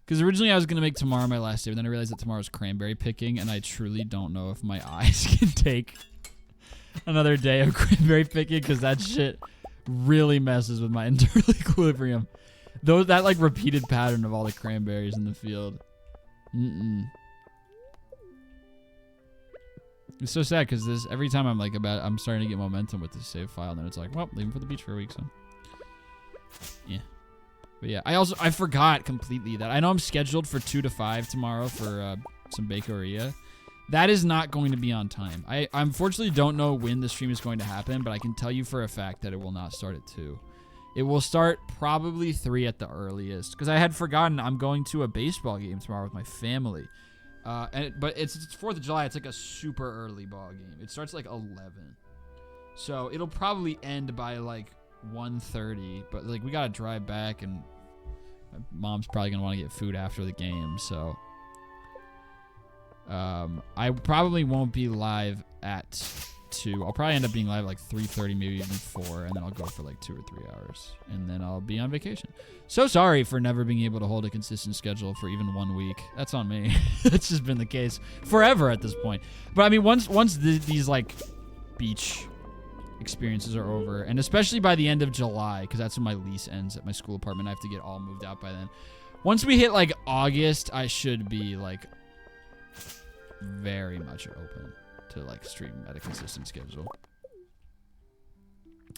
Because originally I was going to make tomorrow my last day, but then I realized that tomorrow's cranberry picking, and I truly don't know if my eyes can take another day of cranberry picking, because that shit really messes with my internal equilibrium. That like repeated pattern of all the cranberries in the field. It's so sad because this every time I'm starting to get momentum with this save file, and then it's like, well, leaving for the beach for a week, so yeah. But yeah, I forgot completely that I know I'm scheduled for 2 to 5 tomorrow for some bakeria. That is not going to be on time. I unfortunately don't know when the stream is going to happen, but I can tell you for a fact that it will not start at 2. It will start probably 3 at the earliest, because I had forgotten I'm going to a baseball game tomorrow with my family. But it's 4th of July. It's like a super early ball game. It starts like 11. So it'll probably end by like 1:30, but like we gotta drive back, and my mom's probably gonna want to get food after the game, so I probably won't be live at 2. I'll probably end up being live like 3:30, maybe even 4, and then I'll go for like 2 or 3 hours, and then I'll be on vacation. So sorry for never being able to hold a consistent schedule for even 1 week. That's on me. That's just been the case forever at this point. But I mean, once these like beach experiences are over, and especially by the end of July, because that's when my lease ends at my school apartment. I have to get all moved out by then. Once we hit like August, I should be like very much open to like stream at a consistent schedule,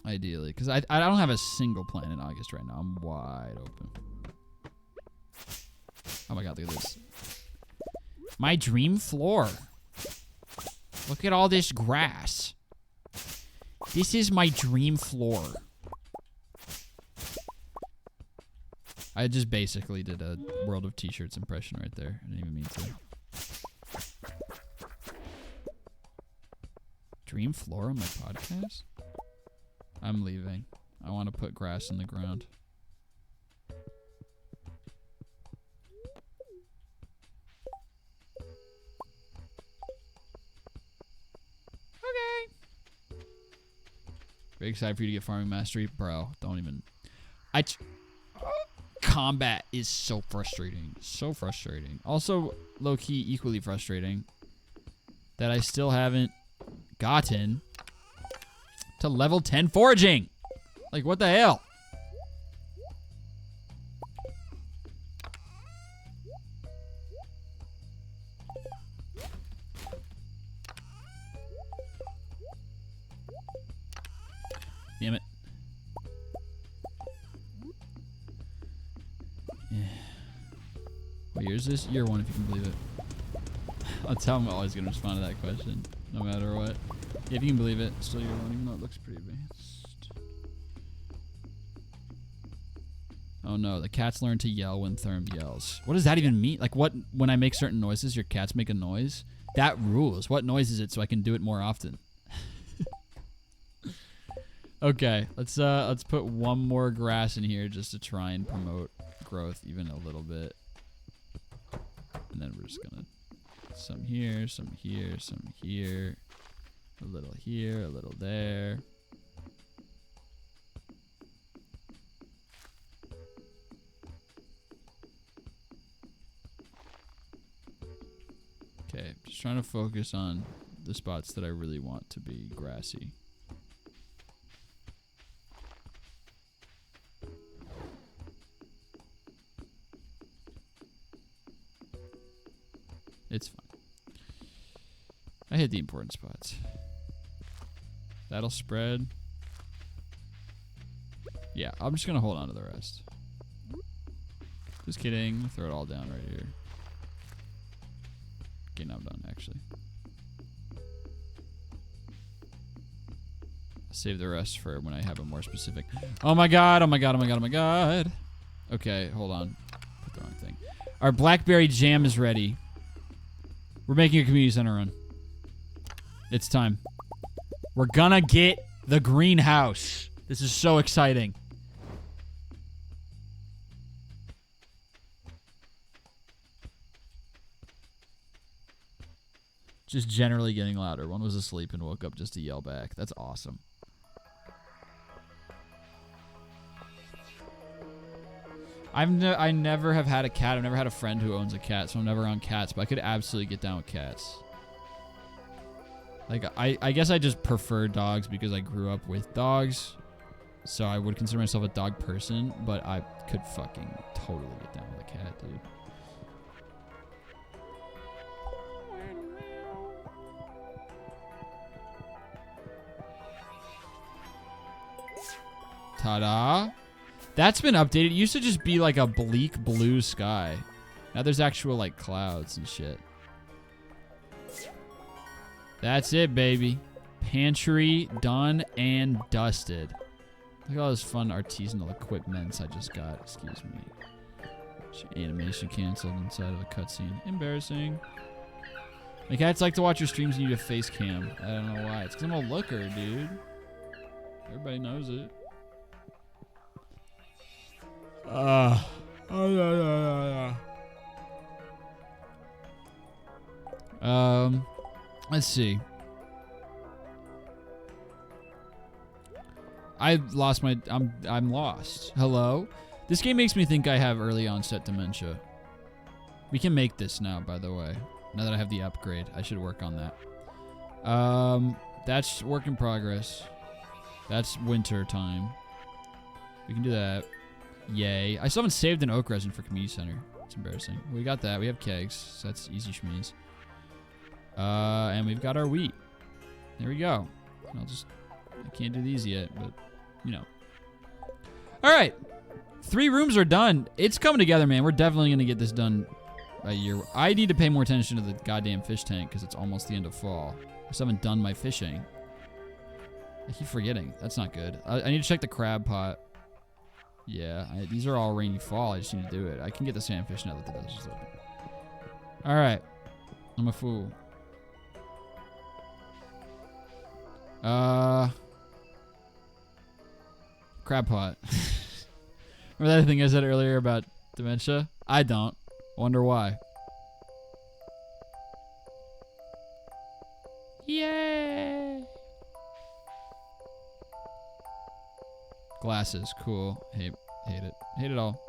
ideally, because I don't have a single plan in August right now. I'm wide open. Oh my god, look at this. My dream floor. Look at all this grass. This is my dream floor. I just basically did a World of T-Shirts impression right there. I didn't even mean to. Dream floor on my podcast? I'm leaving. I want to put grass in the ground. Okay. Very excited for you to get farming mastery. Bro, don't even. Combat is so frustrating. So frustrating. Also, low-key, equally frustrating that I still haven't gotten to level 10 foraging. Like, what the hell? Damn it. Yeah. What year is this? Year 1, if you can believe it. That's how I'm always going to respond to that question, no matter what. Yeah, if you can believe it, still year 1, even though it looks pretty advanced. Oh no, the cats learn to yell when Therm yells. What does that even mean? Like, what, when I make certain noises, your cats make a noise? That rules. What noise is it so I can do it more often? Okay, let's put one more grass in here just to try and promote growth even a little bit. And then we're just gonna some here, some here, some here, a little here, a little there. Okay, just trying to focus on the spots that I really want to be grassy. It's fine. I hit the important spots. That'll spread. Yeah, I'm just gonna hold on to the rest. Just kidding. Throw it all down right here. Okay, now I'm done, actually. I'll save the rest for when I have a more specific. Oh my god, oh my god, oh my god, oh my god. Okay, hold on. Put the wrong thing. Our blackberry jam is ready. We're making a community center run. It's time. We're gonna get the greenhouse. This is so exciting. Just generally getting louder. One was asleep and woke up just to yell back. That's awesome. I never have had a cat. I've never had a friend who owns a cat, so I'm never on cats. But I could absolutely get down with cats. Like I guess I just prefer dogs because I grew up with dogs, so I would consider myself a dog person. But I could fucking totally get down with a cat, dude. Ta-da! That's been updated. It used to just be like a bleak blue sky. Now there's actual like clouds and shit. That's it, baby. Pantry done and dusted. Look at all this fun artisanal equipment I just got. Excuse me. Animation canceled inside of a cutscene. Embarrassing. My cats like to watch your streams and you do a face cam. I don't know why. It's because I'm a looker, dude. Everybody knows it. Let's see. I've lost my. I'm lost. Hello? This game makes me think I have early onset dementia. We can make this now, by the way. Now that I have the upgrade, I should work on that. That's work in progress. That's winter time. We can do that. Yay. I still haven't saved an oak resin for community center. It's embarrassing. We got that. We have kegs, so that's easy schmees. And we've got our wheat. There we go. I can't do these yet, but, you know. All right. 3 rooms are done. It's coming together, man. We're definitely going to get this done by a year. I need to pay more attention to the goddamn fish tank because it's almost the end of fall. I still haven't done my fishing. I keep forgetting. That's not good. I need to check the crab pot. Yeah, these are all rainy fall. I just need to do it. I can get the sandfish now that the dust is open. All right. I'm a fool. Crab pot. Remember that thing I said earlier about dementia? I don't. Wonder why. Yay! Glasses, cool. Hate it. Hate it all.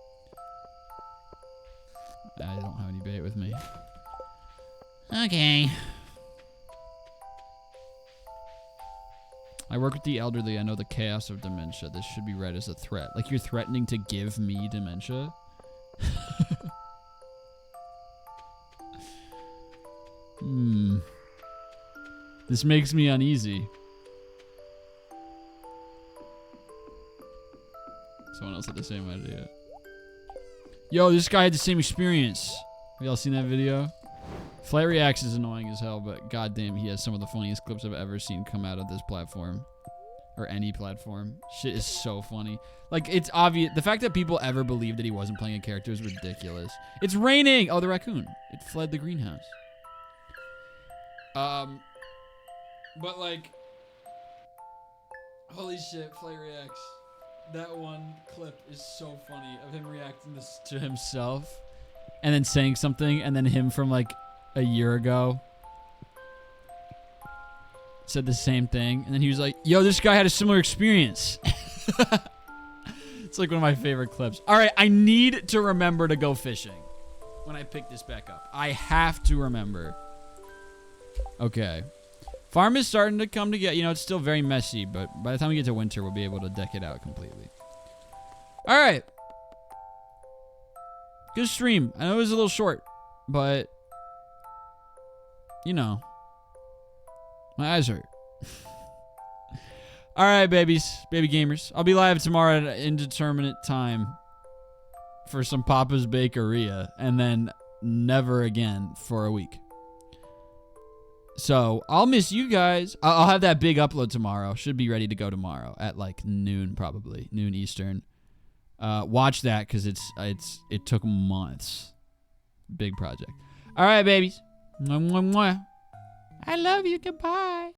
I don't have any bait with me. Okay. I work with the elderly. I know the chaos of dementia. This should be read as a threat. Like you're threatening to give me dementia? This makes me uneasy. Someone else had the same idea. Yo, this guy had the same experience. Have y'all seen that video? Flight Reacts is annoying as hell, but goddamn, he has some of the funniest clips I've ever seen come out of this platform. Or any platform. Shit is so funny. Like, it's obvious. The fact that people ever believed that he wasn't playing a character is ridiculous. It's raining! Oh, the raccoon. It fled the greenhouse. But like, holy shit, Flight Reacts. That one clip is so funny of him reacting this to himself and then saying something and then him from like a year ago said the same thing and then he was like, yo, this guy had a similar experience. It's like one of my favorite clips. All right, I need to remember to go fishing when I pick this back up. I have to remember. Okay. Farm is starting to come together. You know, it's still very messy, but by the time we get to winter, we'll be able to deck it out completely. All right. Good stream. I know it was a little short, but, you know, my eyes hurt. All right, babies, baby gamers. I'll be live tomorrow at an indeterminate time for some Papa's Bakeria, and then never again for a week. So I'll miss you guys. I'll have that big upload tomorrow. Should be ready to go tomorrow at like noon, probably noon Eastern. Watch that because it took months. Big project. All right, babies. Mwah, mwah, mwah. I love you. Goodbye.